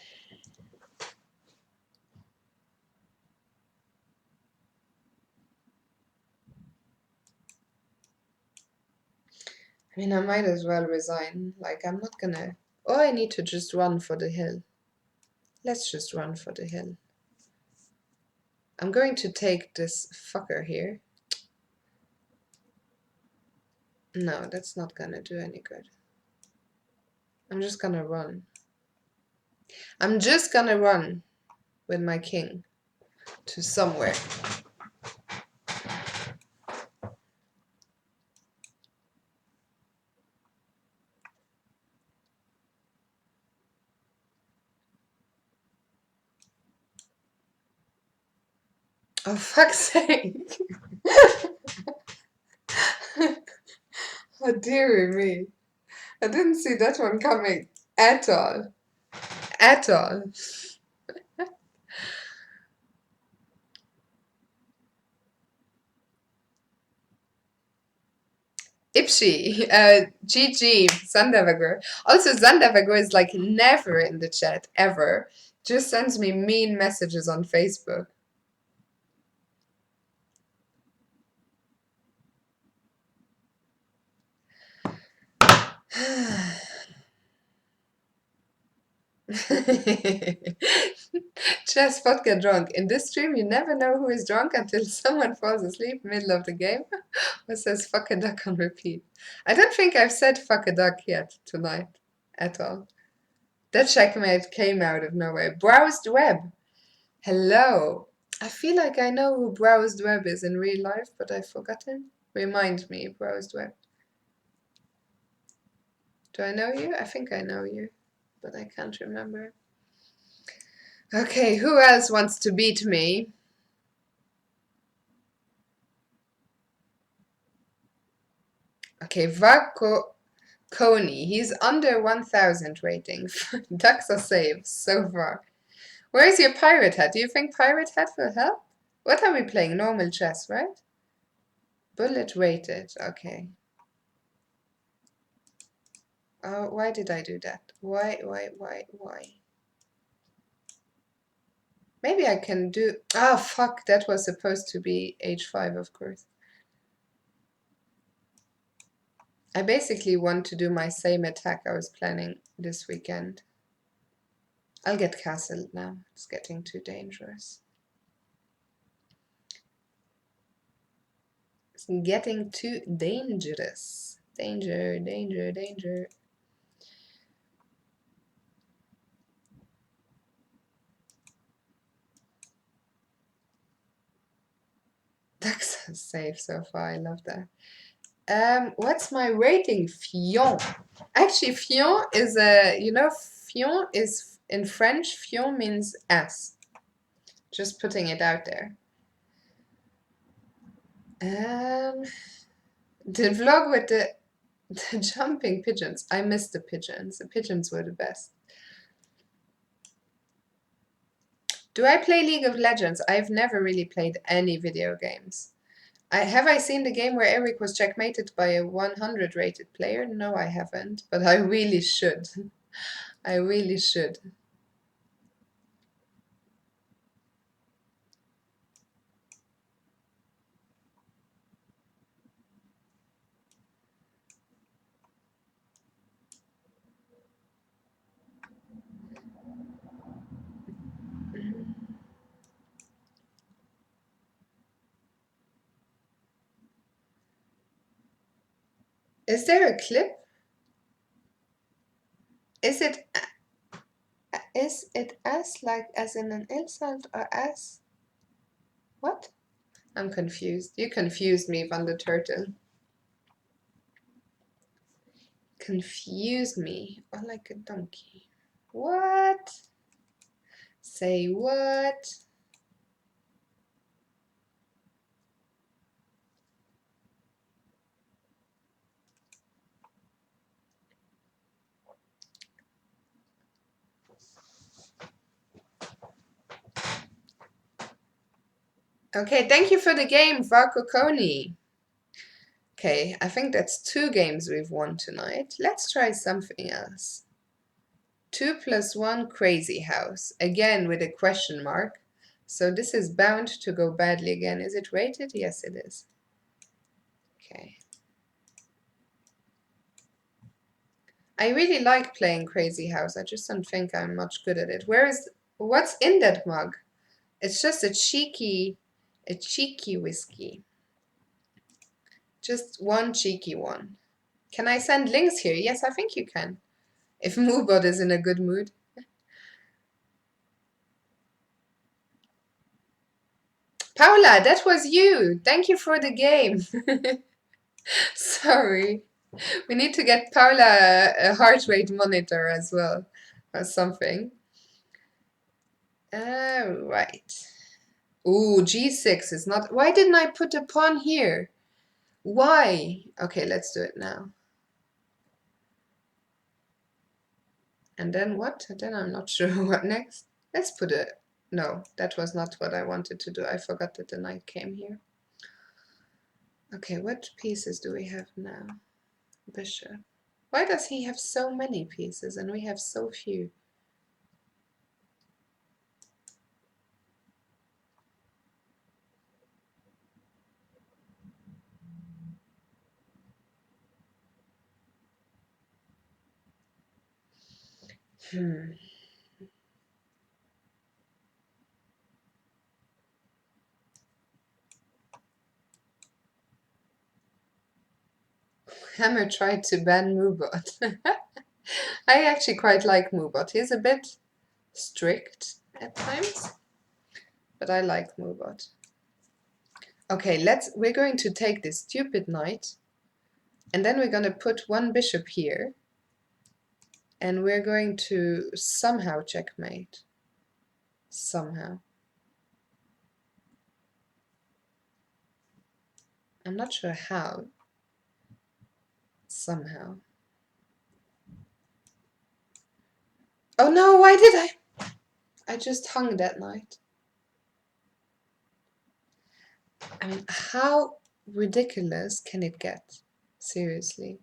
mean, I might as well resign. Like, I'm not gonna... Or I need to just run for the hill. Let's just run for the hill. I'm going to take this fucker here. No, that's not gonna do any good. I'm just gonna run. I'm just gonna run with my king to somewhere. Oh, fuck's sake. Oh, dearie me. I didn't see that one coming at all. At all. Ipshi, GG, Zandavagur. Also, Zandavagur is like never in the chat, ever. Just sends me mean messages on Facebook. Just vodka drunk. In this stream, you never know who is drunk until someone falls asleep middle of the game or says fuck a duck on repeat. I don't think I've said fuck a duck yet tonight at all. That checkmate came out of nowhere. Browsed web. Hello. I feel like I know who Browsed web is in real life, but I've forgotten. Remind me, Browsed web. Do I know you? I think I know you, but I can't remember. Okay, who else wants to beat me? Okay, Vako Coney. He's under 1000 rating. Ducks are safe so far. Where is your pirate hat? Do you think pirate hat will help? What are we playing? Normal chess, right? Bullet rated. Okay. Oh, why did I do that? Why? Maybe I can do... Oh, fuck. That was supposed to be h5, of course. I basically want to do my same attack I was planning this weekend. I'll get castled now. It's getting too dangerous. It's getting too dangerous. Danger, danger, danger. Ducks are safe so far. I love that. What's my rating? Fion. Actually, Fion is a, you know, Fion is in French, Fion means ass. Just putting it out there. The vlog with the jumping pigeons. I missed the pigeons. The pigeons were the best. Do I play League of Legends? I've never really played any video games. Have I seen the game where Eric was checkmated by a 100 rated player? No, I haven't, but I really should. I really should. Is there a clip? Is it as like as in an insult or as what? I'm confused. You confused me, Van the Turtle. Confused me. Or like a donkey. What? Say what? Okay, thank you for the game, Vakokoni. Okay, I think that's 2 games we've won tonight. Let's try something else. 2 + 1 Crazy House. Again with a question mark. So this is bound to go badly again. Is it rated? Yes, it is. Okay. I really like playing Crazy House. I just don't think I'm much good at it. What's in that mug? It's just a cheeky whiskey. Just one cheeky one. Can I send links here? Yes, I think you can. If Moobot is in a good mood. Paula, that was you. Thank you for the game. Sorry. We need to get Paula a heart rate monitor as well, or something. Right. Ooh, G6 is not. Why didn't I put a pawn here? Why? Okay, let's do it now. And then what? Then I'm not sure what next. Let's put a. No, that was not what I wanted to do. I forgot that the knight came here. Okay, what pieces do we have now? Bishop. Why does he have so many pieces and we have so few? Hammer tried to ban Moobot. I actually quite like Moobot. He's a bit strict at times, but I like Moobot. Okay, we're going to take this stupid knight, and then we're going to put one bishop here, and we're going to somehow checkmate. Somehow. I'm not sure how. Somehow. Oh no, why did I? I just hung that knight. I mean, how ridiculous can it get? Seriously.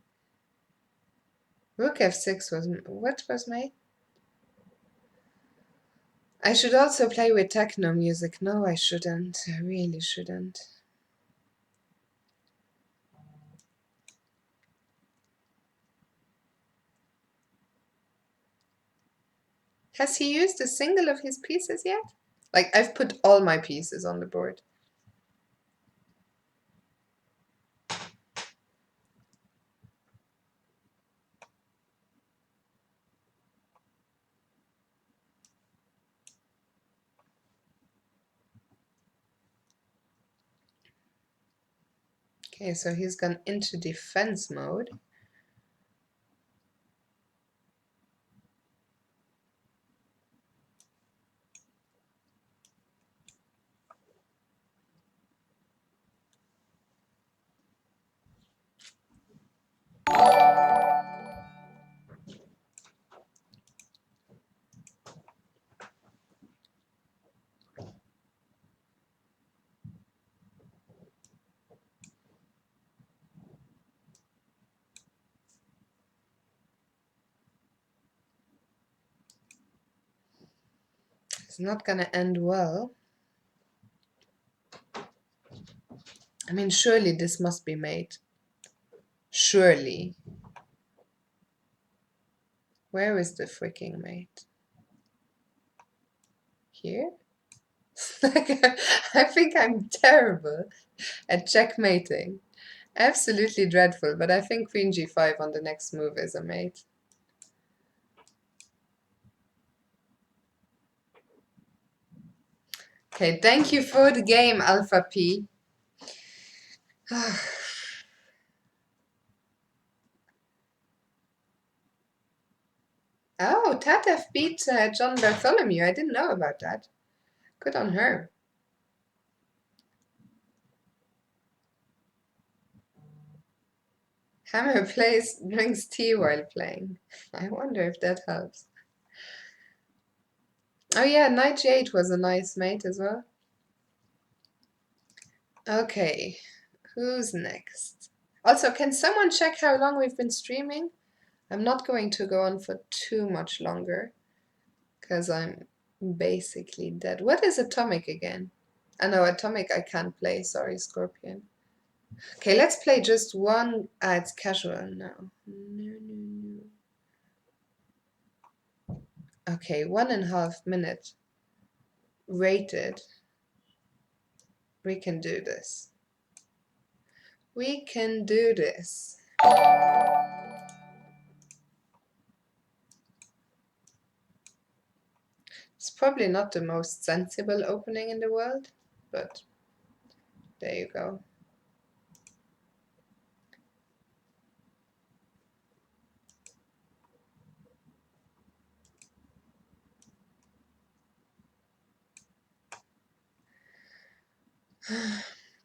Rook f6 was... What was made? I should also play with techno music. No, I shouldn't. I really shouldn't. Has he used a single of his pieces yet? Like, I've put all my pieces on the board. Okay, so he's gone into defense mode. It's not gonna end well. I mean, surely this must be made. Surely. Where is the freaking mate? Here? I think I'm terrible at checkmating. Absolutely dreadful, but I think queen g5 on the next move is a mate. Okay, thank you for the game, Alpha P. Oh, Tatev beat John Bartholomew. I didn't know about that. Good on her. Hammer drinks tea while playing. I wonder if that helps. Oh yeah, knight g8 was a nice mate as well. Okay, who's next? Also, can someone check how long we've been streaming? I'm not going to go on for too much longer, because I'm basically dead. What is Atomic again? I know Atomic I can't play, sorry Scorpion. Okay, let's play just one. It's casual now. No. Okay, 1.5 minutes. rated. We can do this. We can do this. It's probably not the most sensible opening in the world, but there you go.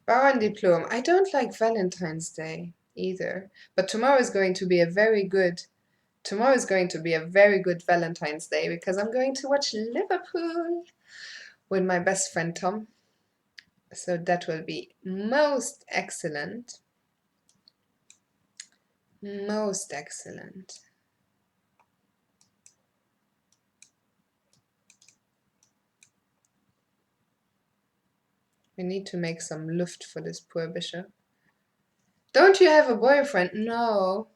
Bauerndiplom. I don't like Valentine's Day either, but tomorrow is going to be a very good Valentine's Day because I'm going to watch Liverpool with my best friend Tom. So that will be most excellent. Most excellent. We need to make some luft for this poor bishop. Don't you have a boyfriend? No.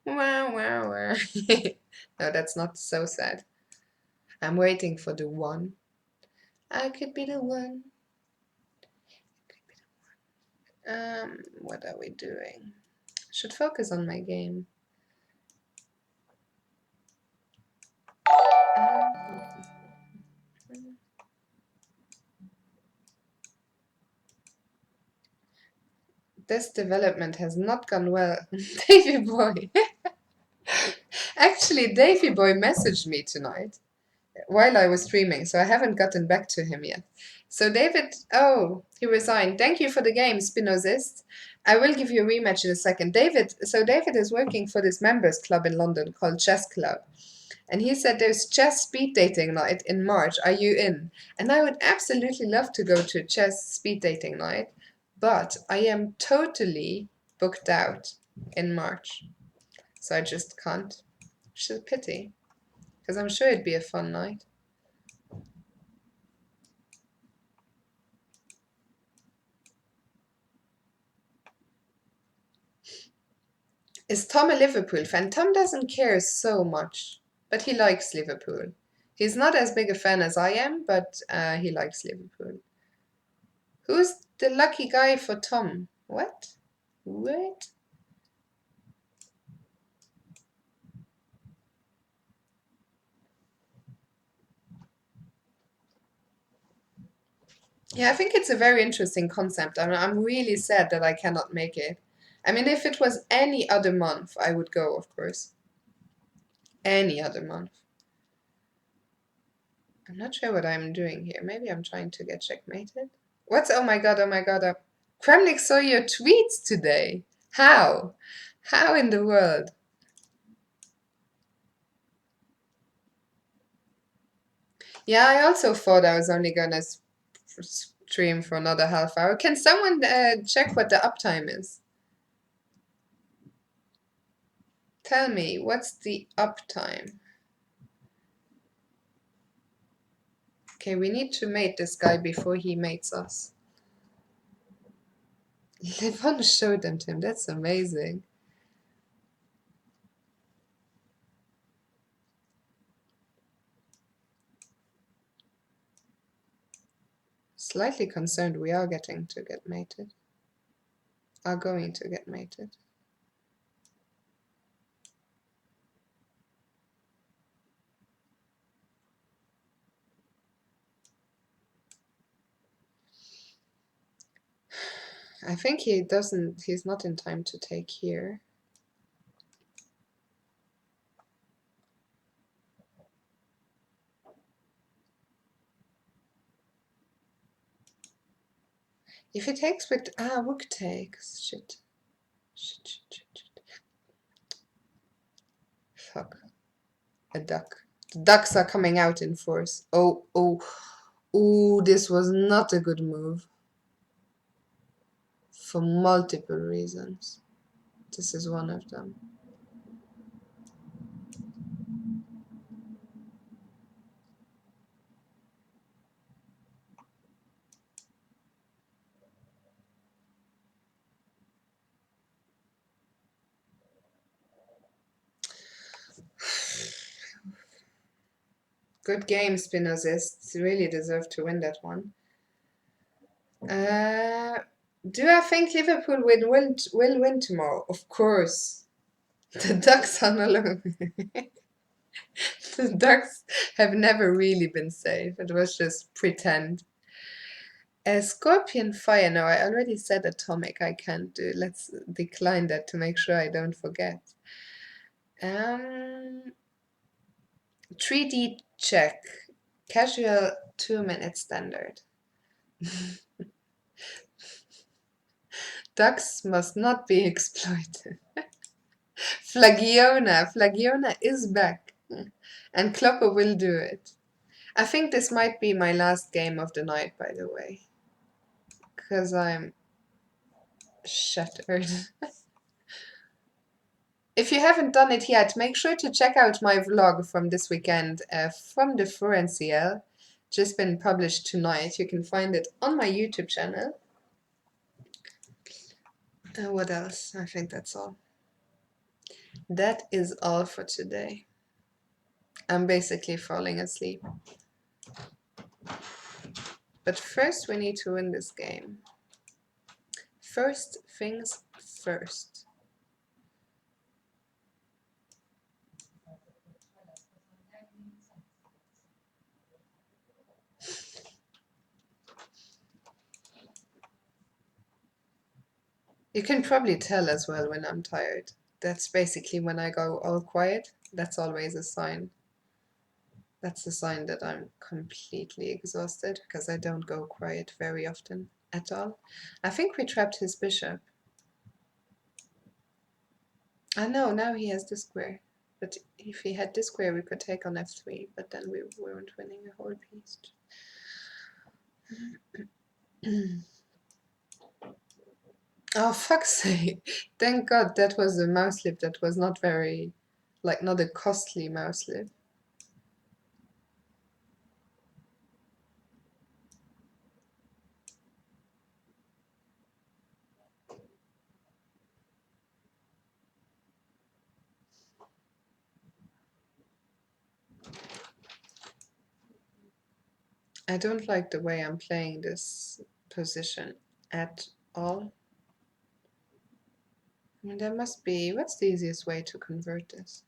Wow, wow, wow. No, that's not so sad. I'm waiting for the one. I could be the one. What are we doing? Should focus on my game. This development has not gone well. Davy boy. Actually, Davy boy messaged me tonight while I was streaming, so I haven't gotten back to him yet. So David, oh, he resigned. Thank you for the game, Spinozist. I will give you a rematch in a second. David is working for this members club in London called Chess Club. And he said there's chess speed dating night in March. Are you in? And I would absolutely love to go to chess speed dating night, but I am totally booked out in March. So I just can't. Which is a pity, because I'm sure it'd be a fun night. Is Tom a Liverpool fan? Tom doesn't care so much, but he likes Liverpool. He's not as big a fan as I am, but he likes Liverpool. Who's the lucky guy for Tom? What? What? Yeah, I think it's a very interesting concept. I'm really sad that I cannot make it. I mean, if it was any other month, I would go, of course. Any other month. I'm not sure what I'm doing here. Maybe I'm trying to get checkmated. What's, oh my god, oh my god. Kremlik saw your tweets today. How? How in the world? Yeah, I also thought I was only gonna stream for another half hour. Can someone check what the uptime is? Tell me, what's the uptime? Okay, we need to mate this guy before he mates us. Levon showed them to him. That's amazing. Slightly concerned we are getting to get mated. Are going to get mated. I think he's not in time to take here. If he takes with, rook takes, shit. Shit. Fuck. A duck. The ducks are coming out in force. Oh, this was not a good move. For multiple reasons. This is one of them. Good game, Spinozist. Really deserve to win that one. Do I think Liverpool will win tomorrow? Of course. The Ducks are not alone. The Ducks have never really been safe. It was just pretend. Scorpion Fire. No, I already said Atomic. I can't do. Let's decline that to make sure I don't forget. 3D check. Casual 2-minute standard. Ducks must not be exploited. Flagiona is back. And Klopper will do it. I think this might be my last game of the night, by the way. Because I'm shattered. If you haven't done it yet, make sure to check out my vlog from this weekend from the Furenciel. Just been published tonight. You can find it on my YouTube channel. What else? I think that's all. That is all for today. I'm basically falling asleep. But first we need to win this game. First things first. You can probably tell as well when I'm tired. That's basically when I go all quiet. That's always a sign. That's a sign that I'm completely exhausted because I don't go quiet very often at all. I think we trapped his bishop. I know, now he has this square. But if he had this square, we could take on f3, but then we weren't winning a whole piece. Oh, fuck's sake. Thank God that was a mouse slip that was not very, like, not a costly mouse slip. I don't like the way I'm playing this position at all. I mean, there must be, what's the easiest way to convert this?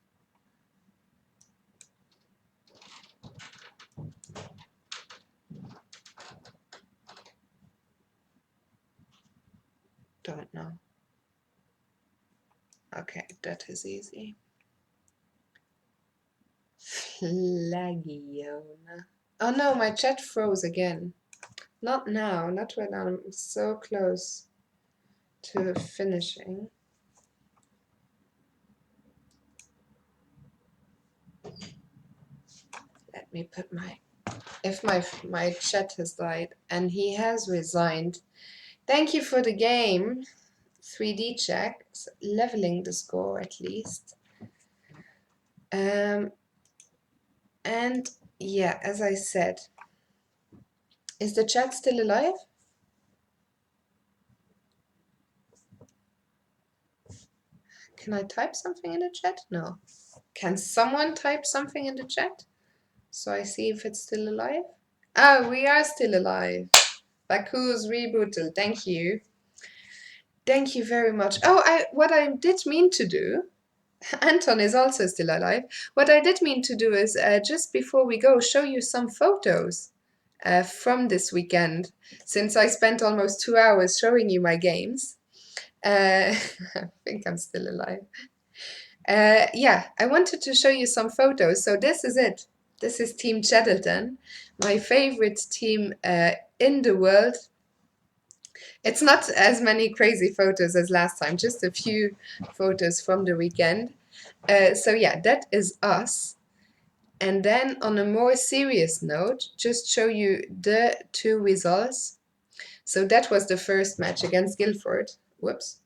Don't know. Okay, that is easy. Flagiona. Oh no, my chat froze again. Not now, not when I'm so close to finishing. Let me put if my chat has died, and he has resigned. Thank you for the game. 3D checks, leveling the score at least. And yeah, as I said, is the chat still alive? Can I type something in the chat? No. Can someone type something in the chat so I see if it's still alive? Oh, we are still alive. Baku's rebooted. Thank you. Thank you very much. Oh, what I did mean to do, Anton is also still alive. What I did mean to do is just before we go, show you some photos from this weekend, since I spent almost 2 hours showing you my games. I think I'm still alive. Yeah, I wanted to show you some photos. So this is it. This is Team Cheddleton, my favorite team in the world. It's not as many crazy photos as last time, just a few photos from the weekend. So yeah, that is us. And then on a more serious note, just show you the 2 results. So that was the first match against Guildford. Whoops.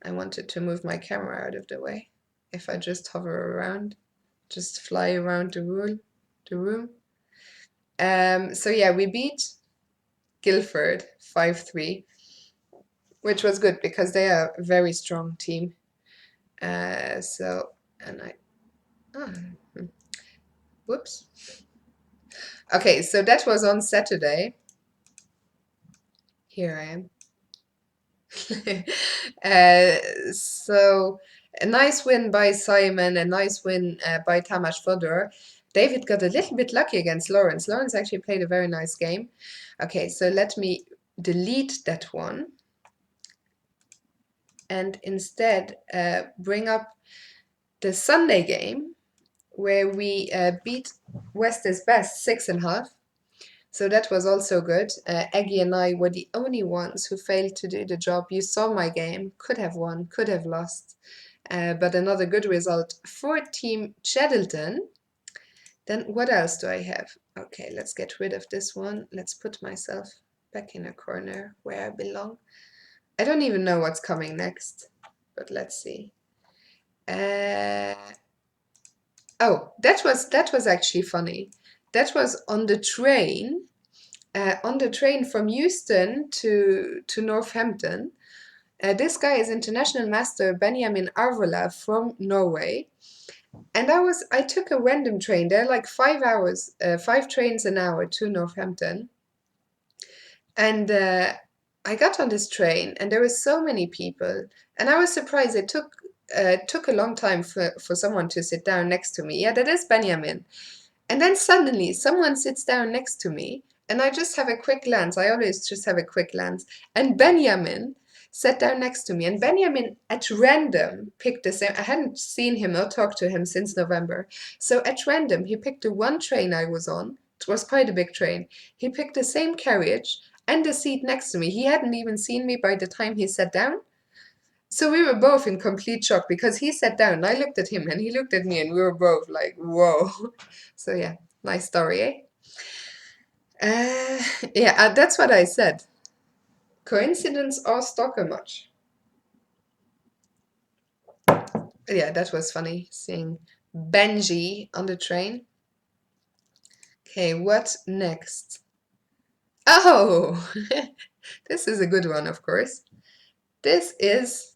I wanted to move my camera out of the way. If I just hover around, just fly around the room. So yeah, we beat Guildford 5-3, which was good because they are a very strong team. Whoops. Okay, so that was on Saturday. Here I am. So a nice win by Simon, a nice win by Tamas Fodor. David got a little bit lucky against Lawrence. Lawrence actually played a very nice game. Okay, so let me delete that one and instead bring up the Sunday game where we beat West is Best 6.5. So that was also good. Aggie and I were the only ones who failed to do the job. You saw my game. Could have won, could have lost. But another good result for Team Cheddleton. Then what else do I have? Okay, let's get rid of this one. Let's put myself back in a corner where I belong. I don't even know what's coming next, but let's see. Oh, that was actually funny. That was on the train. On the train from Houston to Northampton. This guy is international master Benjamin Arvola from Norway. And I took a random train. There are like 5 hours, 5 trains an hour to Northampton. And I got on this train and there were so many people. And I was surprised it took a long time for someone to sit down next to me. Yeah, that is Benjamin. And then suddenly someone sits down next to me and I just have a quick glance. I always just have a quick glance. And Benjamin sat down next to me. And Benjamin at random picked the same. I hadn't seen him or talked to him since November. So at random, he picked the one train I was on. It was quite a big train. He picked the same carriage and the seat next to me. He hadn't even seen me by the time he sat down. So we were both in complete shock because he sat down and I looked at him and he looked at me and we were both like, whoa. So yeah, nice story, eh? Yeah, that's what I said. Coincidence or stalker much? Yeah, that was funny seeing Benji on the train. Okay, what next? Oh, this is a good one, of course. This is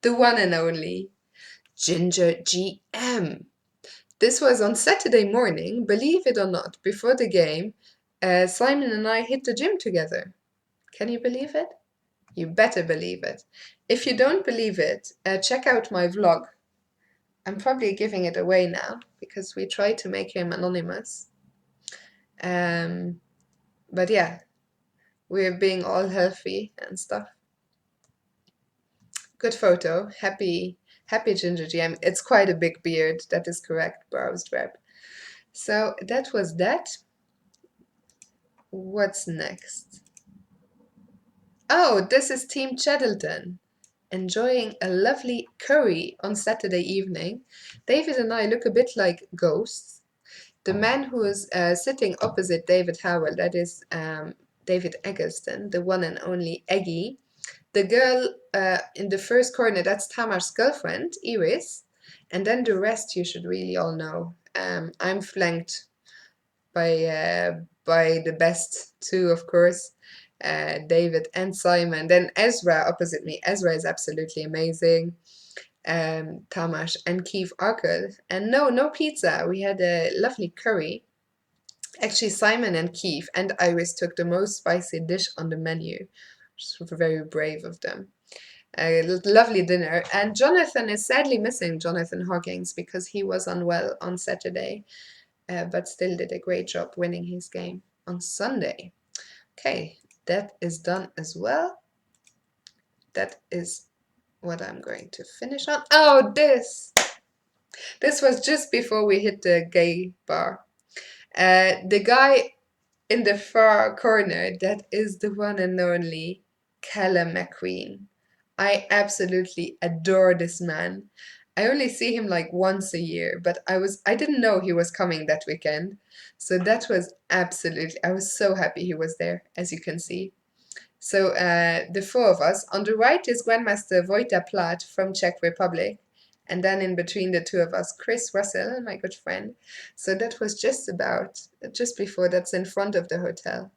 the one and only Ginger GM. This was on Saturday morning, believe it or not, before the game, Simon and I hit the gym together. Can you believe it? You better believe it. If you don't believe it, check out my vlog. I'm probably giving it away now because we tried to make him anonymous. But yeah, we're being all healthy and stuff. Good photo. Happy Ginger GM. It's quite a big beard. That is correct, browsed web. So that was that. What's next? Oh, this is Team Cheddleton. Enjoying a lovely curry on Saturday evening. David and I look a bit like ghosts. The man who is sitting opposite David Howell, that is David Eggleston, the one and only Eggy. The girl in the first corner, that's Tamar's girlfriend, Iris. And then the rest you should really all know. I'm flanked by the best two, of course, David and Simon. Then Ezra opposite me. Ezra is absolutely amazing. Tamas and Keith Arkel. And no pizza. We had a lovely curry. Actually, Simon and Keith and Iris took the most spicy dish on the menu, which was very brave of them. A lovely dinner. And Jonathan is sadly missing, Jonathan Hawkins, because he was unwell on Saturday, but still did a great job winning his game on Sunday. Okay, that is done as well. That is what I'm going to finish on. Oh, this was just before we hit the gay bar. The guy in the far corner, that is the one and only Callum McQueen. I absolutely adore this man. I only see him like once a year, but I didn't know he was coming that weekend. So that was absolutely, I was so happy he was there, as you can see. So the four of us. On the right is Grandmaster Vojta Plat from Czech Republic. And then in between the two of us, Chris Russell, my good friend. So that was just before, that's in front of the hotel.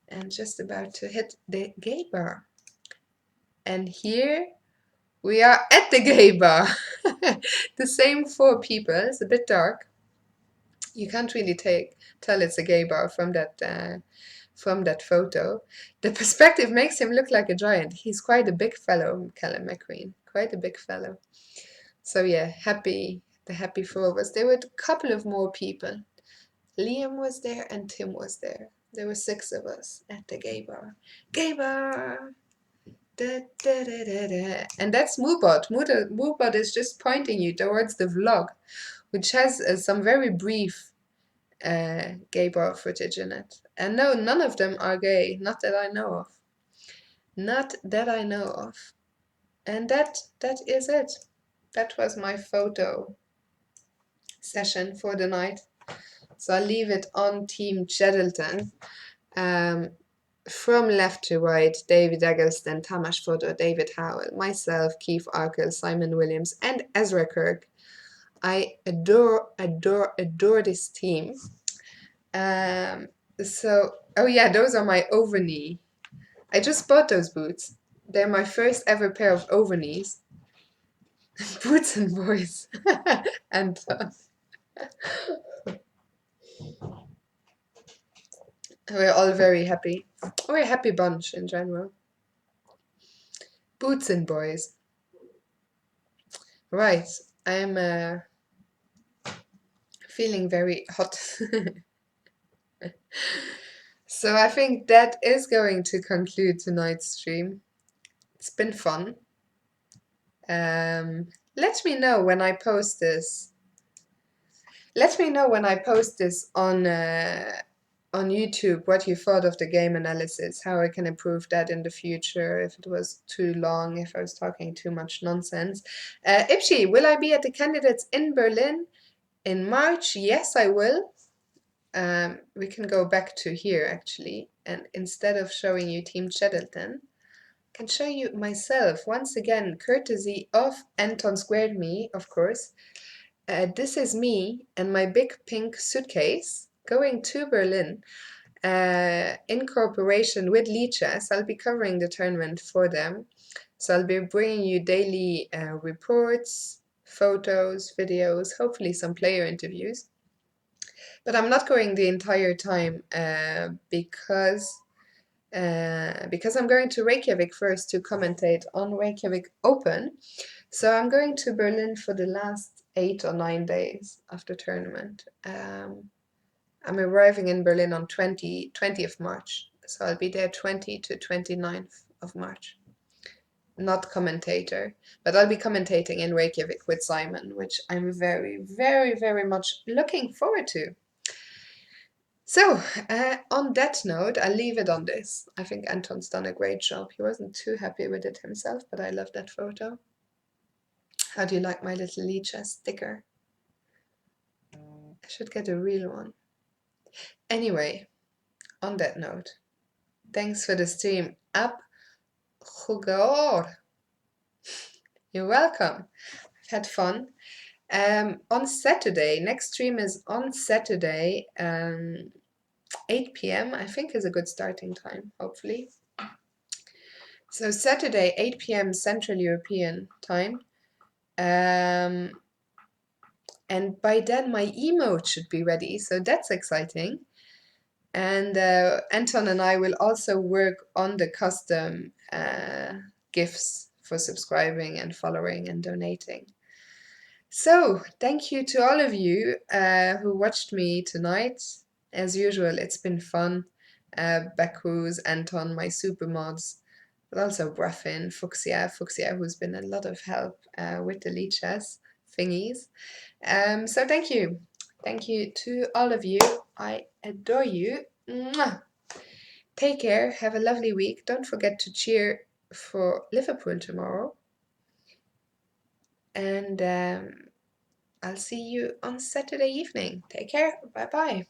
And just about to hit the gay bar. And here we are at the gay bar. The same four people. It's a bit dark. You can't really tell it's a gay bar from that photo. The perspective makes him look like a giant. He's quite a big fellow, Callum McQueen. Quite a big fellow. So yeah, the happy four of us. There were a couple of more people. Liam was there and Tim was there. There were 6 of us at the gay bar. Gay bar! Da, da, da, da, da. And that's Moobot. Moobot is just pointing you towards the vlog, which has some very brief gay bar footage in it. And no, none of them are gay. Not that I know of. Not that I know of. And that is it. That was my photo session for the night. So I'll leave it on Team Cheddleton. From left to right, David Eggleston, Tamas Fodor, David Howell, myself, Keith Arkell, Simon Williams, and Ezra Kirk. I adore this team. Oh yeah, those are my overknee. I just bought those boots. They're my first ever pair of overknees. Boots and boys. And we're all very happy. We're a happy bunch in general. Boots and boys. Right, I'm feeling very hot. So I think that is going to conclude tonight's stream. It's been fun. Let me know when I post this. Let me know when I post this on YouTube what you thought of the game analysis, how I can improve that in the future, if it was too long, if I was talking too much nonsense. Ipshi, will I be at the candidates in Berlin in March? Yes, I will. We can go back to here actually, and instead of showing you Team Cheddleton, I can show you myself once again, courtesy of Anton Squared Me, of course. This is me and my big pink suitcase going to Berlin in cooperation with Lichess. I'll be covering the tournament for them. So I'll be bringing you daily reports, photos, videos, hopefully some player interviews. But I'm not going the entire time because I'm going to Reykjavik first to commentate on Reykjavik Open. So I'm going to Berlin for the last 8 or 9 days of the tournament. I'm arriving in Berlin on 20th March. So I'll be there 20 to 29th of March. Not commentator, but I'll be commentating in Reykjavik with Simon, which I'm very, very, very much looking forward to. So, on that note, I'll leave it on this. I think Anton's done a great job. He wasn't too happy with it himself, but I love that photo. How do you like my little Lichess sticker? I should get a real one. Anyway, on that note, thanks for the stream. Up, Hugaor. You're welcome. I've had fun. On Saturday, next stream is on Saturday, 8 p.m. I think is a good starting time, hopefully. So Saturday, 8 p.m. Central European time. And by then my emote should be ready, so that's exciting. And Anton and I will also work on the custom gifts for subscribing and following and donating. So thank you to all of you who watched me tonight. As usual, it's been fun. Bakus, Anton, my super mods, but also Bruffin, Fuchsia, who's been a lot of help with the Lichess thingies. So thank you. Thank you to all of you. I adore you. Mwah! Take care. Have a lovely week. Don't forget to cheer for Liverpool tomorrow. And I'll see you on Saturday evening. Take care. Bye-bye.